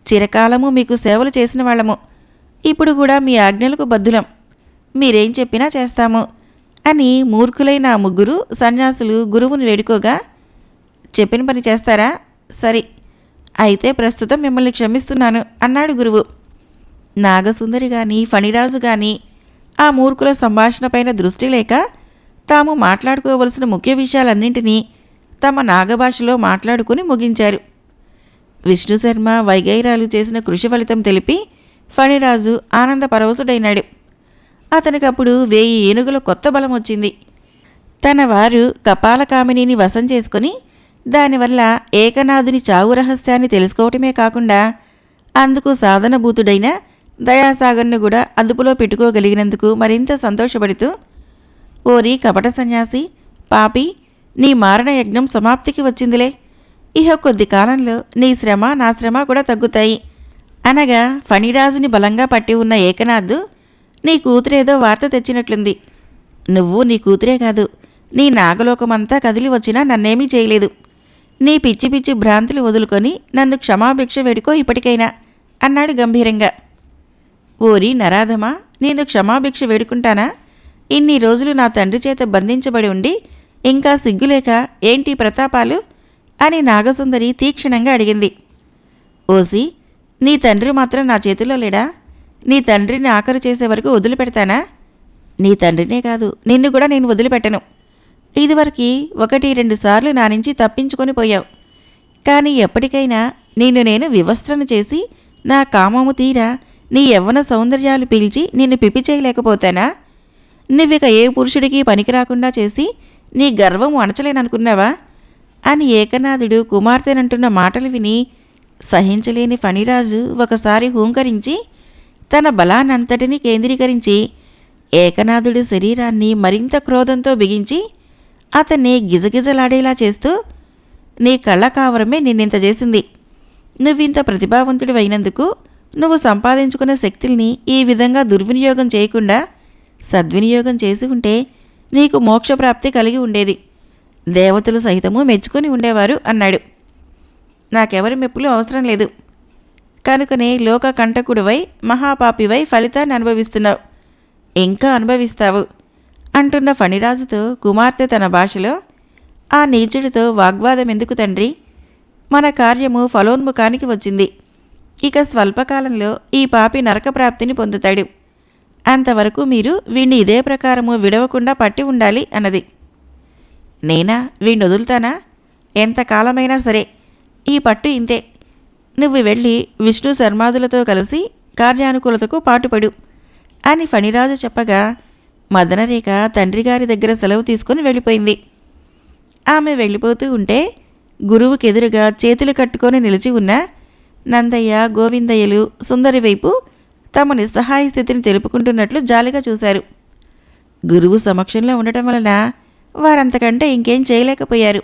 చిరకాలము మీకు సేవలు చేసిన వాళ్ళము. ఇప్పుడు కూడా మీ ఆజ్ఞలకు బద్ధులం. మీరేం చెప్పినా చేస్తాము అని మూర్ఖులైన ఆ ముగ్గురు సన్యాసులు గురువుని వేడుకోగా, చెప్పిన పని చేస్తారా? సరి, అయితే ప్రస్తుతం మిమ్మల్ని క్షమిస్తున్నాను అన్నాడు గురువు. నాగసుందరి గాని ఫణిరాజు గాని ఆ మూర్ఖుల సంభాషణపైన దృష్టి లేక తాము మాట్లాడుకోవలసిన ముఖ్య విషయాలన్నింటినీ తమ నాగభాషలో మాట్లాడుకుని ముగించారు. విష్ణుశర్మ వైగైరాలు చేసిన కృషి ఫలితం తెలిపి ఫణిరాజు ఆనంద పరవశుడైనాడు. అతనికప్పుడు 1000 ఏనుగుల కొత్త బలం వచ్చింది. తన వారు కపాలకామినిని వశం చేసుకుని దానివల్ల ఏకనాథుని చావు రహస్యాన్ని తెలుసుకోవటమే కాకుండా అందుకు సాధనభూతుడైన దయాసాగర్ను కూడా అదుపులో పెట్టుకోగలిగినందుకు మరింత సంతోషపడుతూ, ఓరి కపట సన్యాసి, పాపి, నీ మారణ యజ్ఞం సమాప్తికి వచ్చిందిలే. ఇహ కొద్ది కాలంలో నీ శ్రమ నా శ్రమ కూడా తగ్గుతాయి అనగా ఫణిరాజుని బలంగా పట్టి ఉన్న ఏకనాథ్, నీ కూతురేదో వార్త తెచ్చినట్లుంది. నువ్వు నీ కూతురే కాదు, నీ నాగలోకమంతా కదిలి వచ్చినా నన్నేమీ చేయలేదు. నీ పిచ్చి పిచ్చి భ్రాంతులు వదులుకొని నన్ను క్షమాభిక్ష వేడుకో ఇప్పటికైనా అన్నాడు గంభీరంగా. ఓరి నరాధమా, నేను క్షమాభిక్ష వేడుకుంటానా? ఇన్ని రోజులు నా తండ్రి చేత బంధించబడి ఉండి ఇంకా సిగ్గులేక ఏంటి ప్రతాపాలు అని నాగసుందరి తీక్షణంగా అడిగింది. ఓసి, నీ తండ్రి మాత్రం నా చేతిలో లేడా? నీ తండ్రిని ఆఖరు చేసే వరకు వదిలిపెడతానా? నీ తండ్రినే కాదు, నిన్ను కూడా నేను వదిలిపెట్టను. ఇదివరకు 1-2 సార్లు నా నుంచి తప్పించుకొని పోయావు. కానీ ఎప్పటికైనా నిన్ను నేను వివస్త్రను చేసి నా కామము తీరా నీ యవ్వన సౌందర్యాలు పీల్చి నిన్ను పిప్పి చేయలేకపోతానా? నువ్విక ఏ పురుషుడికి పనికి రాకుండా చేసి నీ గర్వం అణచలేననుకున్నావా అని ఏకనాథుడు కుమార్తెనంటున్న మాటలు విని సహించలేని ఫణిరాజు ఒకసారి హూంకరించి తన బలానంతటినీ కేంద్రీకరించి ఏకనాథుడి శరీరాన్ని మరింత క్రోధంతో బిగించి అతన్ని గిజగిజలాడేలా చేస్తూ, నీ కళ్ళ కావరమే నిన్నింత చేసింది. నువ్వింత ప్రతిభావంతుడివైనందుకు నువ్వు సంపాదించుకున్న శక్తుల్ని ఈ విధంగా దుర్వినియోగం చేయకుండా సద్వినియోగం చేసి ఉంటే నీకు మోక్షప్రాప్తి కలిగి ఉండేది. దేవతలు సహితము మెచ్చుకొని ఉండేవారు అన్నాడు. నాకెవరి మెప్పులు అవసరం లేదు. కనుకనే లోక కంటకుడివై మహాపాపివై ఫలితాన్ని అనుభవిస్తున్నావు, ఇంకా అనుభవిస్తావు అంటున్న ఫణిరాజుతో కుమార్తె తన భాషలో, ఆ నీచుడితో వాగ్వాదం ఎందుకు తండ్రి? మన కార్యము ఫలోన్ముఖానికి వచ్చింది. ఇక స్వల్పకాలంలో ఈ పాపి నరకప్రాప్తిని పొందుతాడు. అంతవరకు మీరు వీణ్ణి ఇదే ప్రకారము విడవకుండా పట్టి ఉండాలి అన్నది. నేనా వీణ్ణి వదులుతానా? ఎంతకాలమైనా సరే ఈ పట్టు ఇంతే. నువ్వు వెళ్ళి విష్ణు శర్మాదులతో కలిసి కార్యానుకూలతకు పాటుపడు అని ఫణిరాజు చెప్పగా మదనరేఖ తండ్రిగారి దగ్గర సెలవు తీసుకుని వెళ్ళిపోయింది. ఆమె వెళ్ళిపోతూ ఉంటే గురువుకెదురుగా చేతులు కట్టుకొని నిలిచి ఉన్న నందయ్య, గోవిందయ్యలు సుందరి వైపు తమ నిస్సహాయ స్థితిని తెలుపుకుంటున్నట్లు జాలిగా చూశారు. గురువు సమక్షంలో ఉండటం వలన వారంతకంటే ఇంకేం చేయలేకపోయారు.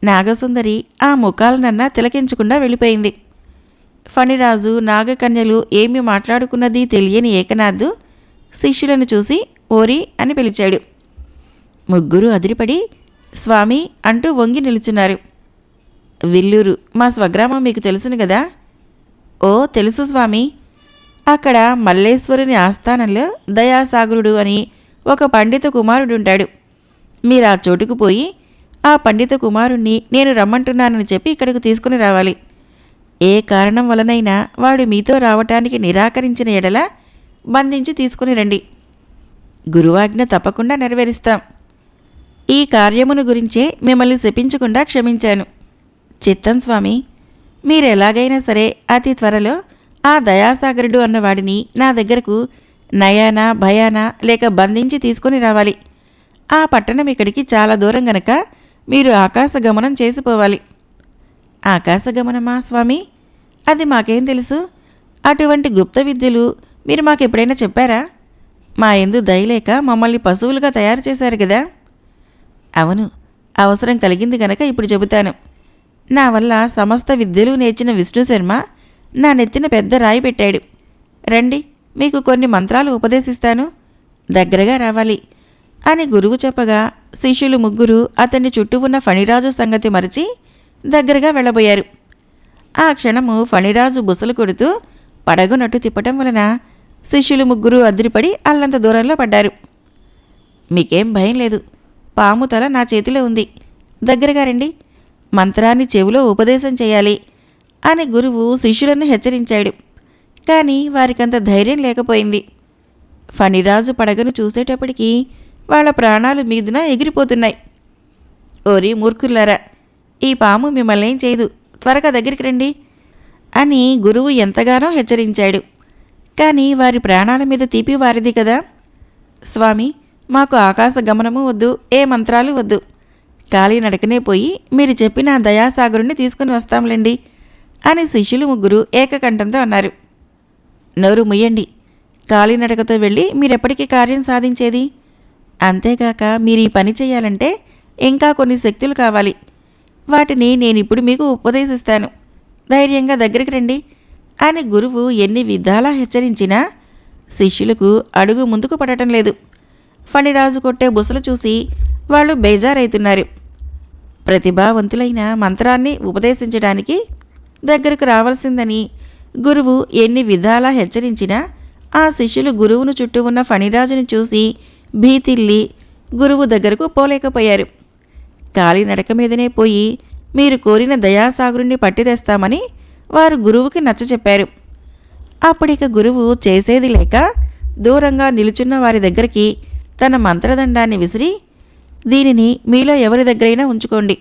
నాగసుందరి ఆ ముఖాలనన్నా తిలకించకుండా వెళ్ళిపోయింది. ఫణిరాజు, నాగకన్యలు ఏమీ మాట్లాడుకున్నది తెలియని ఏకనాథ్ శిష్యులను చూసి ఓరి అని పిలిచాడు. ముగ్గురు అదిరిపడి స్వామి అంటూ వంగి నిలుచున్నారు. విల్లూరు మా స్వగ్రామం మీకు తెలుసును కదా? ఓ తెలుసు స్వామి. అక్కడ మల్లేశ్వరుని ఆస్థానంలో దయాసాగరుడు అని ఒక పండిత కుమారుడుంటాడు. మీరు ఆ చోటుకు పోయి ఆ పండిత కుమారుణ్ణి నేను రమ్మంటున్నానని చెప్పి ఇక్కడికి తీసుకుని రావాలి. ఏ కారణం వలనైనా వాడు మీతో రావటానికి నిరాకరించిన ఎడల బంధించి తీసుకుని రండి. గురువాజ్ఞ తప్పకుండా నెరవేరుస్తాం. ఈ కార్యమును గురించే మిమ్మల్ని శపించకుండా క్షమించాను. చిత్తం స్వామి. మీరెలాగైనా సరే అతి త్వరలో ఆ దయాసాగరుడు అన్నవాడిని నా దగ్గరకు నయాన భయాన లేక బంధించి తీసుకుని రావాలి. ఆ పట్టణం ఇక్కడికి చాలా దూరం గనక మీరు ఆకాశగమనం చేసిపోవాలి. ఆకాశగమనమా స్వామి? అది మాకేం తెలుసు? అటువంటి గుప్త విద్యలు మీరు మాకెప్పుడైనా చెప్పారా? మా యందు దయలేక మమ్మల్ని పశువులుగా తయారు చేశారు కదా. అవును, అవసరం కలిగింది గనక ఇప్పుడు చెబుతాను. నా వల్ల సమస్త విద్యలు నేర్చిన విష్ణు శర్మ నా నెత్తిన పెద్ద రాయి పెట్టాడు. రండి, మీకు కొన్ని మంత్రాలు ఉపదేశిస్తాను, దగ్గరగా రావాలి అని గురువు చెప్పగా శిష్యులు ముగ్గురు అతన్ని చుట్టూ ఉన్న ఫణిరాజు సంగతి మరచి దగ్గరగా వెళ్ళబోయారు. ఆ క్షణము ఫణిరాజు బుసలు కొడుతూ పడగునట్టు తిప్పటం వలన శిష్యులు ముగ్గురు అదిరిపడి అల్లంత దూరంలో పడ్డారు. మీకేం భయం లేదు, పాము తల నా చేతిలో ఉంది, దగ్గరగా రండి, మంత్రాన్ని చెవిలో ఉపదేశం చేయాలి అని గురువు శిష్యులను హెచ్చరించాడు. కానీ వారికంత ధైర్యం లేకపోయింది. ఫణిరాజు పడగను చూసేటప్పటికీ వాళ్ళ ప్రాణాలు మీదున ఎగిరిపోతున్నాయి. ఓరి మూర్ఖులారా, ఈ పాము మిమ్మల్నేం చేయదు, త్వరగా దగ్గరికి రండి అని గురువు ఎంతగానో హెచ్చరించాడు. కానీ వారి ప్రాణాల మీద తీపి వారిది కదా. స్వామి, మాకు ఆకాశ గమనము వద్దు, ఏ మంత్రాలు వద్దు, కాలినడకనే పోయి మీరు చెప్పిన దయాసాగరుణ్ణి తీసుకుని వస్తాంలేండి అని శిష్యులు ముగ్గురు ఏకకంఠంతో అన్నారు. నోరు ముయ్యండి, కాలినడకతో వెళ్ళి మీరెప్పటికీ కార్యం సాధించేది? అంతేగాక మీరు ఈ పని చేయాలంటే ఇంకా కొన్ని శక్తులు కావాలి. వాటిని నేనిప్పుడు మీకు ఉపదేశిస్తాను, ధైర్యంగా దగ్గరికి రండి అని గురువు ఎన్ని విధాలా హెచ్చరించినా శిష్యులకు అడుగు ముందుకు పడటం లేదు. ఫణిరాజు కొట్టే బుసలు చూసి వాళ్ళు బేజారైతున్నారు. ప్రతిభావంతులైన మంత్రాన్ని ఉపదేశించడానికి దగ్గరకు రావాల్సిందని గురువు ఎన్ని విధాలా హెచ్చరించినా ఆ శిష్యులు గురువును చుట్టూ ఉన్న ఫణిరాజుని చూసి భీతిల్లి గురువు దగ్గరకు పోలేకపోయారు. కాలినడక మీదనే పోయి మీరు కోరిన దయాసాగరుణ్ణి పట్టి తెస్తామని వారు గురువుకి నచ్చచెప్పారు. అప్పుడిక గురువు చేసేది లేక దూరంగా నిలుచున్న వారి దగ్గరికి తన మంత్రదండాన్ని విసిరి, దీనిని మీలో ఎవరి దగ్గరైనా ఉంచుకోండి.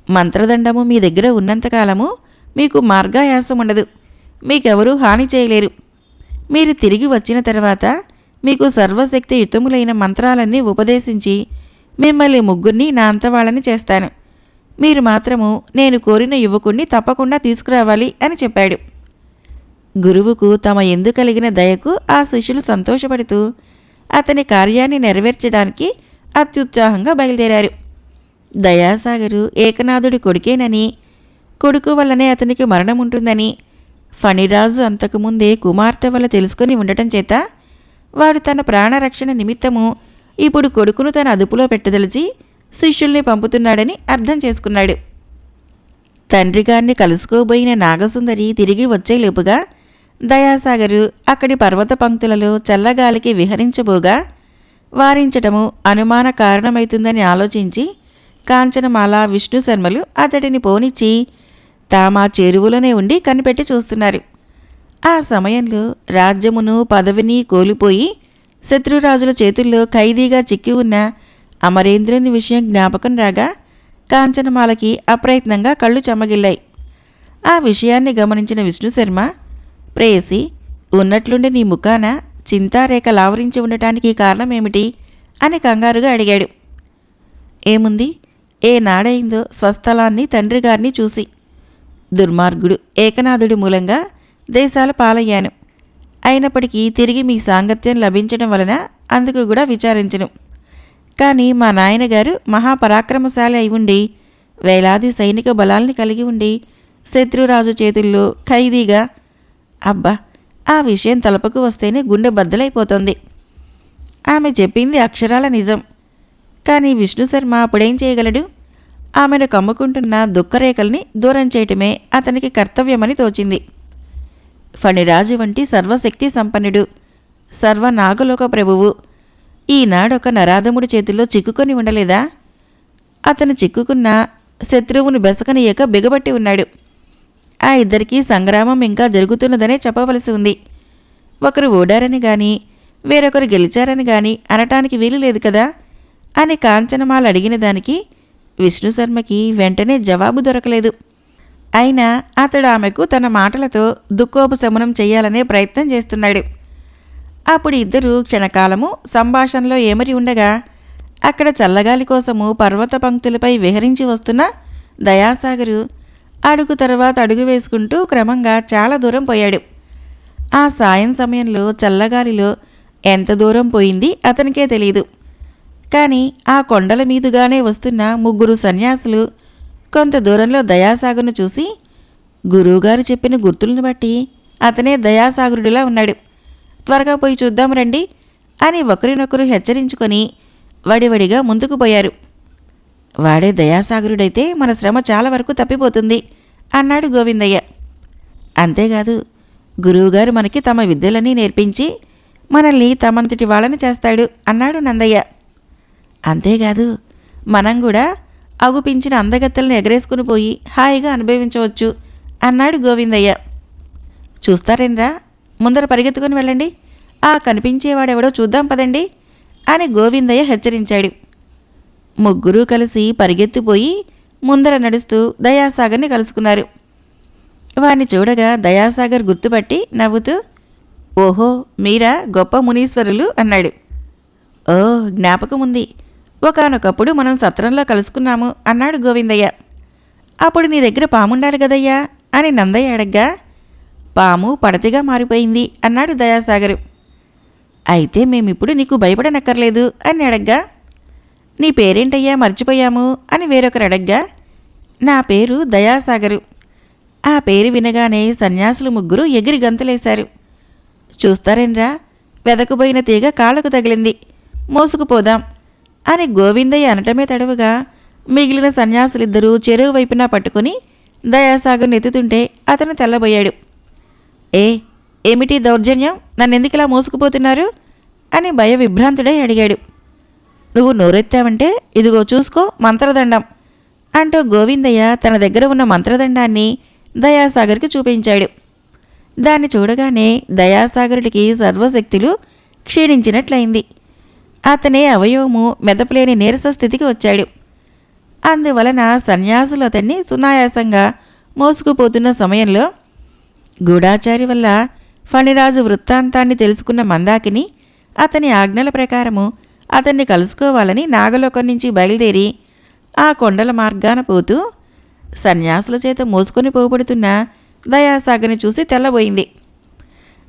మంత్రదండము మీ దగ్గర ఉన్నంతకాలము మీకు మార్గాయాసం ఉండదు. మీకెవరూ హాని చేయలేరు. మీరు తిరిగి వచ్చిన తర్వాత మీకు సర్వశక్తి యుతములైన మంత్రాలన్నీ ఉపదేశించి మిమ్మల్ని ముగ్గురిని నా అంతవాళ్ళని చేస్తాను. మీరు మాత్రము నేను కోరిన యువకుణ్ణి తప్పకుండా తీసుకురావాలి అని చెప్పాడు. గురువుకు తమ ఎందు కలిగిన దయకు ఆ శిష్యులు సంతోషపడుతూ అతని కార్యాన్ని నెరవేర్చడానికి అత్యుత్సాహంగా బయలుదేరారు. దయాసాగరు ఏకనాథుడి కొడుకేనని, కొడుకు వల్లనే అతనికి మరణం ఉంటుందని ఫణిరాజు అంతకుముందే కుమార్తె వల్ల తెలుసుకుని ఉండటం చేత వాడు తన ప్రాణరక్షణ నిమిత్తము ఇప్పుడు కొడుకును తన అదుపులో పెట్టదలిచి శిష్యుల్ని పంపుతున్నాడని అర్థం చేసుకున్నాడు. తండ్రిగారిని కలుసుకోబోయిన నాగసుందరి తిరిగి వచ్చేలోపుగా దయాసాగరు అక్కడి పర్వత పంక్తులలో చల్లగాలికి విహరించబోగా వారించటము అనుమాన కారణమైతుందని ఆలోచించి కాంచనమాల, విష్ణుశర్మలు అతడిని పోనిచ్చి తామా చెరువులోనే ఉండి కనిపెట్టి చూస్తున్నారు. ఆ సమయంలో రాజ్యమును పదవిని కోల్పోయి శత్రురాజుల చేతుల్లో ఖైదీగా చిక్కి ఉన్న అమరేంద్రుని విషయం జ్ఞాపకం రాగా కాంచనమాలకి అప్రయత్నంగా కళ్ళు చెమ్మగిల్లాయి. ఆ విషయాన్ని గమనించిన విష్ణుశర్మ, ప్రేయసి, ఉన్నట్లుండి నీ ముఖాన చింతారేఖ లావరించి ఉండటానికి కారణమేమిటి అని కంగారుగా అడిగాడు. ఏముంది, ఏనాడైందో స్వస్థలాన్ని తండ్రిగారిని చూసి. దుర్మార్గుడు ఏకనాథుడి మూలంగా దేశాల పాలయ్యాను. అయినప్పటికీ తిరిగి మీ సాంగత్యం లభించడం వలన అందుకు కూడా విచారించను. కానీ మా నాయనగారు మహాపరాక్రమశాలి అయి ఉండి వేలాది సైనిక బలాల్ని కలిగి ఉండి శత్రురాజు చేతుల్లో ఖైదీగా, అబ్బా, ఆ విషయం తలపకు వస్తేనే గుండె బద్దలైపోతుంది. ఆమె చెప్పింది అక్షరాల నిజం. కానీ విష్ణుశర్మ అప్పుడేం చేయగలడు? ఆమెను కమ్ముకుంటున్న దుఃఖరేఖల్ని దూరం చేయటమే అతనికి కర్తవ్యమని తోచింది. ఫణిరాజు వంటి సర్వశక్తి సంపన్నుడు, సర్వనాగలోక ప్రభువు ఈనాడొక నరాధముడి చేతుల్లో చిక్కుకొని ఉండలేదా? అతను చిక్కుకున్న శత్రువును బెసకనీయక బిగబట్టి ఉన్నాడు. ఆ ఇద్దరికీ సంగ్రామం ఇంకా జరుగుతున్నదనే చెప్పవలసి ఉంది. ఒకరు ఓడారని గాని వేరొకరు గెలిచారని గాని అనటానికి వీలు లేదు కదా అని కాంచనమాల అడిగిన దానికి విష్ణుశర్మకి వెంటనే జవాబు దొరకలేదు. అయినా అతడు ఆమెకు తన మాటలతో దుఃఖోపశమనం చెయ్యాలనే ప్రయత్నం చేస్తున్నాడు. అప్పుడు ఇద్దరూ క్షణకాలము సంభాషణలో ఏమరి ఉండగా అక్కడ చల్లగాలి కోసము పర్వత పంక్తులపై విహరించి వస్తున్న దయాసాగరు అడుగు తర్వాత అడుగు వేసుకుంటూ క్రమంగా చాలా దూరం పోయాడు. ఆ సాయం సమయంలో చల్లగాలిలో ఎంత దూరం పోయింది అతనికే తెలియదు. కానీ ఆ కొండల మీదుగానే వస్తున్న ముగ్గురు సన్యాసులు కొంత దూరంలో దయాసాగర్ను చూసి, గురువుగారు చెప్పిన గుర్తులను బట్టి అతనే దయాసాగరుడిలా ఉన్నాడు, త్వరగా పోయి చూద్దాం రండి అని ఒకరినొకరు హెచ్చరించుకొని వడివడిగా ముందుకు పోయారు. వాడే దయాసాగరుడైతే మన శ్రమ చాలా వరకు తప్పిపోతుంది అన్నాడు గోవిందయ్య. అంతేకాదు, గురువుగారు మనకి తమ విద్యలన్నీ నేర్పించి మనల్ని తమంతటి వాళ్ళని చేస్తాడు అన్నాడు నందయ్య. అంతేకాదు, మనం కూడా అగుపించిన అందగత్తెలను ఎగరేసుకుని పోయి హాయిగా అనుభవించవచ్చు అన్నాడు గోవిందయ్య. చూస్తారేంరా, ముందర పరిగెత్తుకుని వెళ్ళండి, ఆ కనిపించేవాడెవడో చూద్దాం పదండి అని గోవిందయ్య హెచ్చరించాడు. ముగ్గురూ కలిసి పరిగెత్తిపోయి ముందర నడుస్తూ దయాసాగర్ని కలుసుకున్నారు. వారిని చూడగా దయాసాగర్ గుర్తుపట్టి నవ్వుతూ, ఓహో, మీరా గొప్ప మునీశ్వరులు అన్నాడు. ఓ, జ్ఞాపకం ఉంది, ఒకానొకప్పుడు మనం సత్రంలో కలుసుకున్నాము అన్నాడు గోవిందయ్య. అప్పుడు నీ దగ్గర పాముండాలి గదయ్యా అని నందయ్య అడగ్గా, పాము పడతిగా మారిపోయింది అన్నాడు దయాసాగరు. అయితే మేమిప్పుడు నీకు భయపడనక్కర్లేదు అని అడగ్గా, నీ పేరేంటయ్యా మర్చిపోయాము అని వేరొకరు అడగ్గా, నా పేరు దయాసాగరు. ఆ పేరు వినగానే సన్యాసులు ముగ్గురు ఎగిరి గంతులేశారు. చూస్తారేంరా, వెదకుపోయిన తీగ కాళ్ళకు తగిలింది, మోసుకుపోదాం అని గోవిందయ్య అనటమే తడవుగా మిగిలిన సన్యాసులిద్దరూ చెరువు వైపున పట్టుకుని దయాసాగర్ నెత్తుతుంటే అతను తెల్లబోయాడు. ఏమిటి దౌర్జన్యం, నన్నెందుకిలా మోసుకుపోతున్నారు అని భయ విభ్రాంతుడై అడిగాడు. నువ్వు నోరెత్తావంటే ఇదిగో చూసుకో మంత్రదండం అంటూ గోవిందయ్య తన దగ్గర ఉన్న మంత్రదండాన్ని దయాసాగర్కి చూపించాడు. దాన్ని చూడగానే దయాసాగరుడికి సర్వశక్తులు క్షీణించినట్లయింది. అతనే అవయవము మెదపలేని నీరస స్థితికి వచ్చాడు. అందువలన సన్యాసులు అతన్ని సునాయాసంగా మోసుకుపోతున్న సమయంలో గూఢాచారి వల్ల ఫణిరాజు వృత్తాంతాన్ని తెలుసుకున్న మందాకిని అతని ఆజ్ఞల ప్రకారము అతన్ని కలుసుకోవాలని నాగలోకం నుంచి బయలుదేరి ఆ కొండల మార్గాన పోతూ సన్యాసుల చేత మోసుకొని పోబడుతున్న దయాసాగర్ని చూసి తెల్లబోయింది.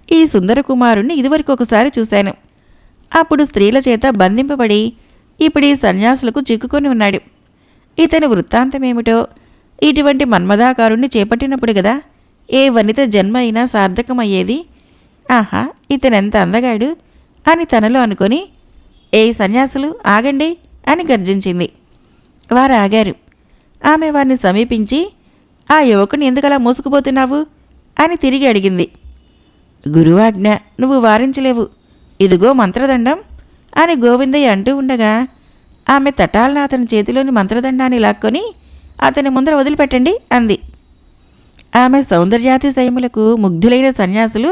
ఈ సుందరకుమారుణ్ణి ఇదివరకు ఒకసారి చూశాను. అప్పుడు స్త్రీల చేత బంధింపబడి ఇప్పుడు ఈ సన్యాసులకు చిక్కుకొని ఉన్నాడు. ఇతని వృత్తాంతమేమిటో ఇటువంటి మన్మదాకారుణ్ణి చేపట్టినప్పుడు కదా ఏ వనిత జన్మ అయినా సార్థకమయ్యేది. ఆహా, ఇతనెంత అందగాడు అని తనలో అనుకొని, ఏ సన్యాసులు ఆగండి అని గర్జించింది. వారు ఆగారు. ఆమె వారిని సమీపించి, ఆ యువకుని ఎందుకలా మోసుకుపోతున్నావు అని తిరిగి అడిగింది. గురువాజ్ఞ, నువ్వు వారించలేవు, ఇదిగో మంత్రదండం అని గోవిందయ్య అంటూ ఉండగా ఆమె తటాలన అతని చేతిలోని మంత్రదండాన్ని లాక్కొని అతని ముందర వదిలిపెట్టండి అంది. ఆమె సౌందర్యాతిశయములకు ముగ్ధులైన సన్యాసులు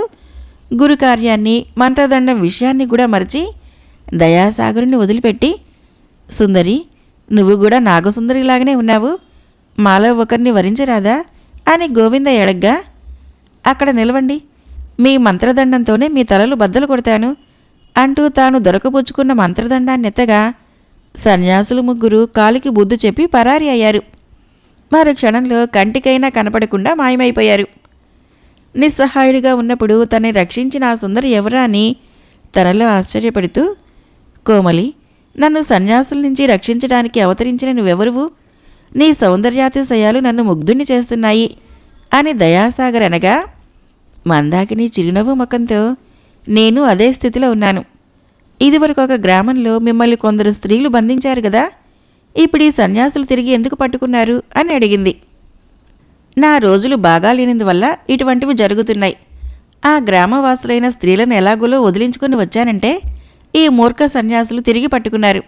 గురు కార్యాన్ని మంత్రదండం విషయాన్ని కూడా మరచి దయాసాగరుని వదిలిపెట్టి, సుందరి, నువ్వు కూడా నాగసుందరిలాగానే ఉన్నావు, మాలో ఒకరిని వరించరాదా అని గోవిందయ్య అడగ్గా, అక్కడ నిలవండి, మీ మంత్రదండంతోనే మీ తలలు బద్దలు కొడతాను అంటూ తాను దొరకపుచ్చుకున్న మంత్రదండాన్ని ఎత్తగా సన్యాసులు ముగ్గురు కాలికి బుద్ధి చెప్పి పరారి అయ్యారు. మరో క్షణంలో కంటికైనా కనపడకుండా మాయమైపోయారు. నిస్సహాయుడిగా ఉన్నప్పుడు తనని రక్షించిన ఆ సుందరి ఎవరా అని తనలో ఆశ్చర్యపడుతూ, కోమలి, నన్ను సన్యాసుల నుంచి రక్షించడానికి అవతరించిన నువ్వెవరువు? నీ సౌందర్యాతిశయాలు నన్ను ముగ్ధుణ్ణి చేస్తున్నాయి అని దయాసాగర్ అనగా మందాకిని చిరునవ్వు ముఖంతో, నేను అదే స్థితిలో ఉన్నాను. ఇదివరకు ఒక గ్రామంలో మిమ్మల్ని కొందరు స్త్రీలు బంధించారు కదా, ఇప్పుడు ఈ సన్యాసులు తిరిగి ఎందుకు పట్టుకున్నారు అని అడిగింది. నా రోజులు బాగా లేనందువల్ల ఇటువంటివి జరుగుతున్నాయి. ఆ గ్రామవాసులైన స్త్రీలను ఎలాగోలో వదిలించుకుని వచ్చానంటే ఈ మూర్ఖ సన్యాసులు తిరిగి పట్టుకున్నారు.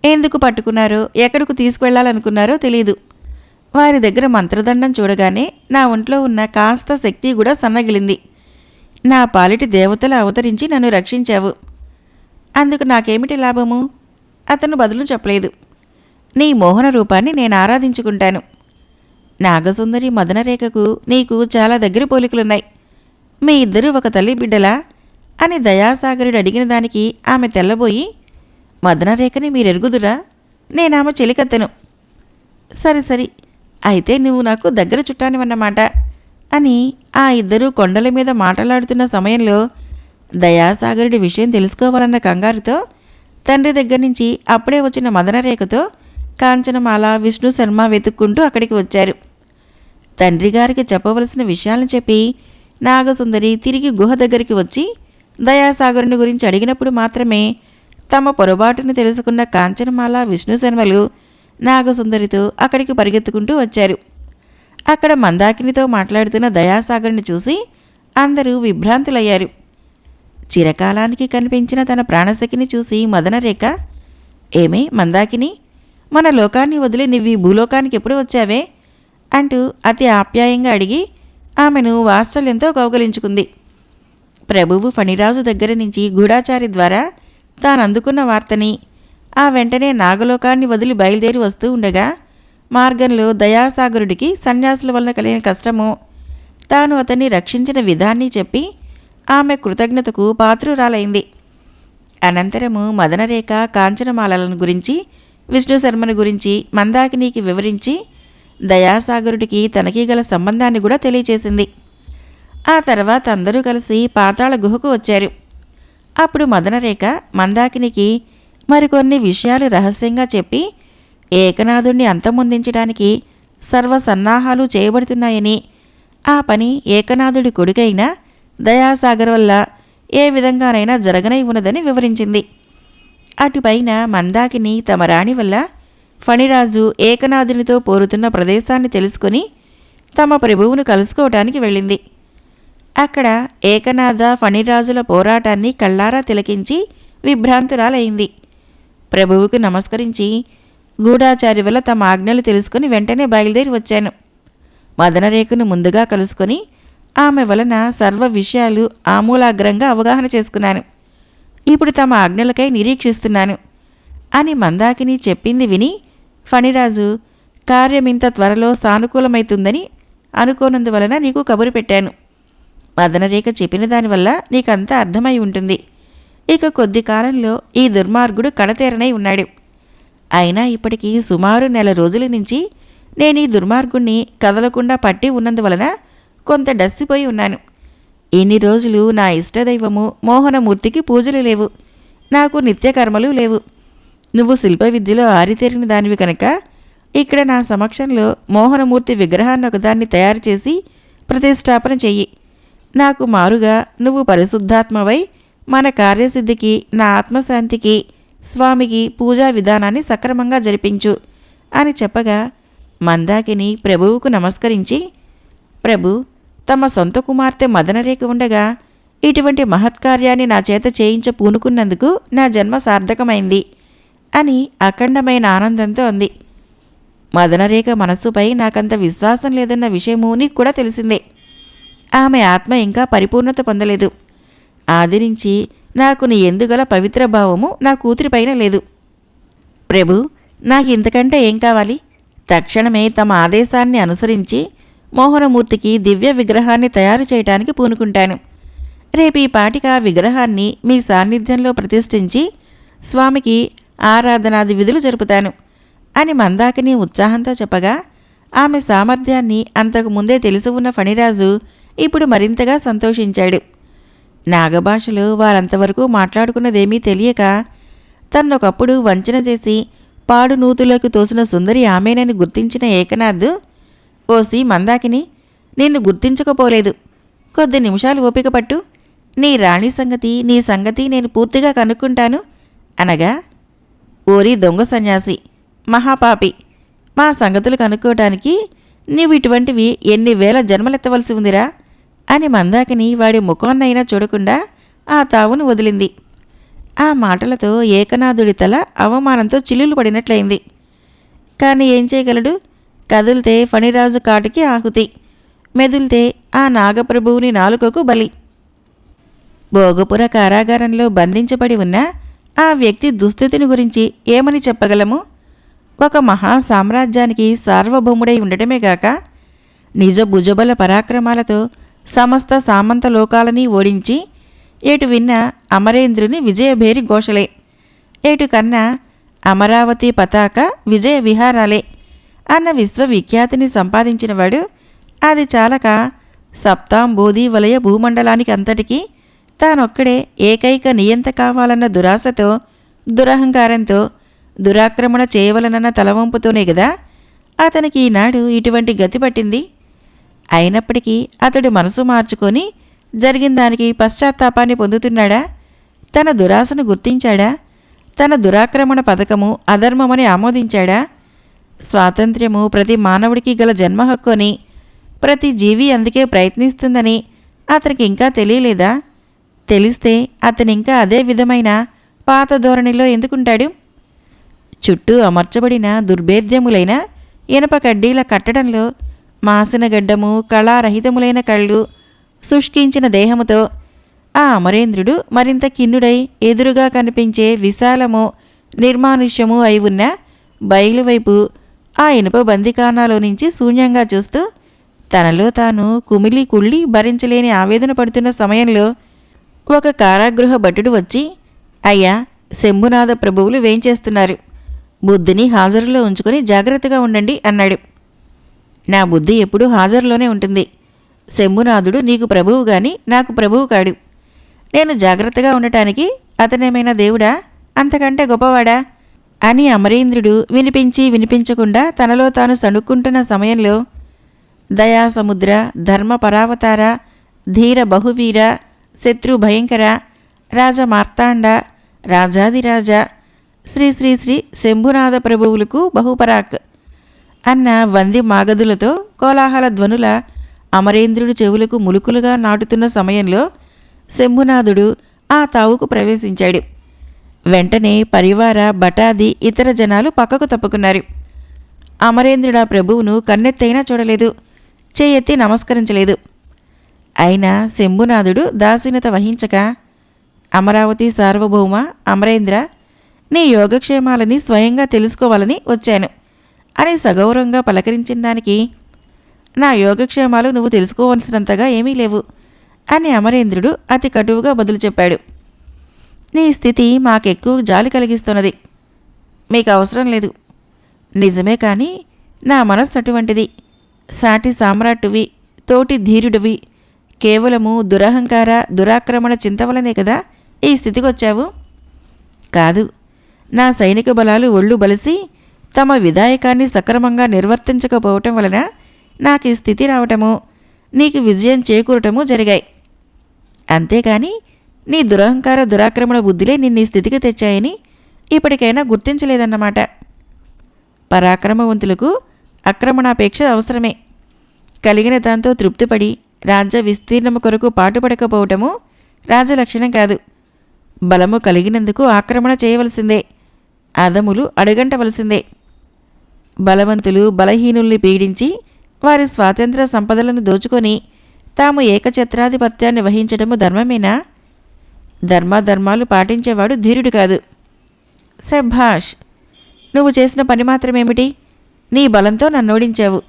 ఎందుకు పట్టుకున్నారో, ఎక్కడికి తీసుకువెళ్లాలనుకున్నారో తెలీదు. వారి దగ్గర మంత్రదండం చూడగానే నా ఒంట్లో ఉన్న కాస్త శక్తి కూడా సన్నగిలింది. నా పాలిటి దేవతలు అవతరించి నన్ను రక్షించావు. అందుకు నాకేమిటి లాభము? అతను బదులు చెప్పలేదు. నీ మోహన రూపాన్ని నేను ఆరాధించుకుంటాను. నాగసుందరి మదనరేఖకు నీకు చాలా దగ్గర పోలికలున్నాయి. మీ ఇద్దరూ ఒక తల్లి బిడ్డలా అని దయాసాగరుడు అడిగిన దానికి ఆమె తెల్లబోయి, మదనరేఖని మీరెరుగుదురా? నేనామె చెలికత్తెను. సరి సరి, అయితే నువ్వు నాకు దగ్గర చుట్టానివన్నమాట అని ఆ ఇద్దరూ కొండల మీద మాట్లాడుతున్న సమయంలో దయాసాగరుడి విషయం తెలుసుకోవాలన్న కంగారుతో తండ్రి దగ్గర నుంచి అప్పుడే వచ్చిన మదనరేఖతో కాంచనమాల, విష్ణు శర్మ వెతుక్కుంటూ అక్కడికి వచ్చారు. తండ్రి గారికి చెప్పవలసిన విషయాలను చెప్పి నాగసుందరి తిరిగి గుహ దగ్గరికి వచ్చి దయాసాగరుని గురించి అడిగినప్పుడు మాత్రమే తమ పొరపాటును తెలుసుకున్న కాంచనమాల, విష్ణు శర్మలు నాగసుందరితో అక్కడికి పరిగెత్తుకుంటూ వచ్చారు. అక్కడ మందాకినితో మాట్లాడుతున్న దయాసాగర్ని చూసి అందరూ విభ్రాంతులయ్యారు. చిరకాలానికి కనిపించిన తన ప్రాణసఖిని చూసి మదనరేఖ, ఏమే మందాకిని, మన లోకాన్ని వదిలి నువ్వు ఈ భూలోకానికి ఎప్పుడు వచ్చావే అంటూ అతి ఆప్యాయంగా అడిగి ఆమెను వాత్సల్యంతో కౌగలించుకుంది. ప్రభువు ఫణిరాజు దగ్గర నుంచి గూఢాచారి ద్వారా తానందుకున్న వార్తని, ఆ వెంటనే నాగలోకాన్ని వదిలి బయలుదేరి వస్తూ ఉండగా మార్గంలో దయాసాగరుడికి సన్యాసుల వలన కలిగిన కష్టము, తాను అతన్ని రక్షించిన విధాన్ని చెప్పి ఆమె కృతజ్ఞతకు పాత్రురాలైంది. అనంతరము మదనరేఖ కాంచనమాలను గురించి, విష్ణు శర్మను గురించి మందాకినికి వివరించి దయాసాగరుడికి తనకి గల సంబంధాన్ని కూడా తెలియచేసింది. ఆ తర్వాత అందరూ కలిసి పాతాళ గుహకు వచ్చారు. అప్పుడు మదనరేఖ మందాకినికి మరికొన్ని విషయాలు రహస్యంగా చెప్పి ఏకనాథుణ్ణి అంతమొందించడానికి సర్వసన్నాహాలు చేయబడుతున్నాయని, ఆ పని ఏకనాథుడి కొడుకైన దయాసాగర్ వల్ల ఏ విధంగానైనా జరగనై ఉన్నదని వివరించింది. అటుపైన మందాకిని తమ రాణి వల్ల ఫణిరాజు ఏకనాథునితో పోరుతున్న ప్రదేశాన్ని తెలుసుకొని తమ ప్రభువును కలుసుకోవటానికి వెళ్ళింది. అక్కడ ఏకనాథ ఫణిరాజుల పోరాటాన్ని కళ్ళారా తిలకించి విభ్రాంతురాలైంది. ప్రభువుకు నమస్కరించి గూఢాచారి వల్ల తమ ఆజ్ఞలు తెలుసుకుని వెంటనే బయలుదేరి వచ్చాను. మదనరేఖను ముందుగా కలుసుకొని ఆమె వలన సర్వ విషయాలు ఆమూలాగ్రంగా అవగాహన చేసుకున్నాను. ఇప్పుడు తమ ఆజ్ఞలకై నిరీక్షిస్తున్నాను అని మందాకిని చెప్పింది విని ఫణిరాజు, కార్యమింత త్వరలో సానుకూలమైతుందని అనుకోనందువలన నీకు కబురు పెట్టాను. మదనరేఖ చెప్పిన దానివల్ల నీకంతా అర్థమై ఉంటుంది. ఇక కొద్ది కాలంలో ఈ దుర్మార్గుడు కడతేరనై ఉన్నాడు. అయినా ఇప్పటికీ సుమారు నెల రోజుల నుంచి నేను ఈ దుర్మార్గుణ్ణి కదలకుండా పట్టి ఉన్నందువలన కొంత డస్సిపోయి ఉన్నాను. ఇన్ని రోజులు నా ఇష్టదైవము మోహనమూర్తికి పూజలు లేవు, నాకు నిత్యకర్మలు లేవు. నువ్వు శిల్ప విద్యలో ఆరితేరిన దానివి కనుక ఇక్కడ నా సమక్షంలో మోహనమూర్తి విగ్రహాన్ని ఒకదాన్ని తయారు చేసి ప్రతిష్టాపన చెయ్యి. నాకు మారుగా నువ్వు పరిశుద్ధాత్మవై మన కార్యసిద్ధికి, నా ఆత్మశాంతికి, స్వామికి పూజా విధానాన్ని సక్రమంగా జరిపించు అని చెప్పగా మందాకిని ప్రభువుకు నమస్కరించి, ప్రభు, తమ సొంత కుమార్తె మదనరేఖ ఉండగా ఇటువంటి మహత్కార్యాన్ని నా చేత చేయించ పూనుకున్నందుకు నా జన్మ సార్థకమైంది అని అఖండమైన ఆనందంతో అంది. మదనరేఖ మనస్సుపై నాకంత విశ్వాసం లేదన్న విషయము నీకు కూడా తెలిసిందే. ఆమె ఆత్మ ఇంకా పరిపూర్ణత పొందలేదు. ఆదరించి నాకు నీ ఎందుగల పవిత్ర భావము నా కూతురిపైన లేదు. ప్రభు, నాకు ఇంతకంటే ఏం కావాలి? తక్షణమే తమ ఆదేశాన్ని అనుసరించి మోహనమూర్తికి దివ్య విగ్రహాన్ని తయారు చేయటానికి పూనుకుంటాను. రేపు ఈ పాటికి ఆ విగ్రహాన్ని మీ సాన్నిధ్యంలో ప్రతిష్ఠించి స్వామికి ఆరాధనాది విధులు జరుపుతాను అని మందాకిని ఉత్సాహంతో చెప్పగా ఆమె సామర్థ్యాన్ని అంతకు ముందే తెలిసి ఉన్న ఫణిరాజు ఇప్పుడు మరింతగా సంతోషించాడు. నాగభాషలో వారంతవరకు మాట్లాడుకున్నదేమీ తెలియక తన్నొకప్పుడు వంచన చేసి పాడు నూతులోకి తోసిన సుందరి ఆమెనని గుర్తించిన ఏకనాథ్, ఓసి మందాకిని, నిన్ను గుర్తించకపోలేదు, కొద్ది నిమిషాలు ఓపిక పట్టు, నీ రాణి సంగతి నీ సంగతి నేను పూర్తిగా కనుక్కుంటాను అనగా, ఓరి దొంగ సన్యాసి, మహాపాపి, మా సంగతులు కనుక్కోవటానికి నీవు ఇటువంటివి ఎన్ని వేల జన్మలెత్తవలసి ఉందిరా అని మందాకిని వాడి ముఖాన్నైనా చూడకుండా ఆ తావును వదిలింది. ఆ మాటలతో ఏకనాథుడి తల అవమానంతో చిల్లులు పడినట్లయింది. కాని ఏం చేయగలడు? కదిలితే ఫణిరాజు కాటికి ఆహుతి, మెదిలితే ఆ నాగప్రభువుని నాలుకకు బలి. భోగపుర కారాగారంలో బంధించబడి ఉన్న ఆ వ్యక్తి దుస్థితిని గురించి ఏమని చెప్పగలము? ఒక మహా సామ్రాజ్యానికి సార్వభౌముడై ఉండటమే గాక నిజ భుజబల పరాక్రమాలతో సమస్త సామంత లోకాలని ఓడించి ఏటు విన్న అమరేంద్రుని విజయభేరి ఘోషలే, ఏటు కన్నా అమరావతి పతాక విజయ విహారాలే అన్న విశ్వవిఖ్యాతిని సంపాదించినవాడు అది చాలక సప్తాంబోధి వలయ భూమండలానికి అంతటికీ తానొక్కడే ఏకైక నియంత కావాలన్న దురాశతో, దురహంకారంతో, దురాక్రమణ చేయవలనన్న తలవంపుతోనే గదా అతనికి ఈనాడు ఇటువంటి గతి పట్టింది. అయినప్పటికీ అతడు మనసు మార్చుకొని జరిగిన దానికి పశ్చాత్తాపాన్ని పొందుతున్నాడా? తన దురాశను గుర్తించాడా? తన దురాక్రమణ పథకము అధర్మమని ఆమోదించాడా? స్వాతంత్ర్యము ప్రతి మానవుడికి గల జన్మ హక్కు అని, ప్రతి జీవి అందుకే ప్రయత్నిస్తుందని అతనికి ఇంకా తెలియలేదా? తెలిస్తే అతనింకా అదే విధమైన పాత ధోరణిలో ఎందుకుంటాడు? చుట్టూ అమర్చబడిన దుర్భేద్యములైన ఇనప కడ్డీల కట్టడంలో మాసిన గడ్డము, కళారహితములైన కళ్ళు, శుష్కించిన దేహముతో ఆ అమరేంద్రుడు మరింత కిన్నుడై ఎదురుగా కనిపించే విశాలము, నిర్మానుష్యము అయి ఉన్న బయలువైపు ఆ ఇనుప బందికానాలో నుంచి శూన్యంగా చూస్తూ తనలో తాను కుమిలి కుళ్ళి భరించలేని ఆవేదన పడుతున్న సమయంలో ఒక కారాగృహ భటుడు వచ్చి, అయ్యా, శంభునాథ ప్రభువులు వేంచేస్తున్నారు, బుద్ధిని హాజరులో ఉంచుకొని జాగ్రత్తగా ఉండండి అన్నాడు. నా బుద్ధి ఎప్పుడూ హాజరులోనే ఉంటుంది. శంభునాథుడు నీకు ప్రభువు గాని నాకు ప్రభువు కాడు. నేను జాగ్రత్తగా ఉండటానికి అతనేమైనా దేవుడా, అంతకంటే గొప్పవాడా అని అమరేంద్రుడు వినిపించి వినిపించకుండా తనలో తాను సణుక్కుంటున్న సమయంలో దయాసముద్ర, ధర్మ పరావతార, ధీర బహువీర, శత్రు భయంకర, రాజ మార్తాండ, రాజాదిరాజ, శ్రీ శ్రీ శ్రీ శంభునాథ ప్రభువులకు బహుపరాక్ అన్న వంది మాగదులతో కోలాహల ధ్వనుల అమరేంద్రుడి చెవులకు ములుకులుగా నాటుతున్న సమయంలో శంభునాథుడు ఆ తావుకు ప్రవేశించాడు. వెంటనే పరివార భటాది ఇతర జనాలు పక్కకు తప్పుకున్నారు. అమరేంద్రుడా ప్రభువును కన్నెత్తైనా చూడలేదు, చేయెత్తి నమస్కరించలేదు. అయినా శంభునాథుడు దాసీనత వహించక, అమరావతి సార్వభౌమ అమరేంద్ర, నీ యోగక్షేమాలని స్వయంగా తెలుసుకోవాలని వచ్చాను అని సగౌరవంగా పలకరించిన దానికి, నా యోగక్షేమాలు నువ్వు తెలుసుకోవలసినంతగా ఏమీ లేవు అని అమరేంద్రుడు అతి కటువుగా బదులు చెప్పాడు. నీ స్థితి మాకెక్కువ జాలి కలిగిస్తున్నది. మీకు అవసరం లేదు. నిజమే, కానీ నా మనస్సు అటువంటిది. సాటి సామ్రాట్టువి, తోటి ధీరుడివి, కేవలము దురహంకార దురాక్రమణ చింత వలనే కదా ఈ స్థితికొచ్చావు. కాదు, నా సైనిక బలాలు ఒళ్ళు బలిసి తమ విధాయకాన్ని సక్రమంగా నిర్వర్తించకపోవటం వలన నాకు ఈ స్థితి రావటము, నీకు విజయం చేకూరటము జరిగాయి. అంతేగాని నీ దురహంకార దురాక్రమణ బుద్ధులే నిన్ను ఈ స్థితికి తెచ్చాయని ఇప్పటికైనా గుర్తించలేదన్నమాట. పరాక్రమవంతులకు ఆక్రమణాపేక్ష అవసరమే. కలిగిన దాంతో తృప్తిపడి రాజ్య విస్తీర్ణము కొరకు పాటుపడకపోవటము రాజలక్షణం కాదు. బలము కలిగినందుకు ఆక్రమణ చేయవలసిందే, అదములు అడుగంటవలసిందే. బలవంతులు బలహీనుల్ని పీడించి వారి స్వాతంత్ర సంపదలను దోచుకొని తాము ఏకఛత్రాధిపత్యాన్ని వహించటము ధర్మమేనా? ధర్మాధర్మాలు పాటించేవాడు ధీరుడు కాదు. శభాష్! నువ్వు చేసిన పని మాత్రమేమిటి? నీ బలంతో నన్నోడించావు.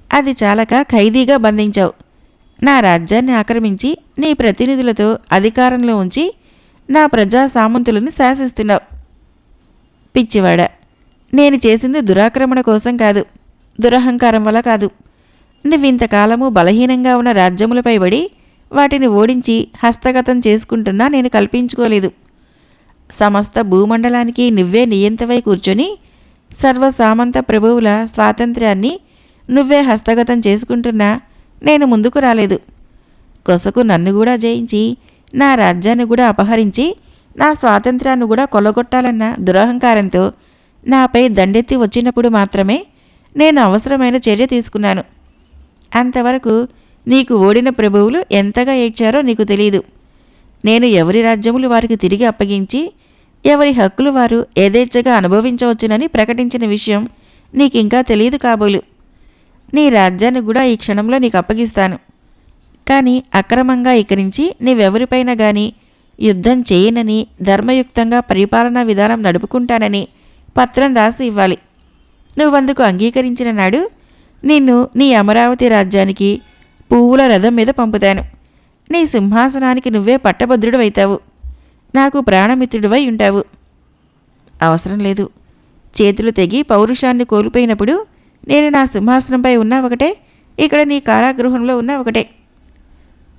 అది చాలక ఖైదీగా బంధించావు. నా రాజ్యాన్ని ఆక్రమించి నీ ప్రతినిధులతో అధికారంలో ఉంచి నా ప్రజా సామంతులను శాసిస్తున్నావు. పిచ్చివాడ, నేను చేసింది దురాక్రమణ కోసం కాదు, దురహంకారం వల్ల కాదు. నువ్వింతకాలము బలహీనంగా ఉన్న రాజ్యములపై పడి వాటిని ఓడించి హస్తగతం చేసుకుంటున్నా నేను కల్పించుకోలేదు. సమస్త భూమండలానికి నువ్వే నియంతవై కూర్చొని సర్వసామంత ప్రభువుల స్వాతంత్ర్యాన్ని నువ్వే హస్తగతం చేసుకుంటున్నా నేను ముందుకు రాలేదు. కొసకు నన్ను కూడా జయించి నా రాజ్యాన్ని కూడా అపహరించి నా స్వాతంత్ర్యాన్ని కూడా కొల్లగొట్టాలన్న దురహంకారంతో నాపై దండెత్తి వచ్చినప్పుడు మాత్రమే నేను అవసరమైన చర్య తీసుకున్నాను. అంతవరకు నీకు ఓడిన ప్రభువులు ఎంతగా ఏడ్చారో నీకు తెలీదు. నేను ఎవరి రాజ్యములు వారికి తిరిగి అప్పగించి ఎవరి హక్కులు వారు యథేచ్ఛగా అనుభవించవచ్చునని ప్రకటించిన విషయం నీకింకా తెలియదు కాబోలు. నీ రాజ్యాన్ని కూడా ఈ క్షణంలో నీకు అప్పగిస్తాను. కానీ అక్రమంగా ఇక నుంచి నీవెవరిపైనా గాని యుద్ధం చేయనని, ధర్మయుక్తంగా పరిపాలనా విధానం నడుపుకుంటానని పత్రం రాసి ఇవ్వాలి. నువ్వందుకు అంగీకరించిన నాడు నిన్ను నీ అమరావతి రాజ్యానికి పువ్వుల రథం మీద పంపుతాను. నీ సింహాసనానికి నువ్వే పట్టభద్రుడు అవుతావు. నాకు ప్రాణమిత్రుడివై ఉంటావు. అవసరం లేదు. చేతులు తెగి పౌరుషాన్ని కోల్పోయినప్పుడు నేను నా సింహాసనంపై ఉన్నా ఒకటే, ఇక్కడ నీ కారాగృహంలో ఉన్నా ఒకటే.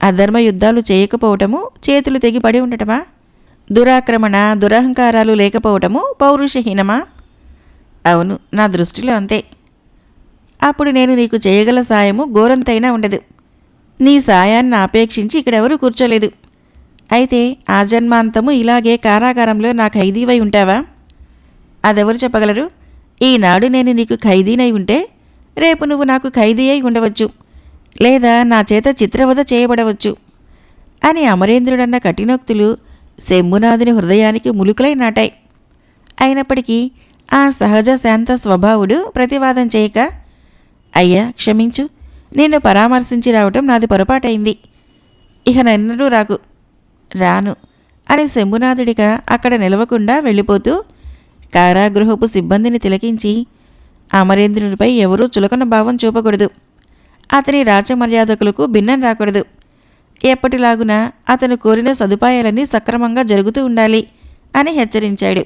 అధర్మ యుద్ధాలు చేయకపోవటము చేతులు తెగి పడి ఉండటమా? దురాక్రమణ దురహంకారాలు లేకపోవటము పౌరుషహీనమా? అవును, నా దృష్టిలో అంతే. అప్పుడు నేను నీకు చేయగల సాయము గోరంతైనా ఉండదు. నీ సాయాన్ని ఆపేక్షించి ఇక్కడెవరూ కూర్చోలేదు. అయితే ఆ జన్మాంతము ఇలాగే కారాగారంలో నా ఖైదీవై ఉంటావా? అదెవరు చెప్పగలరు? ఈనాడు నేను నీకు ఖైదీనై ఉంటే రేపు నువ్వు నాకు ఖైదీ అయి ఉండవచ్చు, లేదా నా చేత చిత్రవధ చేయబడవచ్చు అని అమరేంద్రుడన్న కఠినోక్తులు శంభునాథుని హృదయానికి ములుకులై నాటాయి. అయినప్పటికీ ఆ సహజ శాంత స్వభావుడు ప్రతివాదం చేయక, అయ్యా క్షమించు, నిన్ను పరామర్శించి రావటం నాది పొరపాటైంది. ఇక నన్నడూ రాను అని శంభునాథుడిగా అక్కడ నిలవకుండా వెళ్ళిపోతూ కారాగృహపు సిబ్బందిని తిలకించి, అమరేంద్రునిపై ఎవరూ చులకన భావం చూపకూడదు, అతని రాజమర్యాదకులకు భిన్నం రాకూడదు, ఎప్పటిలాగున అతను కోరిన సదుపాయాలన్నీ సక్రమంగా జరుగుతూ ఉండాలి అని హెచ్చరించాడు.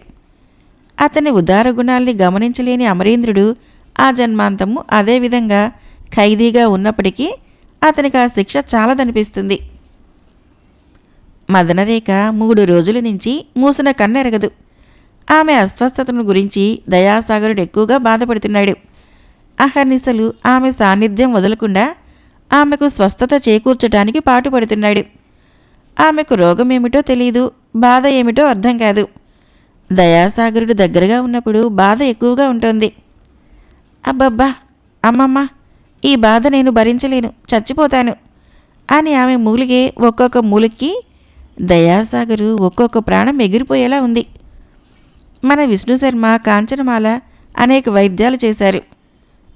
అతని ఉదార గుణాల్ని గమనించలేని అమరేంద్రుడు ఆ జన్మాంతము అదేవిధంగా ఖైదీగా ఉన్నప్పటికీ అతనికి ఆ శిక్ష చాలదనిపిస్తుంది. మదనరేఖ 3 రోజుల నుంచి మూసిన కన్నెరగదు. ఆమె అస్వస్థతను గురించి దయాసాగరుడు ఎక్కువగా బాధపడుతున్నాడు. అహర్నిశలు ఆమె సాన్నిధ్యం వదలకుండా ఆమెకు స్వస్థత చేకూర్చడానికి పాటుపడుతున్నాడు. ఆమెకు రోగమేమిటో తెలీదు, బాధ ఏమిటో అర్థం కాదు. దయాసాగరుడు దగ్గరగా ఉన్నప్పుడు బాధ ఎక్కువగా ఉంటుంది. అబ్బబ్బా, అమ్మమ్మ, ఈ బాధ నేను భరించలేను, చచ్చిపోతాను అని ఆమె మూలిగే ఒక్కొక్క మూలికి దయాసాగరు ఒక్కొక్క ప్రాణం ఎగిరిపోయేలా ఉంది. మన విష్ణుశర్మ, కాంచనమాల అనేక వైద్యాలు చేశారు.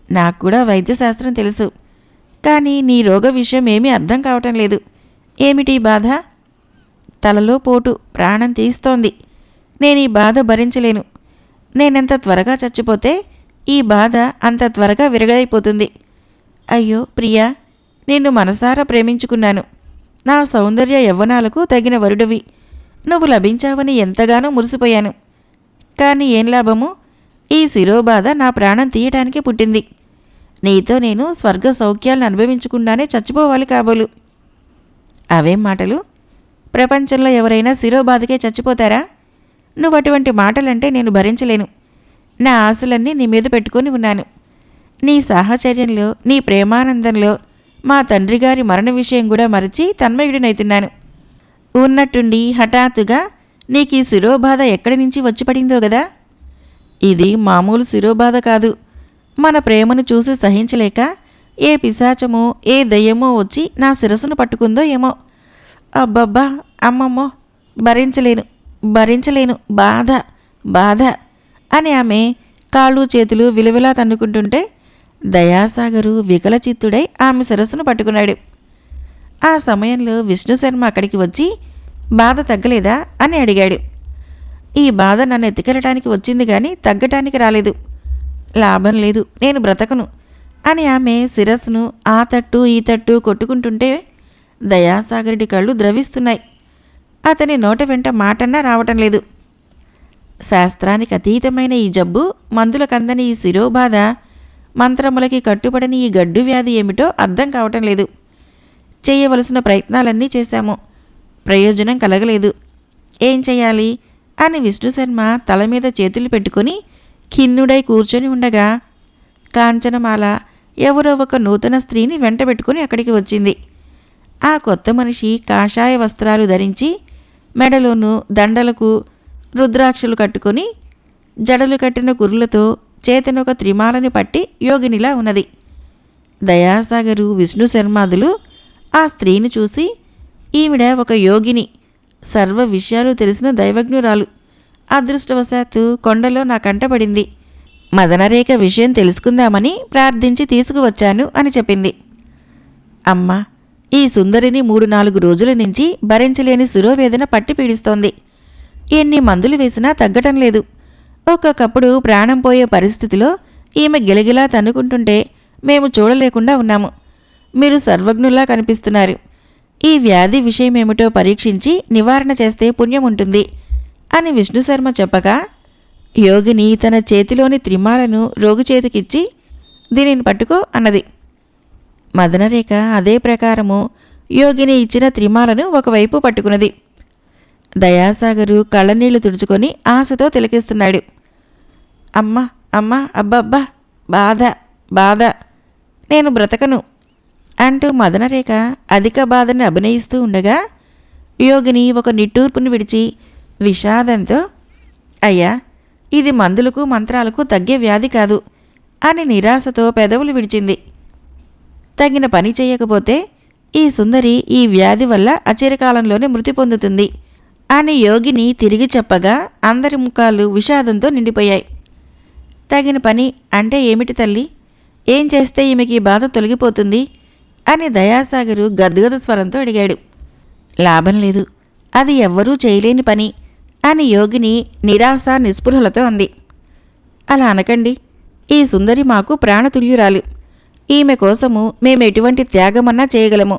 నాకు కూడా వైద్యశాస్త్రం తెలుసు. కానీ నీ రోగ విషయం ఏమీ అర్థం కావటం లేదు. ఏమిటి బాధ? తలలో పోటు, ప్రాణం తీస్తోంది. నేను ఈ బాధ భరించలేను. నేనెంత త్వరగా చచ్చిపోతే ఈ బాధ అంత త్వరగా విరగైపోతుంది. అయ్యో ప్రియా, నిన్ను మనసారా ప్రేమించుకున్నాను. నా సౌందర్య యవ్వనాలకు తగిన వరుడివి. నువ్వు లభించావని ఎంతగానో మురిసిపోయాను. కానీ ఏం లాభము? ఈ శిరోబాధ నా ప్రాణం తీయటానికి పుట్టింది. నీతో నేను స్వర్గ సౌఖ్యాలను అనుభవించకుండానే చచ్చిపోవాలి కాబోలు. అవేం మాటలు? ప్రపంచంలో ఎవరైనా శిరోబాధకే చచ్చిపోతారా? నువ్వు అటువంటి మాటలంటే నేను భరించలేను. నా ఆశలన్నీ నీ మీద పెట్టుకొని ఉన్నాను. నీ సాహచర్యంలో, నీ ప్రేమానందంలో మా తండ్రి గారి మరణ విషయం కూడా మరచి తన్మయుడినైతున్నాను. ఉన్నట్టుండి హఠాత్తుగా నీకు ఈ శిరోబాధ ఎక్కడి నుంచి వచ్చి పడిందో గదా? ఇది మామూలు శిరోబాధ కాదు. మన ప్రేమను చూసి సహించలేక ఏ పిశాచమో, ఏ దయ్యమో వచ్చి నా శిరస్సును పట్టుకుందో ఏమో. అబ్బబ్బా, అమ్మమ్మో, భరించలేను, భరించలేను, బాధ, బాధ అని ఆమె కాళ్ళు చేతులు విలువిలా తన్నుకుంటుంటే దయాసాగరు వికలచిత్తుడై ఆమె శిరస్సును పట్టుకున్నాడు. ఆ సమయంలో విష్ణుశర్మ అక్కడికి వచ్చి, బాధ తగ్గలేదా అని అడిగాడు. ఈ బాధ నన్ను ఎత్తికెళ్ళటానికి వచ్చింది కానీ తగ్గటానికి రాలేదు. లాభం లేదు, నేను బ్రతకను అని ఆమె శిరస్సును ఆ తట్టు ఈ తట్టు కొట్టుకుంటుంటే దయాసాగరుడి కళ్ళు ద్రవిస్తున్నాయి. అతని నోట వెంట మాటన్నా రావటం లేదు. శాస్త్రానికి అతీతమైన ఈ జబ్బు, మందులకందని ఈ శిరోబాధ, మంత్రములకి కట్టుబడని ఈ గడ్డు వ్యాధి ఏమిటో అర్థం కావటం లేదు. చేయవలసిన ప్రయత్నాలన్నీ చేశాము, ప్రయోజనం కలగలేదు. ఏం చెయ్యాలి అని విష్ణుశర్మ తల మీద చేతులు పెట్టుకుని ఖిన్నుడై కూర్చొని ఉండగా కాంచనమాల ఎవరో ఒక నూతన స్త్రీని వెంటబెట్టుకుని అక్కడికి వచ్చింది. ఆ కొత్త మనిషి కాషాయ వస్త్రాలు ధరించి మెడలోనూ దండలకు రుద్రాక్షలు కట్టుకొని జడలు కట్టిన కురులతో చేతనొక త్రిమాలని పట్టి యోగినిలా ఉన్నది. దయాసాగరు, విష్ణుశర్మాదులు ఆ స్త్రీని చూసి, ఈవిడ ఒక యోగిని, సర్వ విషయాలు తెలిసిన దైవజ్ఞురాలు. అదృష్టవశాత్తు కొండలో నా కంటపడింది. మదనరేఖ విషయం తెలుసుకుందామని ప్రార్థించి తీసుకువచ్చాను అని చెప్పింది. అమ్మా, ఈ సుందరిని 3-4 రోజుల నుంచి భరించలేని శిరోవేదన పట్టి పీడిస్తోంది. ఎన్ని మందులు వేసినా తగ్గటం లేదు. ఒక్కొక్కప్పుడు ప్రాణం పోయే పరిస్థితిలో ఈమె గిలగిలా తన్నుకుంటుంటే మేము చూడలేకుండా ఉన్నాము. మీరు సర్వజ్ఞుల్లా కనిపిస్తున్నారు. ఈ వ్యాధి విషయమేమిటో పరీక్షించి నివారణ చేస్తే పుణ్యం ఉంటుంది అని విష్ణుశర్మ చెప్పగా, యోగిని తన చేతిలోని త్రిమాలను రోగి చేతికిచ్చి, దీనిని పట్టుకో అన్నది. మదనరేఖ అదే ప్రకారము యోగిని ఇచ్చిన త్రిమాలను ఒకవైపు పట్టుకున్నది. దయాసాగరు కళ్ళనీళ్లు తుడుచుకొని ఆశతో తిలకిస్తున్నాడు. అమ్మా, అమ్మా, అబ్బబ్బా, బాధ, బాధ, నేను బ్రతకను అంటూ మదనరేఖ అధిక బాధని అభినయిస్తూ ఉండగా యోగిని ఒక నిట్టూర్పుని విడిచి విషాదంతో, అయ్యా, ఇది మందులకు మంత్రాలకు తగ్గే వ్యాధి కాదు అని నిరాశతో పెదవులు విడిచింది. తగిన పని చేయకపోతే ఈ సుందరి ఈ వ్యాధి వల్ల అచిరకాలంలోనే మృతి పొందుతుంది అని యోగిని తిరిగి చెప్పగా అందరి ముఖాలు విషాదంతో నిండిపోయాయి. తగిన పని అంటే ఏమిటి తల్లి? ఏం చేస్తే ఈమెకి బాధ తొలగిపోతుంది అని దయాసాగరు గద్గద స్వరంతో అడిగాడు. లాభం లేదు, అది ఎవ్వరూ చేయలేని పని అని యోగిని నిరాశ నిస్పృహలతో అంది. అలా అనకండి, ఈ సుందరి మాకు ప్రాణతుల్యురాలు. ఈమె కోసము మేమెటువంటి త్యాగమన్నా చేయగలము.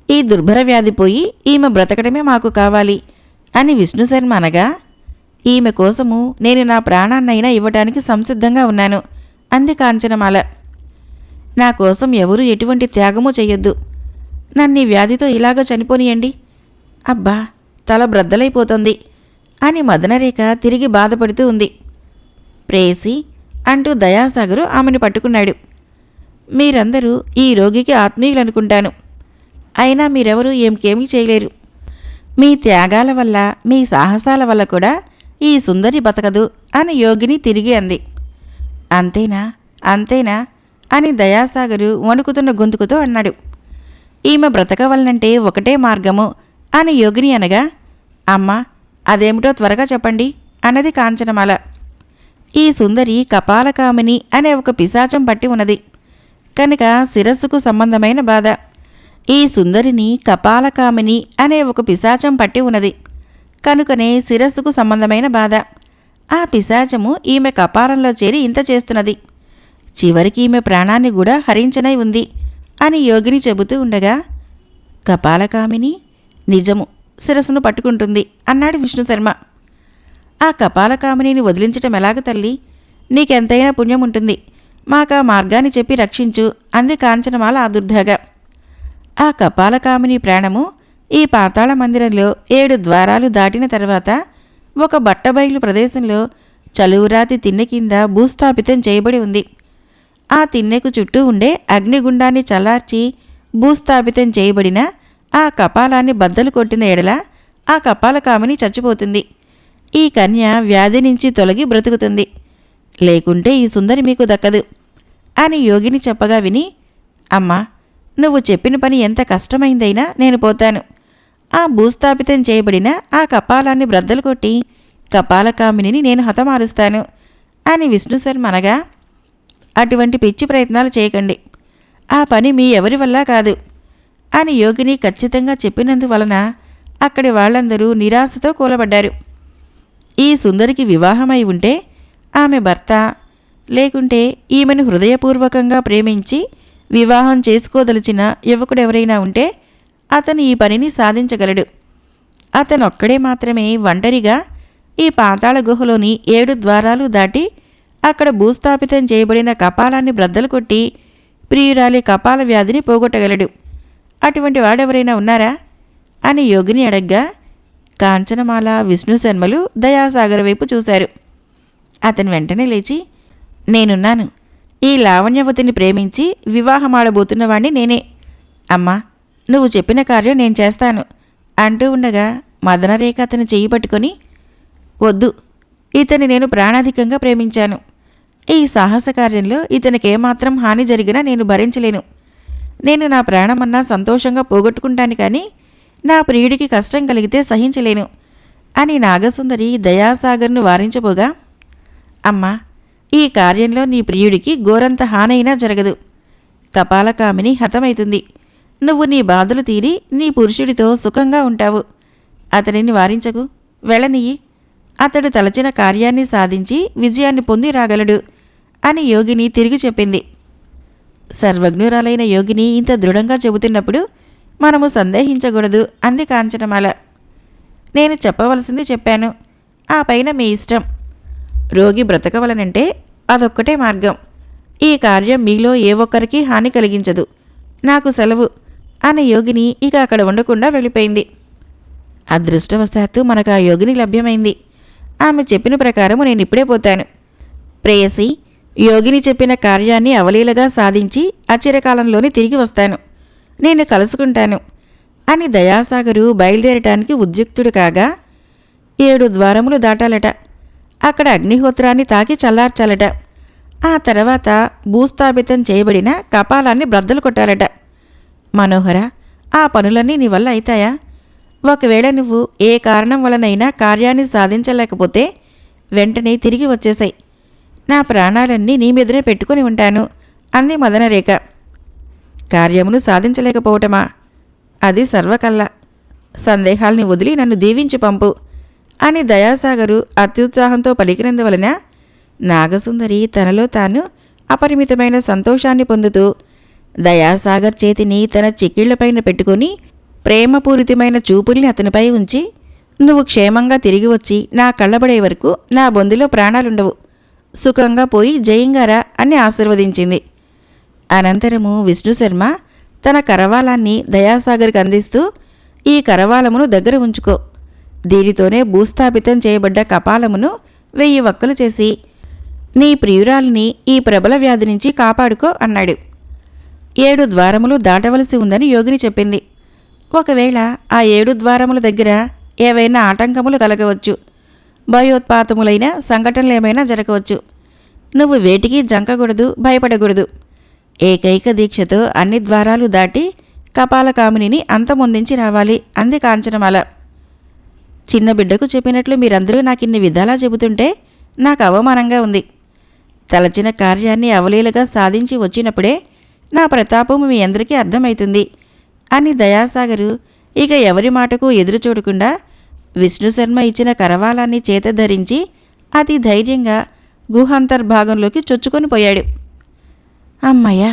ఈ దుర్భర వ్యాధి పోయి ఈమె బ్రతకడమే మాకు కావాలి అని విష్ణుశర్మ అనగా, ఈమె కోసము నేను నా ప్రాణాన్నైనా ఇవ్వటానికి సంసిద్ధంగా ఉన్నాను అంది కాంచనమాల. నా కోసం ఎవరూ ఎటువంటి త్యాగమూ చెయ్యొద్దు. నన్ను ఈ వ్యాధితో ఇలాగ చనిపోనియండి. అబ్బా, తల బ్రద్దలైపోతుంది అని మదనరేఖ తిరిగి బాధపడుతూ ఉంది. ప్రేసి అంటూ దయాసాగరు ఆమెను పట్టుకున్నాడు. మీరందరూ ఈ రోగికి ఆత్మీయులనుకుంటాను. అయినా మీరెవరూ ఏమీ చేయలేరు. మీ త్యాగాల వల్ల, మీ సాహసాల వల్ల కూడా ఈ సుందరి బతకదు అని యోగిని తిరిగి అంది. అంతేనా, అంతేనా అని దయాసాగరు వణుకుతున్న గొంతుకుతో అన్నాడు. ఈమె బ్రతకవలనంటే ఒకటే మార్గము అని యోగిని అనగా, అమ్మా, అదేమిటో త్వరగా చెప్పండి అన్నది కాంచనమాల. ఈ సుందరి కపాలకామిని అనే ఒక పిశాచం పట్టి ఉన్నది కనుక శిరస్సుకు సంబంధమైన బాధ. ఈ సుందరిని కపాలకామిని అనే ఒక పిశాచం పట్టి ఉన్నది కనుకనే శిరస్సుకు సంబంధమైన బాధ. ఆ పిశాచము ఈమె కపాలంలో చేరి ఇంత చేస్తున్నది. చివరికి ఈమె ప్రాణాన్ని కూడా హరించనై ఉంది అని యోగిని చెబుతూ ఉండగా, కపాలకామిని నిజము, శిరస్సును పట్టుకుంటుంది అన్నాడు విష్ణుశర్మ. ఆ కపాలకామినిని వదిలించటం ఎలాగ తల్లి? నీకెంతైనా పుణ్యం ఉంటుంది, మాకా మార్గాన్ని చెప్పి రక్షించు అంది కాంచనమాల ఆదుర్దాగా. ఆ కపాలకామిని ప్రాణము ఈ పాతాళ మందిరంలో 7 ద్వారాలు దాటిన తర్వాత ఒక బట్టబయలు ప్రదేశంలో చలువురాతి తిన్నె కింద భూస్థాపితం చేయబడి ఉంది. ఆ తిన్నెకు చుట్టూ ఉండే అగ్నిగుండాన్ని చల్లార్చి భూస్థాపితం చేయబడిన ఆ కపాలాన్ని బద్దలు కొట్టిన ఎడల ఆ కపాలకామిని చచ్చిపోతుంది. ఈ కన్య వ్యాధి నుంచి తొలగి బ్రతుకుతుంది. లేకుంటే ఈ సుందరి మీకు దక్కదు అని యోగిని చెప్పగా విని, అమ్మా, నువ్వు చెప్పిన పని ఎంత కష్టమైందైనా నేను పోతాను. ఆ భూస్థాపితం చేయబడిన ఆ కపాలాన్ని బ్రద్దలు కొట్టి కపాలకామినిని నేను హతమారుస్తాను అని విష్ణుశర్మ అనగా, అటువంటి పిచ్చి ప్రయత్నాలు చేయకండి, ఆ పని మీ ఎవరి వల్ల కాదు అని యోగిని ఖచ్చితంగా చెప్పినందువలన అక్కడి వాళ్ళందరూ నిరాశతో కూలబడ్డారు. ఈ సుందరికి వివాహమై ఉంటే ఆమె భర్త, లేకుంటే ఈమెను హృదయపూర్వకంగా ప్రేమించి వివాహం చేసుకోదలిచిన యువకుడెవరైనా ఉంటే అతను ఈ పనిని సాధించగలడు. అతనొక్కడే మాత్రమే ఒంటరిగా ఈ పాతాళ గుహలోని 7 ద్వారాలు దాటి అక్కడ భూస్థాపితం చేయబడిన కపాలాన్ని బ్రద్దలు కొట్టి ప్రియురాలి కపాల వ్యాధిని పోగొట్టగలడు. అటువంటి వాడెవరైనా ఉన్నారా అని యోగిని అడగ్గా, కాంచనమాల, విష్ణుశర్మలు దయాసాగర్ వైపు చూశారు. అతను వెంటనే లేచి, నేనున్నాను, ఈ లావణ్యవతిని ప్రేమించి వివాహమాడబోతున్నవాణ్ణి నేనే. అమ్మా, నువ్వు చెప్పిన కార్యం నేను చేస్తాను అంటూ ఉండగా మదనరేఖ అతని చెయ్యి పట్టుకొని, వద్దు, ఇతని నేను ప్రాణాధికంగా ప్రేమించాను. ఈ సాహస కార్యంలో ఇతనికేమాత్రం హాని జరిగినా నేను భరించలేను. నేను నా ప్రాణమన్నా సంతోషంగా పోగొట్టుకుంటాను, కానీ నా ప్రియుడికి కష్టం కలిగితే సహించలేను అని నాగసుందరి దయాసాగర్ను వారించబోగా, అమ్మా, ఈ కార్యంలో నీ ప్రియుడికి ఘోరంత హానైనా జరగదు. కపాలకామిని హతమైతుంది. నువ్వు నీ బాధలు తీరి నీ పురుషుడితో సుఖంగా ఉంటావు. అతనిని వారించకు, వెళ్ళనియ్యి. అతడు తలచిన కార్యాన్ని సాధించి విజయాన్ని పొంది రాగలడు అని యోగిని తిరిగి చెప్పింది. సర్వజ్ఞురాలైన యోగిని ఇంత దృఢంగా చెబుతున్నప్పుడు మనము సందేహించకూడదు అంది కాంచనమాల. నేను చెప్పవలసింది చెప్పాను, ఆ పైన మీ ఇష్టం. రోగి బ్రతకవలనంటే అదొక్కటే మార్గం. ఈ కార్యం మీలో ఏ ఒక్కరికి హాని కలిగించదు. నాకు సెలవు అన్న యోగిని ఇక అక్కడ ఉండకుండా వెళ్ళిపోయింది. అదృష్టవశాత్తు మనకు ఆ యోగిని లభ్యమైంది. ఆమె చెప్పిన ప్రకారము నేను ఇప్పుడే పోతాను. ప్రేయసి, యోగిని చెప్పిన కార్యాన్ని అవలీలగా సాధించి అచిరకాలంలోనే తిరిగి వస్తాను. నేను కలుసుకుంటాను అని దయాసాగరు బయలుదేరటానికి ఉద్యుక్తుడు కాగా, 7 ద్వారములు దాటాలట. అక్కడ అగ్నిహోత్రాన్ని తాకి చల్లార్చాలట. ఆ తర్వాత భూస్థాపితం చేయబడిన కపాలాన్ని బ్రద్దలు కొట్టాలట. మనోహర, ఆ పనులన్నీ నీ వల్ల అవుతాయా? ఒకవేళ నువ్వు ఏ కారణం వలనైనా కార్యాన్ని సాధించలేకపోతే వెంటనే తిరిగి వచ్చేసాయి. నా ప్రాణాలన్నీ నీ మీదనే పెట్టుకుని ఉంటాను అంది మదనరేఖ. కార్యమును సాధించలేకపోవటమా? అది సర్వకల్లా. సందేహాల్ని వదిలి నన్ను దీవించి పంపు అని దయాసాగరు అత్యుత్సాహంతో పలికినందువలన నాగసుందరి తనలో తాను అపరిమితమైన సంతోషాన్ని పొందుతూ దయాసాగర్ చేతిని తన చిక్కిళ్లపైన పెట్టుకుని ప్రేమపూరితమైన చూపుల్ని అతనిపై ఉంచి, నువ్వు క్షేమంగా తిరిగి వచ్చి నా కళ్ళబడే వరకు నా బొందులో ప్రాణాలుండవు. సుఖంగా పోయి జయంగారా అని ఆశీర్వదించింది. అనంతరము విష్ణుశర్మ తన కరవాలాన్ని దయాసాగర్కి అందిస్తూ, ఈ కరవాలమును దగ్గర ఉంచుకో. దీనితోనే భూస్థాపితం చేయబడ్డ కపాలమును 1000 వక్కలు చేసి నీ ప్రియురాలిని ఈ ప్రబల వ్యాధి నుంచి కాపాడుకో అన్నాడు. 7 ద్వారములు దాటవలసి ఉందని యోగిని చెప్పింది. ఒకవేళ ఆ 7 ద్వారముల దగ్గర ఏవైనా ఆటంకములు కలగవచ్చు. భయోత్పాతములైన సంఘటనలేమైనా జరగవచ్చు. నువ్వు వేటికి జంకకూడదు, భయపడకూడదు. ఏకైక దీక్షతో అన్ని ద్వారాలు దాటి కపాలకామినిని అంతమొందించి రావాలి అంది కాంచనమాల. చిన్న బిడ్డకు చెప్పినట్లు మీరందరూ నాకిన్ని విధాలా చెబుతుంటే నాకు అవమానంగా ఉంది. తలచిన కార్యాన్ని అవలీలగా సాధించి వచ్చినప్పుడే నా ప్రతాపం మీ అందరికీ అర్థమవుతుంది అని దయాసాగరు ఇక ఎవరి మాటకు ఎదురు చూడకుండా విష్ణుశర్మ ఇచ్చిన కరవాలాన్ని చేత ధరించి అతి ధైర్యంగా గుహాంతర్భాగంలోకి చొచ్చుకొని పోయాడు. అమ్మయ్య,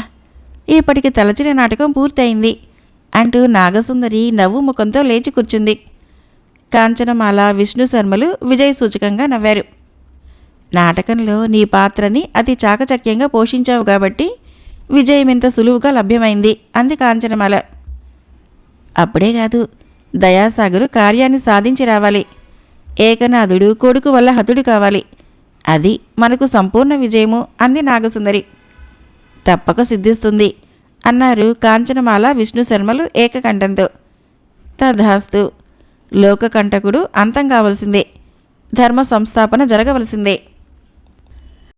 ఇప్పటికి తలచిన నాటకం పూర్తయింది అంటూ నాగసుందరి నవ్వు ముఖంతో లేచి కూర్చుంది. కాంచనమాల, విష్ణుశర్మలు విజయ సూచకంగా నవ్వారు. నాటకంలో నీ పాత్రని అతి చాకచక్యంగా పోషించావు కాబట్టి విజయమింత సులువుగా లభ్యమైంది అంది కాంచనమాల. అప్పుడే కాదు, దయాసాగరు కార్యాన్ని సాధించి రావాలి. ఏకనాథుడు కొడుకు వల్ల హతుడు కావాలి. అది మనకు సంపూర్ణ విజయము అంది నాగసుందరి. తప్పక సిద్ధిస్తుంది అన్నారు కాంచనమాల, విష్ణుశర్మలు ఏకకంఠంతో. తధాస్తు. లోకకంటకుడు అంతం కావలసిందే. ధర్మ సంస్థాపన జరగవలసిందే.